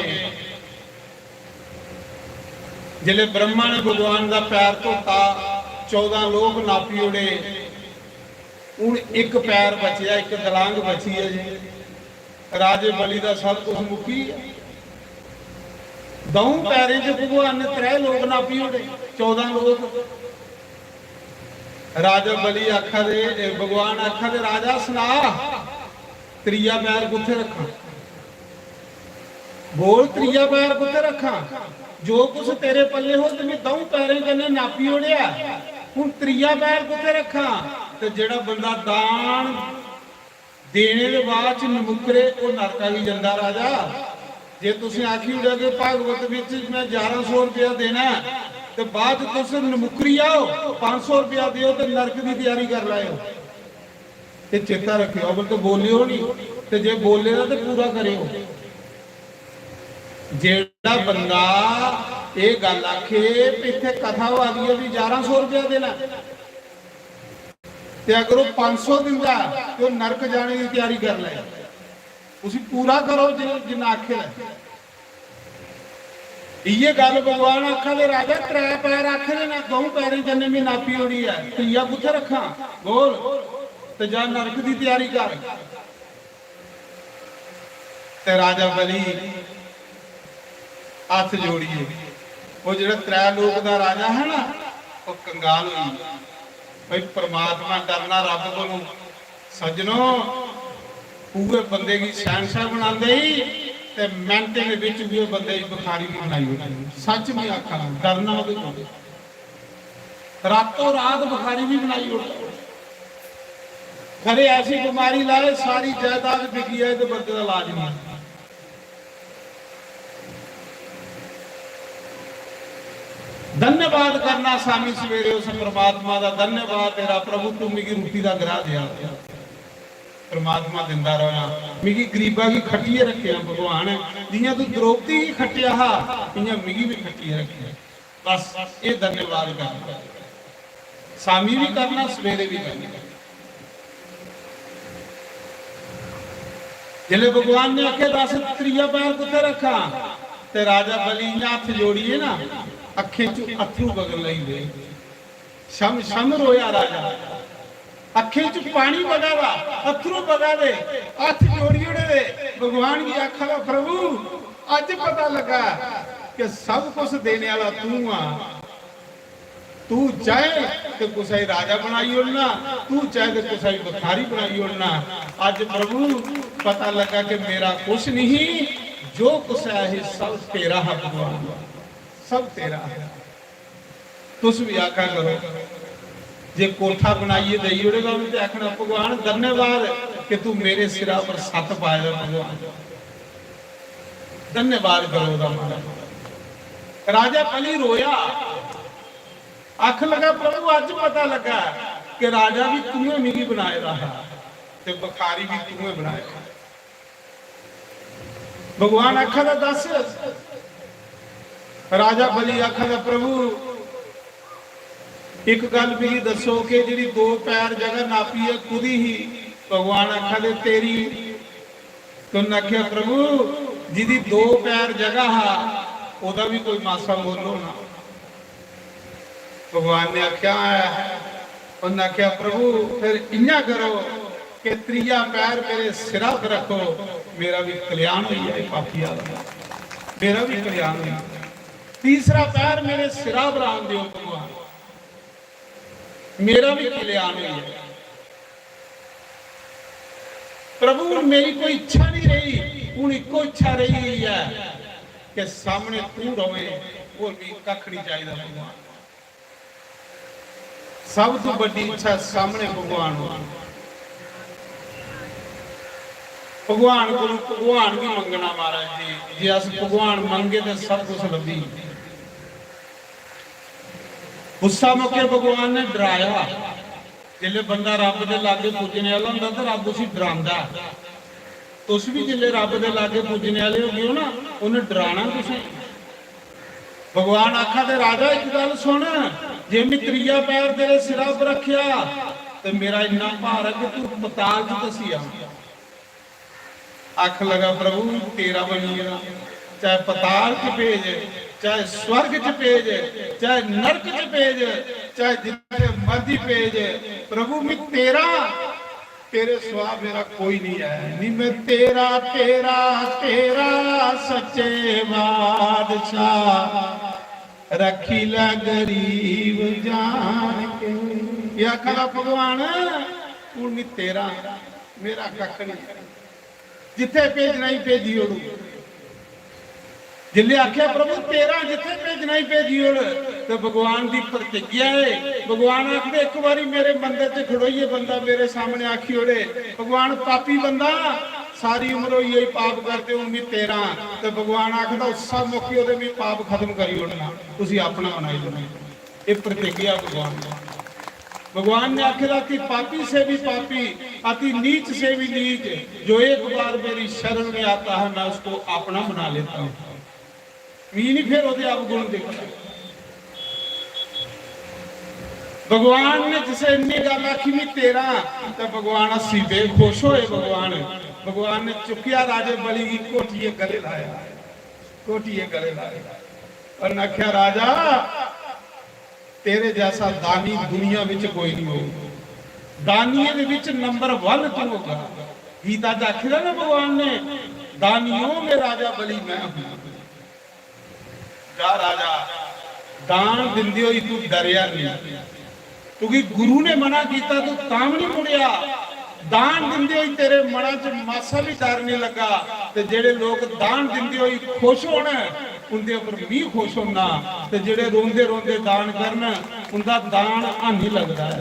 Speaker 1: जिले ब्रह्मा ने भगवान का पैर धोता 14 लोग नापी उड़े हूं एक पैर बचिया एक दलांग बची है जी राजे बलि का सब कुछ मुकी दऊ पैरे च भगवान ने 3 लोग नापी उड़े 14 लोग राजा बलि आखा दे भगवान आखा दे राजा सुना त्रिया पैर कुत्थे रखा बोल त्रिया पैर कुत्थे रखा जो कुछ तेरे पल्ले हो तुम्हें दऊ पैरे कन्ने नापी उड़िया हुण त्रिया पैर कुत्थे रखा ते जेड़ा बंदा दान देने के बाद च नमुकरे वो नरका भी जांदा राजा जे तुसीं आखी उड़ा के भागवत विच मैं 1100 रुपया देना ते बाद तुस नमुकरी आओ 500 रुपया दियो ते नरक की तैयारी कर लाओ ते चेता रखियो बोल तो बोलियो नहीं ते जे बोले ना ते पूरा करियो जेड़ा बंदा ये गल आखे इत्थे कथा हो गई है भी 1100 रुपया देना ते अगर वो 500 दिंदा तो नरक जाने की तैयारी कर ले उसी पूरा करो जिन्ना आखे ये गल भगवान आखा दे राजा 3 पैर आखे ने ना 2 पैर जन्ने में नापी होनी है त्रिया कुत्थे रखा बोल ते जा नरक की तैयारी कर ते राजा बलि हाथ जोड़िए वो जो 3 लोग का राजा है ना वो कंगाल हुई भाई परमात्मा डरना रब को सजनो पूरे बंदे की शहनशाह बना दे ते मिनटे के विच भी बंदे की बुखारी नहीं बनाई होती सच में आखा डरना रातों रात बुखारी भी बनाई होती खरे ऐसी बीमारी लाए सारी जायदाद बिकी है तो बंदे का इलाज नहीं धन्यवाद करना स्वामी सवेरे उस परमात्मा का धन्यवाद तेरा प्रभु तू मिगी रोटी का ग्राह दिया परमात्मा दिंदा रहा मिगी गरीबा की खट्टिए रखे भगवान जियां तू द्रौपदी की खट्टिया हा इयां मिगी भी खट्टिए रखे बस ये धन्यवाद करना स्वामी भी करना सवेरे भी करना जिले भगवान ने आखे 10 त्रिया पैर कुत्थे रखा ते राजा बलि हाथ जोड़िए ना अखे चो अथरू बगल लई शम शम रोया राजा अखे च पानी बगावा अथरू बगावे हाथ जोड़ी उड़े भगवान की आखा दा प्रभु अज पता लगा कि सब कुछ देने वाला तू आ तू चाहे तो कुछ राजा बनाई उड़ना तू चाहे तो कुछ बुखारी बनाई उड़ना अज प्रभु पता लगा कि मेरा कुछ नहीं जो कुछ है सब तेरा है भगवान सब तेरा है तुस भी आखा करो जे कोठा बनाइए दई उड़ेगा तो आखना भगवान धन्यवाद कि तू मेरे सिरा पर 7 पाया भगवान धन्यवाद करो राजा बलि रोया आख लगा प्रभु अज पता लगा कि राजा भी तुम्हें मिगी बनाए रहा ते बुखारी भी तुम्हें बनाया भगवान आखा दा दस राजा बलि आखा दा प्रभु एक गल भी दसो कि जी 2 पैर जगह नापी है खुद ही भगवान आखा दे तेरी तो आख्या प्रभु जिदी 2 पैर जगह हा ओदा भी कोई मासा बोलो ना भगवान ने आख्या उन्हें आख्या प्रभु फिर इन्ना करो कि 3 पैर मेरे सिरा पर रखो मेरा भी कल्याण हो जाए पापिया मेरा भी कल्याण हो जाए 3रा पैर मेरे सिरा पर आन दियो भगवान मेरा भी कल्याण हो जाए प्रभु मेरी कोई इच्छा नहीं रही हूं एको इच्छा रही हुई है कि सामने तू रहे और भी कख नहीं चाहिए भगवान सब तो बड़ी इच्छा सामने भगवान हो, भगवान को भगवान भी मंगना महाराज जी, जे अस भगवान मंगे तो सब कुछ लभी। गुस्सा मौके भगवान ने डराया, जिले बंदा रब दे लागे पूजने वाला हुंदा तो रब उसी डरांदा। तुस भी जिले रब दे लागे पूजने वाले हो गए हो ना, उन्हें डराना तुसें। भगवान आखा दे राजा एक गल सुन, जे मैं त्रिया पैर तेरे सिरा पर रखिया तो मेरा इन्ना भार है कि तू पताल च दसी आ। आख लगा प्रभु तेरा बनिया, चाहे पताल च भेज, चाहे स्वर्ग च भेज, चाहे नरक च भेज, चाहे जिथे मर्जी भेज, प्रभु मैं तेरा, तेरे सिवा मेरा कोई नहीं है। नी मैं तेरा तेरा तेरा सच्चे बादशाह, रखी ला गरीब जान के। या आखा भगवान हूं मैं तेरा, मेरा कख नहीं, जिथे भेजना ही भेजी ओड़ू। जिले आख्या प्रभु तेरा जिथे भेजना ही भेजी ओड़, तो भगवान की प्रतिज्ञा है। भगवान आखदे एक बारी मेरे मंदिर च खड़ोइए बंदा मेरे सामने आखी ओड़े, भगवान पापी बंदा सारी उम्र यही पाप करते हूं मैं तेरा, तो भगवान आखदा उस मौके ओदे भी पाप खत्म करी ओड़ना, तुसी अपना बनाई लो। ये प्रतिज्ञा भगवान ने, भगवान ने आखिरा कि पापी से भी पापी, अति नीच से भी नीच, जो एक बार मेरी शरण में आता है मैं उसको अपना बना लेता हूं। मी नहीं फिर ओदे अवगुण देखा। भगवान ने जिसे इन्नी गल आखी मैं तेरा, तो भगवान अस्सी बेखुश होए। भगवान ने चुकिया राजे बलि की कोठिए गले लाया, कोठिए गले लाया और आख्या राजा तेरे जैसा दानी दुनिया विच कोई नहीं हो, दानियों दे विच नंबर 1 तू होगा। गीता च आखिरा ना भगवान ने, दानियों में राजा बलि मैं हूं। जा राजा दान दिंदे होई तू डरिया नहीं, क्योंकि गुरु ने मना किया तू ताम नहीं मुड़िया। दान दिंदे होई तेरे मना च मासा भी डर नहीं लगा, ते जेड़े लोग दान दिंदे होई खुश होना उनके उपर भी खुश होना, ते जेड़े रोंदे रोंदे दान करना उनका दान हानि लगता है।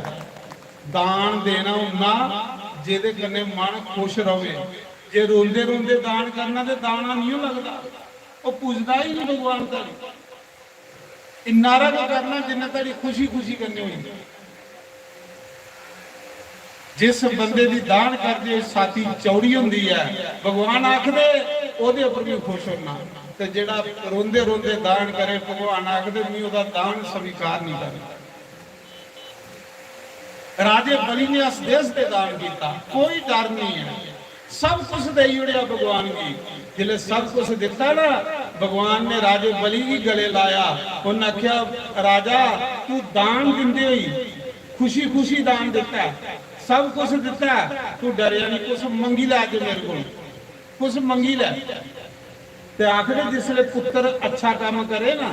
Speaker 1: दान देना उन्ना जेदे कन्ने मन खुश रहे, जे रोंदे रोंदे दान करना तो दाना नहीं लगता, वो पुजदा ही नहीं भगवान का। इन्नारा को करना जिन्ना ताड़ी खुशी खुशी करनी हुई। जिस बंदे की दान करते साथी चौड़ी होंदी है, भगवान आखदे ओदे उपर भी खुश होना, ते जेड़ा रोंदे रोंदे दान करे भगवान आखदे मैं ओदा दान स्वीकार नहीं करता। राजे बलि ने इस देश से दान किया, कोई डर नहीं है, सब कुछ दे उड़िया भगवान की। जिले सब कुछ दिता ना, भगवान ने राजे बलि भी गले लाया। उन्हें आख्या राजा तू दान दिंदे हुई खुशी खुशी दान दिता है, सब कुछ दिता है, तू डरिया नहीं, कुछ मंगी लै के मेरे को, कुछ मंगी लै। ते आखिर जिसले पुत्र अच्छा काम करे ना,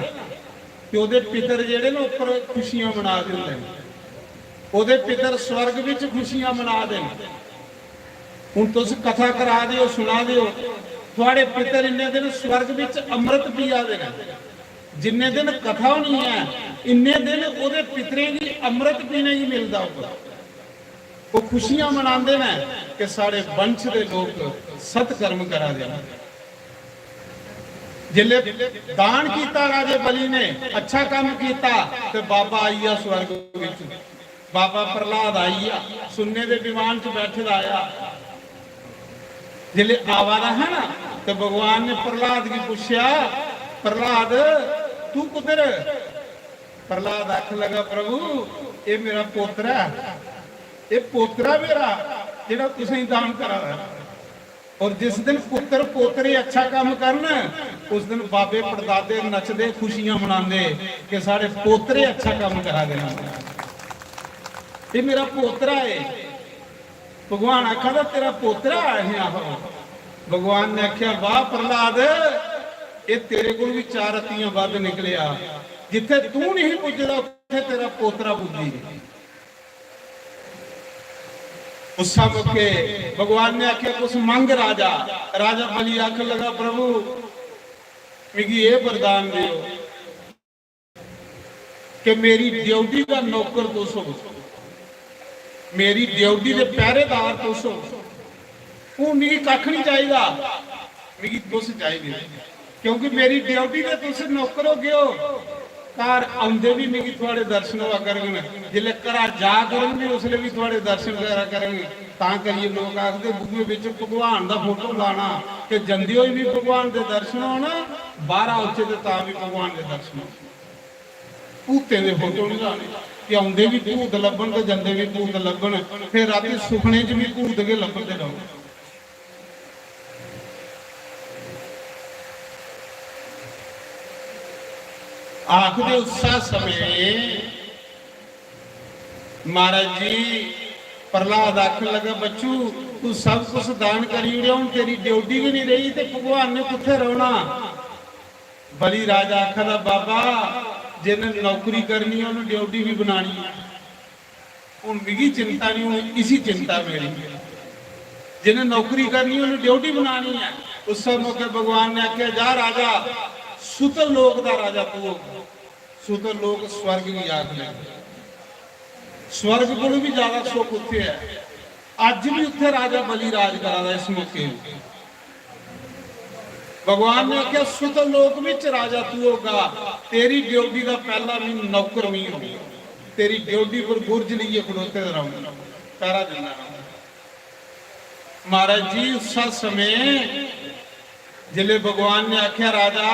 Speaker 1: तो ओदे पितर जेड़े ना उपर खुशियां मना देंदे, ओदे पितर स्वर्ग विच खुशियां मना देन। हुण तुस कथा करा दिओ सुना दिओ, थोड़े पितर इन्ने दिन स्वर्ग विच अमृत पिया दे, जिन्ने दिन कथा होनी है इन्ने दिन ओदे पितरें की अमृत पीने की मिलता होगा। वो खुशियां मनाते हैं कि साढ़े वंश के लोग सत्कर्म करा दे। जिले दान किया राजे बलि ने, अच्छा काम किया, तो बाबा आईया स्वर्ग विच, बाबा प्रहलाद आईया सुनने के विमान च बैठे आया। जिले आवारा है ना, तो भगवान ने प्रहलाद की पूछा प्रहलाद तू कुधर? प्रहलाद आख लगा प्रभु ये मेरा पोतरा है, ये पोतरा मेरा जेड़ा तुसीं दान करा। और जिस दिन पुत्र पोतरे अच्छा काम करना उस दिन बाबे पड़दादे नचदे खुशियां मनाते कि साढ़े पोतरे अच्छा काम करा देना, ये मेरा पोतरा है। भगवान आखा था तेरा पोतरा है। आहो भगवान ने आख्या वाह प्रहलाद ये तेरे को भी 4 रत्तियां वध निकलिया, जिथे तू नहीं पुजदा उत्थे तेरा पोतरा पुजी। उस मौके भगवान ने आख्या कुछ मंग राजा। राजा बलि आख लगा प्रभु मिगी ये वरदान दियो कि मेरी ड्यूटी का नौकर तुस हो, मेरी ड्यूटी के पहरेदार तुस हो। हूँ मिगी कख नहीं चाहिए, मिगी तुस चाहिए, क्योंकि मेरी ड्यूटी के तुस नौकर हो गए हो। घर आउंदे भी मिगी थोड़े दर्शन हुआ करन, जिसले घर जा करन भी उसले भी थोड़े दर्शन करा करन। तां करिए लोग आखदे बूहे विच भगवान दा फोटो लाना कि जंदे होए भी भगवान दे दर्शन होण, बाहर उच्चे ते तां भी भगवान दे दर्शन होण। भूतें दे फोटो नहीं लाने कि आउंदे भी भूत लब्भण ते जंदे भी भूत लब्भण, फिर राती सुपने च भी भूत के लब्भदे रहो। आखदे उस समय महाराज जी प्रहलाद आखन लगा, बच्चू तू सब कुछ दान करी उड़े, हूं तेरी ड्यूटी भी नहीं रही तो भगवान ने किथे रहना। बली राजा आखदा, बाबा जिन्हें नौकरी करनी उन्हें ड्यूटी भी बनानी है। हूं मिगी चिंता नहीं, हूं इसी चिंता मेरी, जिन्हें नौकरी करनी उन्हें ड्यूटी बनानी है। उस मौके भगवान ने आख्या, जा राजा सुतल लोक दा राजा तू, सुतल लोक स्वर्ग भी आख ले, स्वर्ग को भी ज्यादा सुख उत्थे है। अज भी उत्थे राजा बलि राज करा इस मौके। भगवान ने आख्या सुतल लोक विच राजा तू होगा, तेरी ड्यूटी का पहला भी नौकर नहीं हो, तेरी ड्यूटी पर बुर्ज लिए खड़ोते रहूंगा, पैरा देना रहूंगा। महाराज जी उस समय जिले भगवान ने आख्या, राजा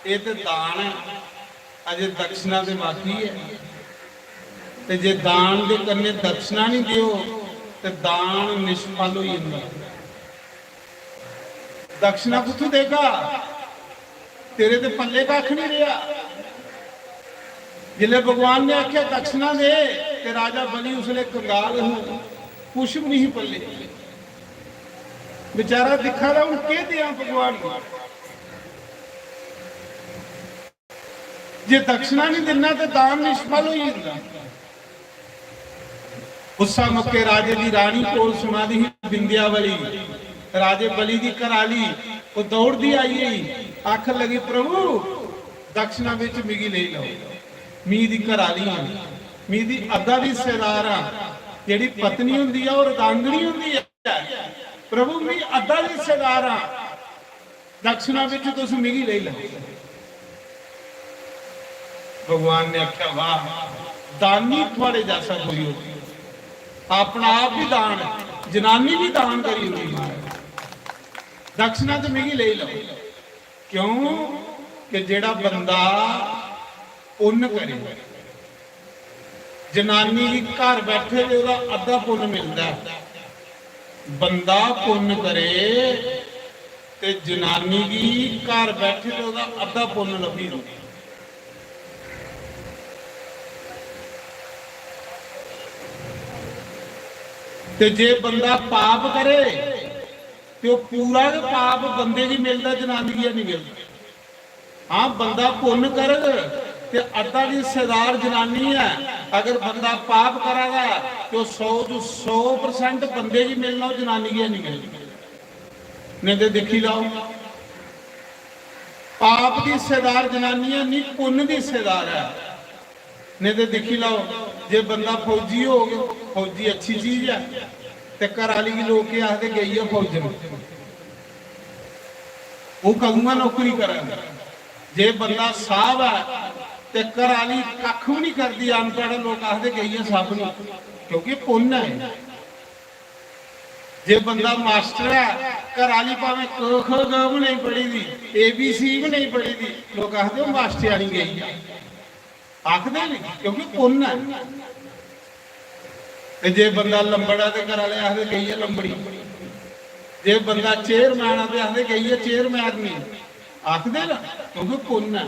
Speaker 1: ये तो दान है, अजे दक्षिणा दे बाकी है, ते जे दान दे कन्ने दक्षिणा नहीं दियो ते दान निष्फल हो जांदा। दक्षिणा कित्थों देगा, तेरे ते पल्ले कख नहीं रहा। जिले भगवान ने आख्या दक्षिणा दे ते राजा बलि उसले कंगाल हो, कुछ भी नहीं पल्ले, बेचारा दिखा रहा हूं के दिया भगवान को। जे दक्षिणा नहीं देना तो दान निष्फल हो जाता। उस मौके राजे की रानी कोल समाधि बिंदियावली, राजे बलि की घराली वो दौड़ती आई, आखन लगी, प्रभु दक्षिणा विच मिगी ले लो, मी दी घराली हाँ, मी दी अद्धा दी हिस्सेदार हाँ। जिहड़ी पत्नी हुंदी है और अर्धांगिनी हुंदी है, प्रभु मी अद्धा दी हिस्सेदार हाँ, दक्षिणा विच तुस मिगी ले लो। भगवान ने आख्या, वाह दानी थोड़े जैसा कोई हो, अपना आप भी दान, जनानी भी दान करी हुई, दक्षिणा तो मिगी ले लो। क्यों कि जेड़ा बंदा पुण्य करे, जनानी भी घर बैठे ओदा अद्धा पुण्य मिलता है। बंदा पुण्य करे ते जनानी भी घर बैठे ओदा अद्धा पुण्य लभी होगी। ते जे बंदा पाप करे तो पूरा पाप बंदे की मिलता, जनानी की नहीं मिलता। हाँ बंदा पुण्य कर ते अद्धा की हिस्सेदार जनानी है। अगर बंदा पाप करेगा तो 100% बंदे की मिलना, जनानी की नहीं मिलती। नहीं तो देखी लो, पाप की हिस्सेदार जनानी है, नहीं पुण्य की हिस्सेदार है। नहीं तो देखी लो, जे बंदा फौजी हो गया, फौजी अच्छी चीज है, ते घराली की लोग के आखते गई है फौजन, वो कदूंगा नौकरी करेगा। जे बंदा साहब है ते घराली कख भी नहीं करती, अनपढ़ लोग आखते गई है सब नहीं, क्योंकि पुण्य है। जे बंदा मास्टर है, घराली भावें क ख ग भी नहीं पढ़ी दी, ABC भी नहीं पढ़ी दी, लोग आखते मास्टरानी गई है, आखते नहीं, क्योंकि पुण्य है। जे बंदा लंबड़ा तो घर वाले आखते गई है लंबड़ी, जे बंदा चेयरमैन है तो आखते गई है चेयरमैन नहीं, आखते ना, क्योंकि पुण्य है।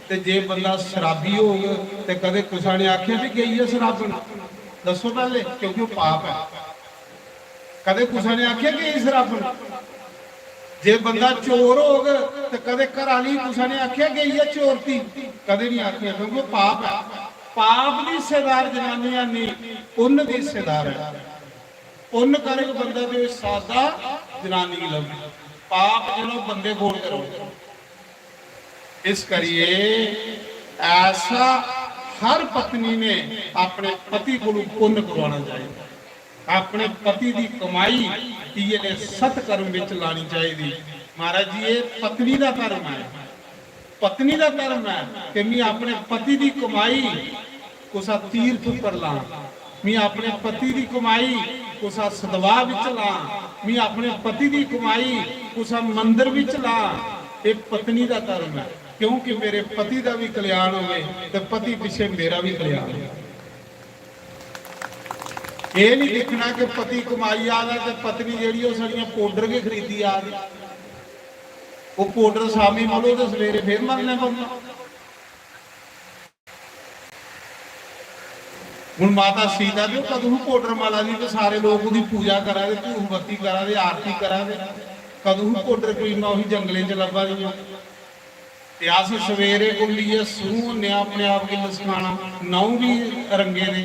Speaker 1: ते जे बंदा शराबी हो तो कदे कुसा ने आख्या भी गई है शराबन, दसो पहले, क्योंकि वो पाप है। कदे कुसा ने आख्या गई शराबन। जे बंदा चोर हो तो कदे घर वाली कुसा ने आख्या गई है चोरती, कदे नहीं आख्या, क्योंकि वो पाप है। पाप की हिस्सेदार जनानियां नहीं, पुण्य की हिस्सेदार है। पुण्य करे बंदा तो सादा जनानी की लभ, पाप जो बंदे कोल करो। इस करिए ऐसा हर पत्नी ने अपने पति को पुण्य करवाना चाहिए, अपने पति की कमाई ये सतकर्म विच लानी चाहिए। महाराज जी ये पत्नी का धर्म है, पत्नी का धर्म है कि मैं अपने पति की कमाई कुसा तीर्थ पर ला, मैं अपने पति की कमाई कुसा सदवा विच ला, मैं अपने पति की कमाई कुसा मंदिर विच ला। ये पत्नी का धर्म है, क्योंकि मेरे पति का भी कल्याण होवे ते पति पिछे मेरा भी कल्याण हो। ये नहीं देखना कि पति कमाई आ रहा है पत्नी जी साड़ियां पाउडर के खरीदी आ रही, वो पाउडर शामी मलो तो सवेरे फिर मरने पड़ना। हूँ माता सीता जो कदू पाउडर माला दी तो सारे लोग उसकी पूजा करा दे, धूफ बत्ती करा दे, आरती करा दे, कदू पाउडर क्रीमां उही जंगलों च लभा दी। अस सवेरे को लिए शुरू होने अपने आप की लसकाना, नौ भी रंगे ने,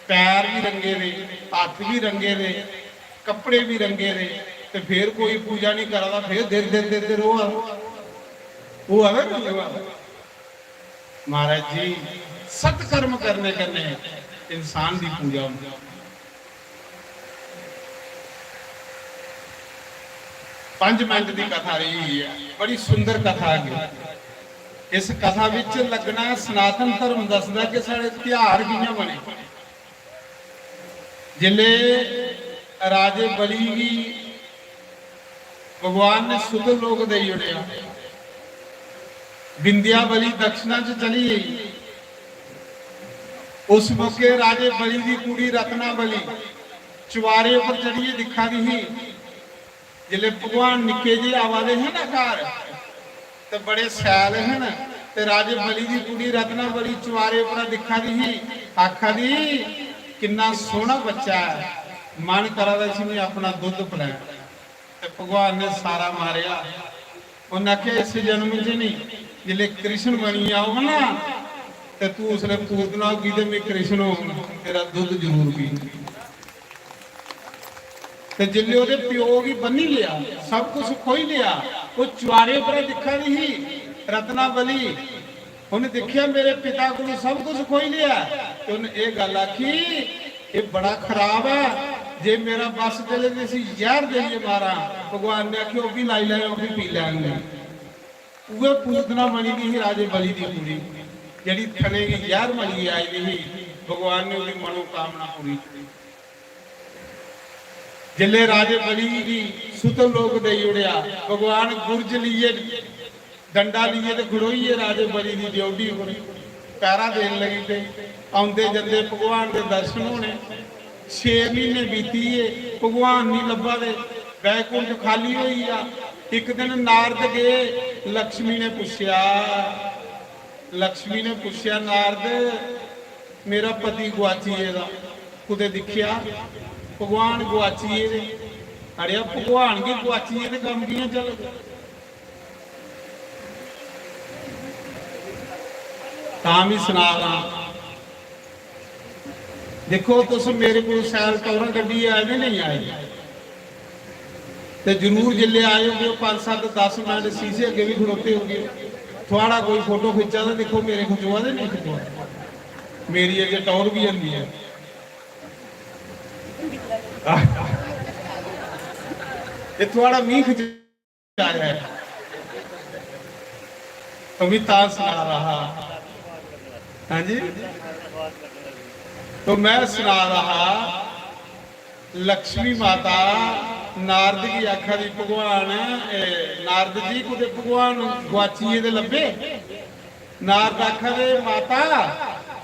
Speaker 1: पैर भी रंगे ने, हाथ भी रंगे ने, कपड़े भी रंगे ने, तो फिर कोई पूजा नहीं करता, फिर देर देर देर देर वो आवे। महाराज जी सत्कर्म करने करने इंसान की पूजा होती। 5 मिनट की कथा रही हुई है, बड़ी सुंदर कथा है। इस कथा विच लगना सनातन धर्म दसदा कि साढ़े त्योहार कियां बने। जिले राजे बली की भगवान ने सुध लोक दे उड़िया, बिंदिया बली दक्षिणा च चली गई। उस मौके राजे बली की कुड़ी रत्ना बली चुवारे पर चढ़िए दिखा दी ही। जिले भगवान निके जी आवादे है ना घर तो बड़े सैल है ना, ते राजे बली की कुड़ी रत्ना बली चुवारे पर दिखा दी ही। आखा दी किन्ना सोहना बच्चा है, मन करा दा सी मैं अपना दुध पिलाया। ते भगवान ने सारा मारिया, उन्हें आख्या इस जन्म च नहीं, जिले कृष्ण बनी आओ ना तो तू उसने पूतना की ते मैं कृष्ण हो तेरा दुध जरूर पी। ते जिले ओदे प्यो की बनी लिया, सब कुछ खोई लिया, वो चुआरे पर दिखा नहीं रत्ना बली। उन्हें देखिया मेरे पिता को सब कुछ खोई लिया, तो उन्हें ये गल आखी ये बड़ा खराब है, जे मेरा बस चले तो सी जहर देइए मारा। भगवान ने आखिया भी लाई लाए भी पी लेंगे। वह पूतना बनी थी राजे बली की कुड़ी, जी थने की जहर मली आई थी। भगवान ने उसकी मनोकामना पूरी की। जिले राजे बली की सुत लोग दे उड़िया, भगवान गुरज लीए डंडा लीए तो खड़ोईए राजे बली की ड्यूटी पर पैरा देन लगी थे। आउंदे जंदे भगवान के दर्शन होने। 6 महीने बीतीए भगवान नहीं लभा दे, बैकुंठ खाली हुई आ। एक दिन नारद गए, लक्ष्मी ने पूछया, लक्ष्मी ने पूछया नारद मेरा पति गुआचीए दा कुदे दिखिया। भगवान गुआचीए दे, अड़िया भगवान की गुआचीए दे कम कियां चल। तां भी सुना रहा, देखो तुम मेरे को सैल टोरा गड्डी आए नहीं आए तो जरूर जिले आए हो 5, 7, 10 मिनट शीशे अगे भी खड़ोते हो गए। थोड़ा कोई फोटो खिंचा तो देखो मेरे खिंचवा दे नहीं खिंचवा, मेरी अगे टौर भी आती है। ये थोड़ा मीह खिंचा है तो भी तार सुना रहा। हाँ जी, तो मैं सुना रहा लक्ष्मी माता नारद की आखा दी भगवान नारद जी को भगवान गुआचीए दे लभे। नारद आखा दे माता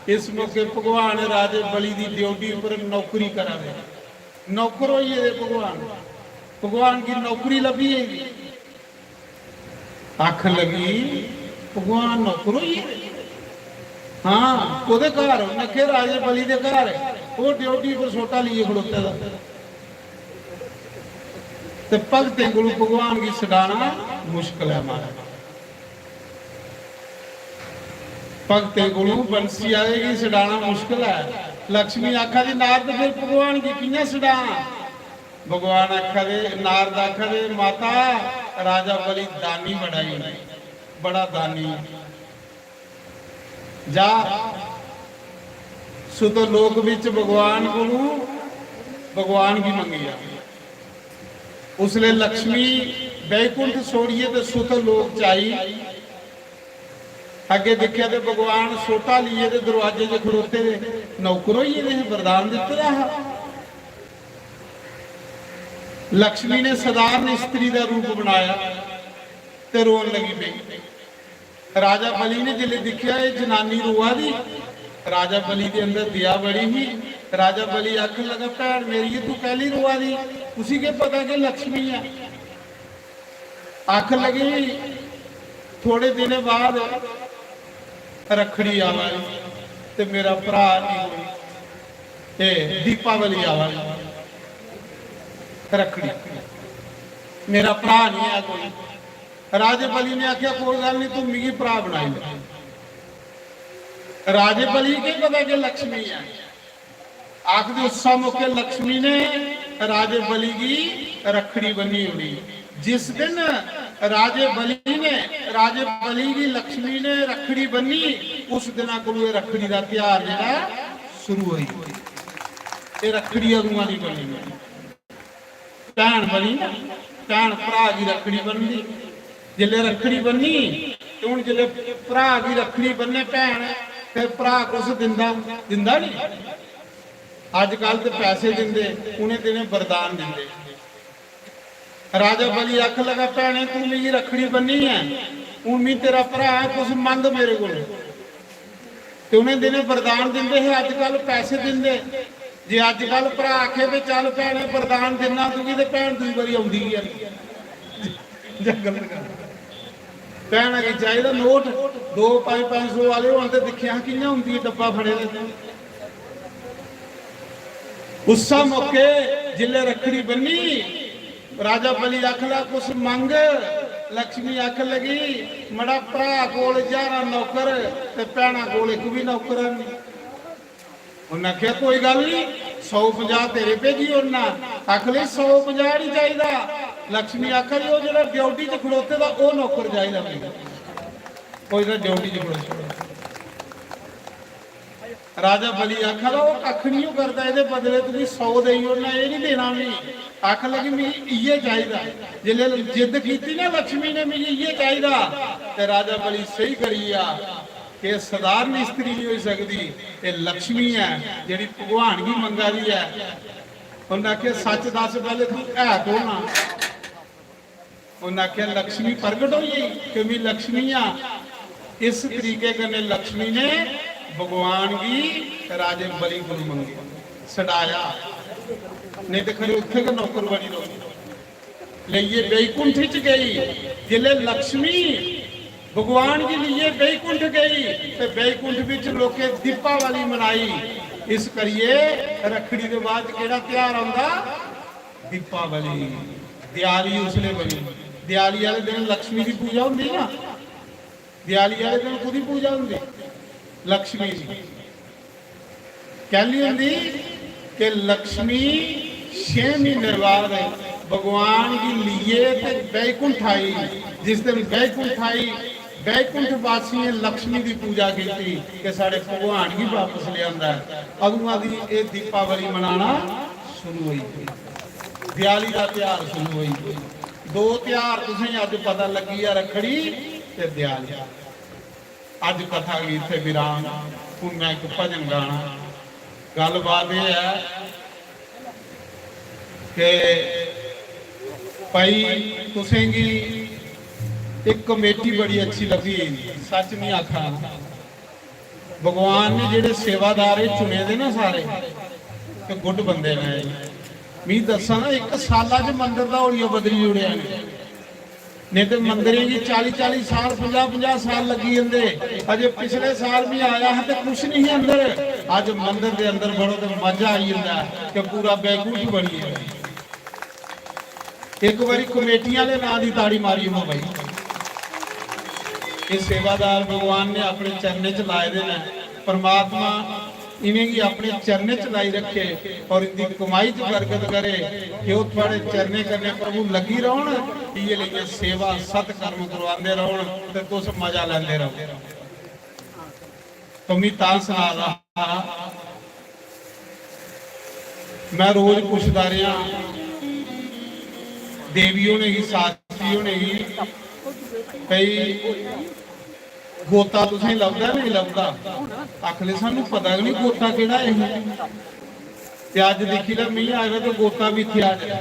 Speaker 1: इस मौके भगवान राजे बली की ड्यूटी पर नौकरी करा दे, नौकर होइए भगवान, भगवान की नौकरी लभी है। आख लगी भगवान नौकर होइए, हाँ वो घर नखे राजे बली के घर वो ड्यूटी पर सोटा लिए खड़ोते तो भगतें को भगवान की छड़ाना मुश्किल है। हमारा भगतें को बंसी आएगी छड़ाना मुश्किल है। लक्ष्मी आखा दी नारद फिर भगवान की कियां छड़ा। भगवान आखा दे नारद आखा दे माता राजा बली दानी बड़ा ही बड़ा दानी, जा सुत लोक विच भगवान को भगवान की मंगी आ उसले लक्ष्मी बैकुंठ छोड़िए तो सुत लोक चाई अगे देखिया तो भगवान सोटा लिए तो दरवाजे से खड़ोते नौकरों ही ने वरदान दिते रहा। लक्ष्मी ने साधारण स्त्री का रूप बनाया ते रोन लगी पई। राजा बली ने जिले दिखिया ये जनानी रोआ दी। राजा बली के अंदर दिया बड़ी ही। राजा बली आखन लगा भैन मेरी तू पहली रोआ दी उसी के पता कि लक्ष्मी है। आखन लगी थोड़े दिन बाद रखड़ी आवा ते मेरा भरा नहीं कोई दीपावली आवा रखड़ी मेरा भरा नहीं है कोई। राजे बली ने आख्या कोई गल नहीं तू मिगी भरा बनाई ले। राजे बली के पता कि लक्ष्मी है। आखिर उस मौके लक्ष्मी ने राजे बली की रखड़ी बनी हुई। जिस दिन राजे बली की लक्ष्मी ने रखड़ी बनी उस दिन को रखड़ी का त्योहार जरा शुरू हुई। ये रखड़ी अगुआ की बनी भैन बनी भैन भरा की रखड़ी बनती जिले रखड़ी बनी तो हूँ जिले भरा की रखड़ी बने भैन फिर भरा कुछ दिंदा नहीं। अजकल तो पैसे देंगे उन्हें दिने वरदान देंगे। राजा बली आख लगा भैने तू मेरी रखड़ी बनी है हूँ मैं तेरा भरा कुछ मंग मेरे को उन्हें दिने वरदान देंगे है। अजकल पैसे देंगे जे अजकल भरा आखे भी चल भैने वरदान देना दूंगी तो भैन दूई बारी आउंदी है भैन अगे चाहिए नोट 2-500 वाले होने तो दिखिया कि होंगी डब्बा फड़े उस मौके जिले रखड़ी बनी राजा बली आखला कुछ मंग। लक्ष्मी आख लगी मड़ा भरा कोल 11 नौकर ते भैणा कोल एक भी नौकर नहीं। उन्हें आख्या कोई गल नहीं 150 तेरे भेजी उन्ना आखले 150 नहीं चाहिए। लक्ष्मी आख रही जो ड्यूटी च खड़ोते दा वो नौकर चाहिए कोई ना ड्यूटी च खड़ोते। राजा बली आखा वो कख नहीं करता ये बदले तुम 100 दई ओना ये नहीं देना भी आख लगी मिगी इये चाहिए। जिले जिद की ना लक्ष्मी ने मिगी इये चाहिए तो राजा बली सही करी आ कि साधारण स्त्री नहीं हो सकती ये लक्ष्मी है जी भगवान की मंगा दी है। उन्हें आख्या सच दस पहले तू है कौन आ। उन्हें आख्या लक्ष्मी प्रगट हुई कि मैं लक्ष्मी हाँ। इस तरीके कने लक्ष्मी ने भगवान की राजे बली को मंगी छड़ाया नहीं तो खरे उत्थे का नौकर बनी रही लिए बैकुंठ च गई। जिले लक्ष्मी भगवान के लिए बैकुंठ गई तो बैकुंठ विच लोके दीपावली मनाई। इस करिए रखड़ी के बाद केड़ा त्योहार आंदा दीपावली दिवाली उसले बनी। दिवाली वाले दिन लक्ष्मी की पूजा होंगी ना दिवाली वाले दिन खुद ही पूजा होंगी लक्ष्मी की कहली होंगी कि लक्ष्मी 6 महीने बाद भगवान की लिए बैकुंठ आई। जिस दिन बैकुंठ आई बैकुंठ वासी ने लक्ष्मी की पूजा की कि साढ़े भगवान की वापस लिया। अगुआ की ये दीपावली मनाना शुरू हुई दिवाली का त्योहार शुरू हुई। 2 त्योहार तुसें अज पता लगी है रखड़ी ते दिवाली। अज कथा गई इत्थे विराम। हुण मैं एक भजन गाना। गलबात यह है कि भाई तुसें गी एक कमेटी बड़ी अच्छी लगी सच नहीं आखा। भगवान ने जेडे सेवादार चुने दे ना सारे ते गुड बंदे ने। मी दसा ना 1 साल च मंदिर का हौलिया बदली जुड़िया नहीं तो मंदिर की 40-40 साल 50-50 साल लगी जाते। अजे पिछले साल भी आया है तो कुछ नहीं है अंदर। अज मंदिर के अंदर बड़ो तो मजा आई जाता कि पूरा बैकुंठ बनी है। एक बारी कमेटियां के नाम की ताड़ी मारी हो भाई। ये सेवादार भगवान ने अपने चरने च लाए देना। परमात्मा इन्हें की अपने चरने च लाई रखे और इनकी कमाई च बरकत करे कि वो थोड़े चरने करने प्रभु लगी रहो। ये लिए सेवा सत्कर्म करवाते रहो तो तुस मजा लेंदे रहो। तो मैं ता सुना रहा मैं रोज पुछदा रहा, देवियों ने ही साथियों ने ही कई गोता तुसें लभदा नहीं लभदा, आखले सानू पता नहीं गोता केड़ा है। ते अज देखी ला मैं आया तो गोता भी इत्थे आ गया।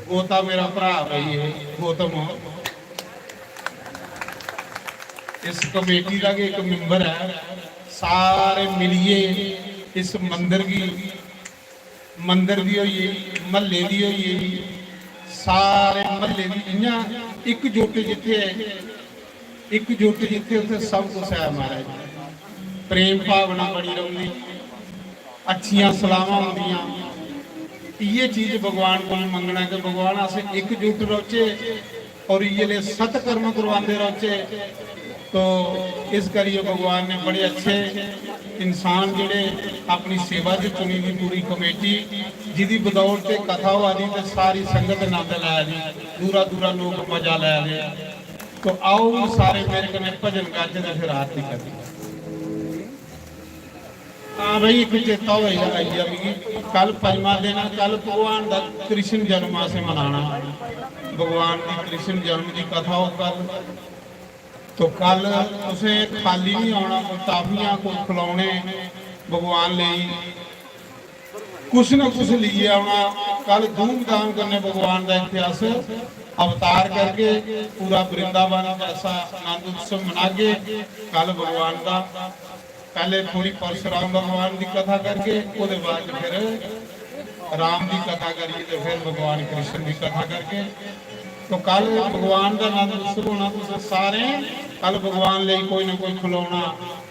Speaker 1: गोता मेरा भरा भाई है गौतम, इस कमेटी का एक मैंबर है। सारे मिलिए इस मंदिर की होई महल्ले की होई, सारे महल्ले की इयां एकजुट जिथे है, एकजुट जिथे उथे सब कुछ है। महाराज प्रेम भावना बनी रही, अच्छियां सलाहां होंदियां। ये चीज भगवान को मंगना कि भगवान अस एकजुट रोचे और ये सत्कर्म करवाते रोचे। तो इस करिए भगवान ने बड़े अच्छे इंसान जिहड़े अपनी सेवा च चुनी दी पूरी कमेटी, जिहदी बदौलत कथा हुआ दी ते सारी संगत आनंद लै दी, दूरा दूरा लोग मजा लै रहे। तो आओ सारे मेरे कने भजन गाजे ते फिर आरती करिए। हाँ भाई एक चेता हो मिगी, कल पंजवा दिन, कल भगवान का कृष्ण जन्म असें मनाना, भगवान की कृष्ण जन्म की कथा हो कल। तो कल तुसें खाली नहीं आना, कोई टाफियां कोई खिलौने भगवान ਲਈ कुछ ना कुछ लिए आना। कल धूमधाम करने भगवान का इतिहास अवतार करके पूरा वृंदावन जैसा आनंद उत्सव मनागे। कल भगवान का पहले थोड़ी परशुराम भगवान की कथा करके उसके बाद फिर राम की कथा करिए, तो फिर भगवान कृष्ण की कथा करके। तो कल भगवान का आनंद उत्सव होना। तुम सारे कल भगवान लिए कोई ना कोई खिलौना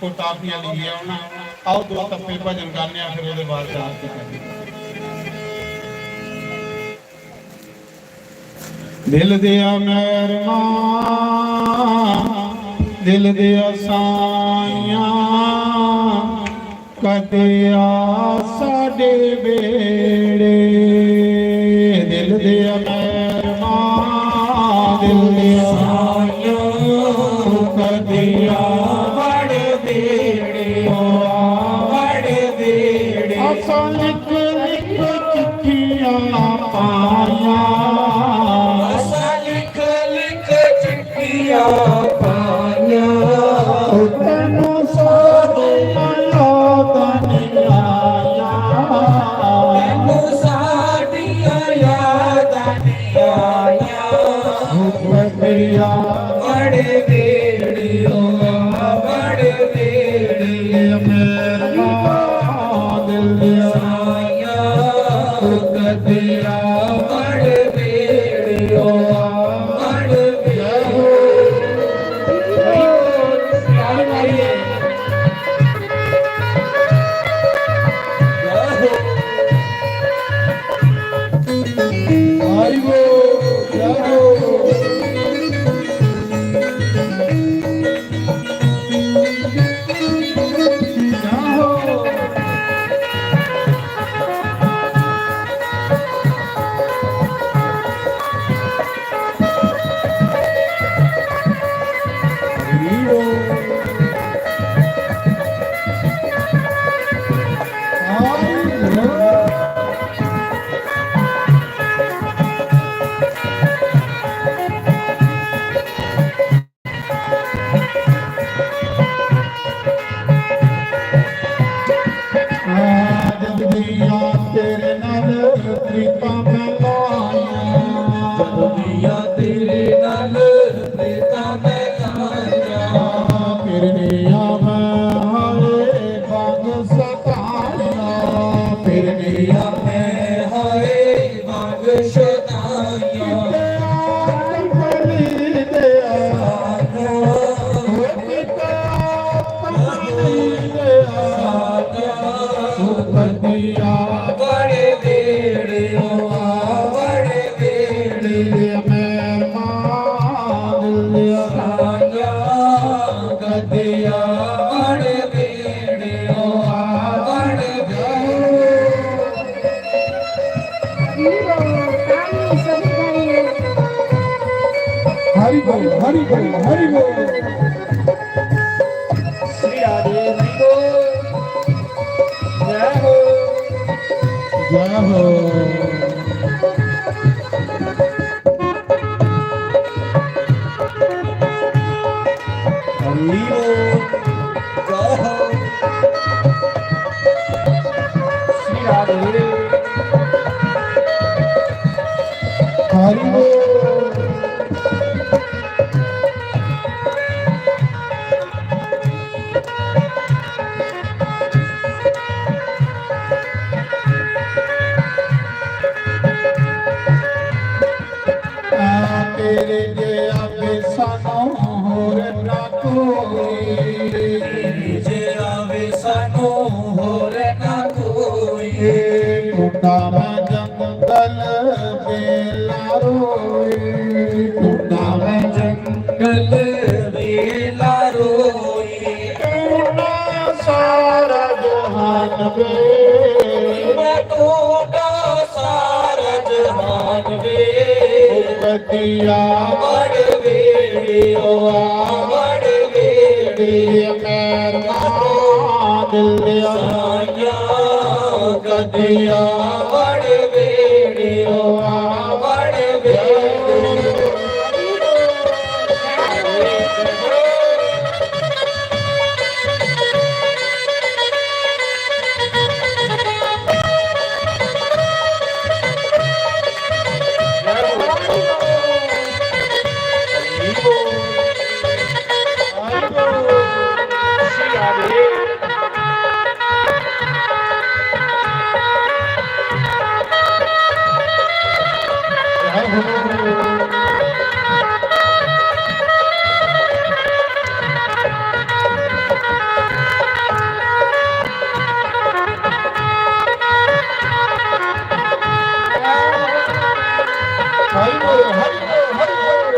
Speaker 1: कोई टाफियां लिए आना। आओ दो टप्पे भजन गाने, फिर उसके बाद आरती करिए। दिल दिया मेहरमा दिल दिया साइया कदे आ साडे बेड़े। दिल दिया मेहरमा दिल दिया साइया कदे आ बड़े बेड़े, बड़े बेड़े। असां लिख लिख चिट्ठियां पाया, पाया तेनू साडियां यादां नहीं आया, तेनू साडियां यादां नहीं आया। बड़िया बड़े बेड़ियो बड़े बेड़े मेरा दिल आया कदिया बड़े बेड़ियो बड़े हरि बोल हरि बोल हरि बोल श्री राधे हरि बोल जय हो ਜੈ ਹੋ
Speaker 3: ਹਰੀ ਬੋਲ ਜੈ ਹੋ
Speaker 2: श्री राधे
Speaker 1: ਹਰੀ ਬੋਲ ਤੇਰੇ ਜਿਹਾ ਸਾਨੂੰ ਹੋਰ ਨਾ ਕੋਈ
Speaker 3: ਜੇ ਆਵੇ ਸਾਨੂੰ ਹੋਰ ਨਾ ਕੋਈ
Speaker 1: ਟੁੱਟਾ ਮੈਂ ਜੰਗਲ ਵੇਲਾ ਰੋਈ ਟੁੱਟਾ ਮੈਂ
Speaker 3: ਜੰਗਲ ਵੇਲਾ ਰੋਈ
Speaker 1: ਟੁੱਟਾ ਸਾਰਾ ਜਹਾਨ ਵੇ
Speaker 3: ਮੈਂ ਟੂਟਾ ਸਾਰਾ ਜਹਾਨ ਵੇ
Speaker 1: ਕਦੀਆ
Speaker 3: ਵੜ ਵੇੜਿਓ ਵੜ ਵੇੜੇ
Speaker 1: ਮੈਰ ਮਾਂ ਦਿਲ ਦਿਆ
Speaker 3: ਸਾਇਆ ਕਦਿਆ ਵੜ ਵੇੜਿਓ ਵੜ ਵੇੜੇ
Speaker 2: श्री राधे
Speaker 1: ਹਰੀ ਬੋਲ ਹਰੀ ਬੋਲ ਹਰੀ ਬੋਲ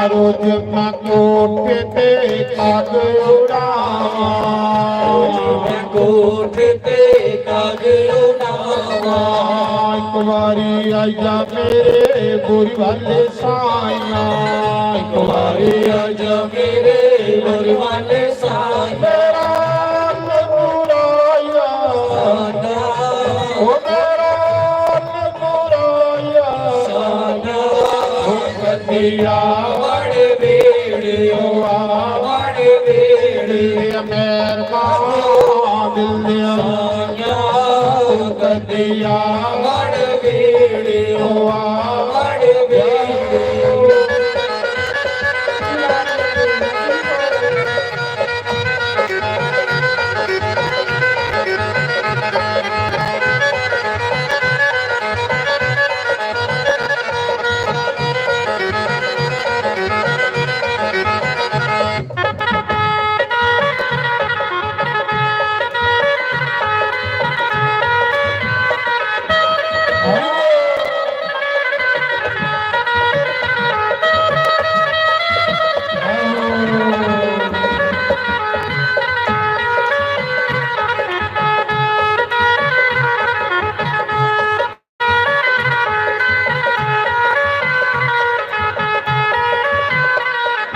Speaker 1: ਰੋਜ਼ ਮੈਂ ਕੋਠੇ ਤੇ ਕਾਗ ਉਡਾਵਾਂ
Speaker 3: ਮੈਂ ਕੋਠੇ ਤੇ ਕਾਗ ਉਡਾਵਾਂ
Speaker 1: ਇੱਕ ਵਾਰੀ ਆਈ ਜਾ ਮੇਰੇ ਗੋਰੀ ਵਾਲੇ ਸਾਈਆਂ ਇੱਕ ਵਾਰੀ
Speaker 3: ਵਾਰੀ ਆ ਜਾ ਮੇਰੇ ਮਰ ਵਾਲੇ ਸਾਇਆ
Speaker 1: ਮੇਰਾ ਨਗੁਰਾਇਆ
Speaker 3: ਸਾਡਾ
Speaker 1: ਓ ਮੇਰਾ ਨਗੁਰਾਇਆ
Speaker 3: ਸਾਡਾ
Speaker 1: ਓ ਕਦੀਆ
Speaker 3: ਵੜ ਵੇੜਿਓ ਵੜ ਵੇੜੇ
Speaker 1: ਮੈਰ ਮਾਂ ਦਿਲ ਦਿਆ
Speaker 3: ਸਾਇਆ
Speaker 1: ਕਦੀਆ
Speaker 3: ਵੜ ਵੇੜਿਓ ਵੜ ਵੇੜੇ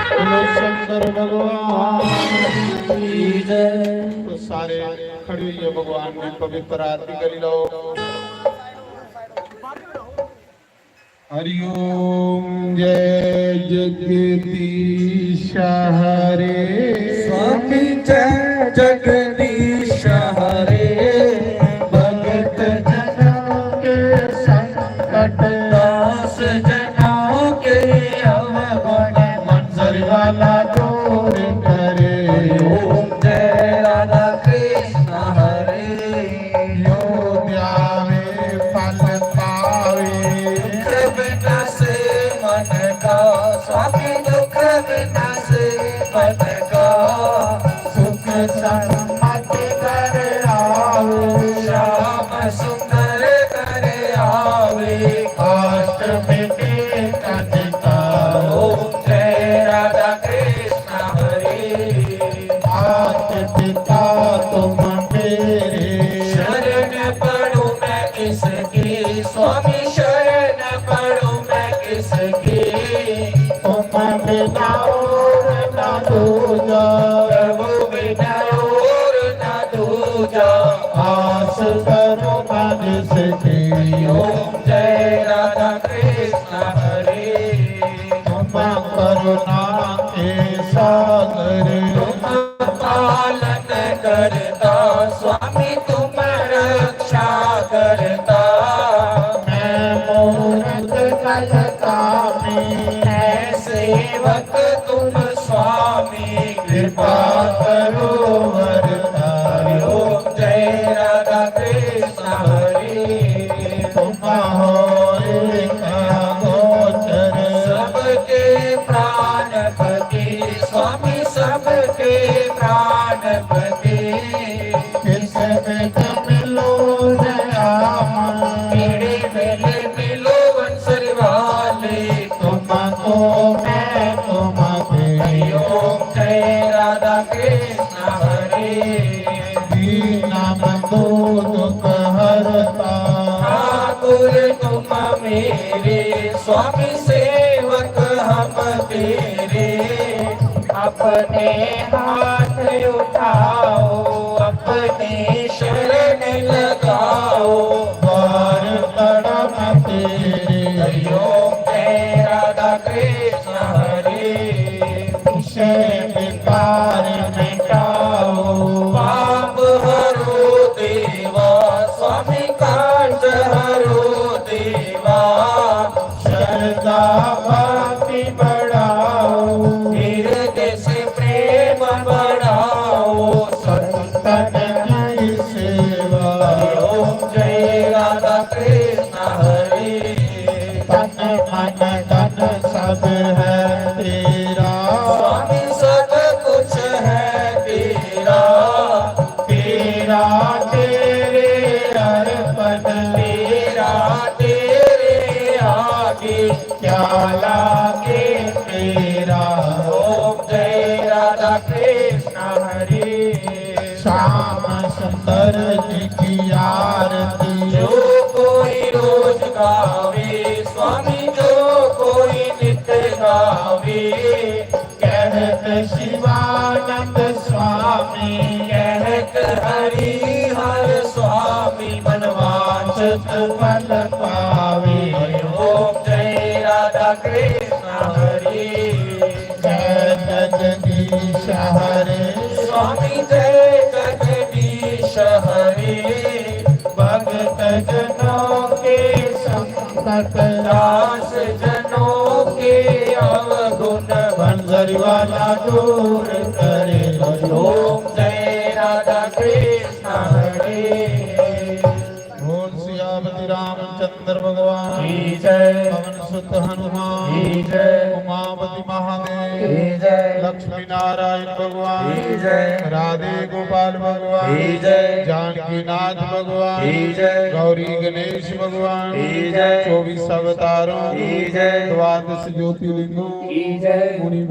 Speaker 1: शंकर भगवान
Speaker 3: की जय
Speaker 1: तो सारे खड़े हुए भगवान की पवित्र आरती कर लो। हरिओम जय जगदीश हरे
Speaker 3: स्वामी जय जगदीश हरे
Speaker 1: भगत जनों के संकट
Speaker 3: दास जनों के अवगुण
Speaker 1: मंजर वाला दूर करे यो ध्यावे फल पावे
Speaker 3: दुख विनाशे मन का स्वामी दुख विनाशे मन का
Speaker 1: सुख सम्मति कर आवे
Speaker 3: श्याम सुंदर कर आवे
Speaker 1: काष्ट मिटे तनिका
Speaker 3: ओम जय राधा कृष्ण हरे
Speaker 1: मात पिता तुम मेरे
Speaker 3: शरण पढ़ूं मैं किसकी स्वामी शरण पढ़ूं मैं किसकी
Speaker 1: तुम बिना और न दूजा
Speaker 3: प्रभु बिना और न दूजा
Speaker 1: आस करो मन सकी
Speaker 3: ओम जय राधा कृष्ण हरे
Speaker 1: तुम करुणा के सागर
Speaker 3: तुम पालन करता स्वामी तुम रक्षा करता
Speaker 1: मैं मूरत कलकामी
Speaker 3: है सेवक तुम स्वामी
Speaker 1: कृपा करो वरदारी
Speaker 3: ओम जय राधा कृष्ण हरे
Speaker 1: तुम हो एक गोचर
Speaker 3: सबके प्राणपति स्वामी सबके प्राणपति
Speaker 1: किस बिद मिलो राम
Speaker 3: मेरे मेले मिलो बंसरी वाले
Speaker 1: तुमको मैं तुमके
Speaker 3: ओम जय राधा कृष्ण हरे
Speaker 1: दीना बंधु दुख हरता
Speaker 3: ठाकुर तुम मेरे स्वामी सेवक हम तेरे अपने हाथ उठाओ अपने शरण लगाओ
Speaker 1: द्वार तड़प तेरे
Speaker 3: ओम जय राधा कृष्ण हरे
Speaker 1: विषय विकार मिटाओ
Speaker 3: पाप हरो देवा स्वामी कांच हरो देवा
Speaker 1: श्रद्धा भक्ति बढ़ाओ
Speaker 3: हृदय से प्रेम बढ़ाओ
Speaker 1: संतन की सेवा
Speaker 3: ओम जय राधा कृष्ण हरे
Speaker 1: तन मन धन सब है तेरा
Speaker 3: स्वामी सब कुछ है तेरा
Speaker 1: तेरा तेरे अर्पण
Speaker 3: तेरा तेरे आगे
Speaker 1: क्या लागे तेरा
Speaker 3: ओम जय राधा कृष्ण हरे
Speaker 1: श्याम सुंदर जी की आरती
Speaker 3: जो कोई रोज गावे स्वामी जो कोई नित्य गावे
Speaker 1: कहत शिवानंद स्वामी
Speaker 3: कहत हरि हर स्वामी
Speaker 1: मनवांछित फल पावे
Speaker 3: ओम जय राधा कृष्ण हरे
Speaker 1: जय जगदीश हरे
Speaker 3: स्वामी जय जगदीश हरे
Speaker 1: भगत जनों के संकट
Speaker 3: दास जनों के अवगुण
Speaker 1: बंसरी वाला दूर करे
Speaker 3: ओम जय राधा कृष्ण हरे
Speaker 1: बोल सियापति रामचंद्र भगवान
Speaker 3: की जय
Speaker 1: पवन सुत हनुमान
Speaker 3: की जय
Speaker 1: उमापति महादेव
Speaker 3: की जय
Speaker 1: लक्ष्मी नारायण भगवान
Speaker 3: की जय
Speaker 1: राधे गोपाल भगवान
Speaker 3: की जय
Speaker 1: जानकी नाथ भगवान
Speaker 3: की जय
Speaker 1: गौरी गणेश भगवान
Speaker 3: की जय
Speaker 1: 24 अवतारों
Speaker 3: की जय
Speaker 1: द्वादश ज्योतिर्लिंगों
Speaker 3: की जय
Speaker 1: मुनि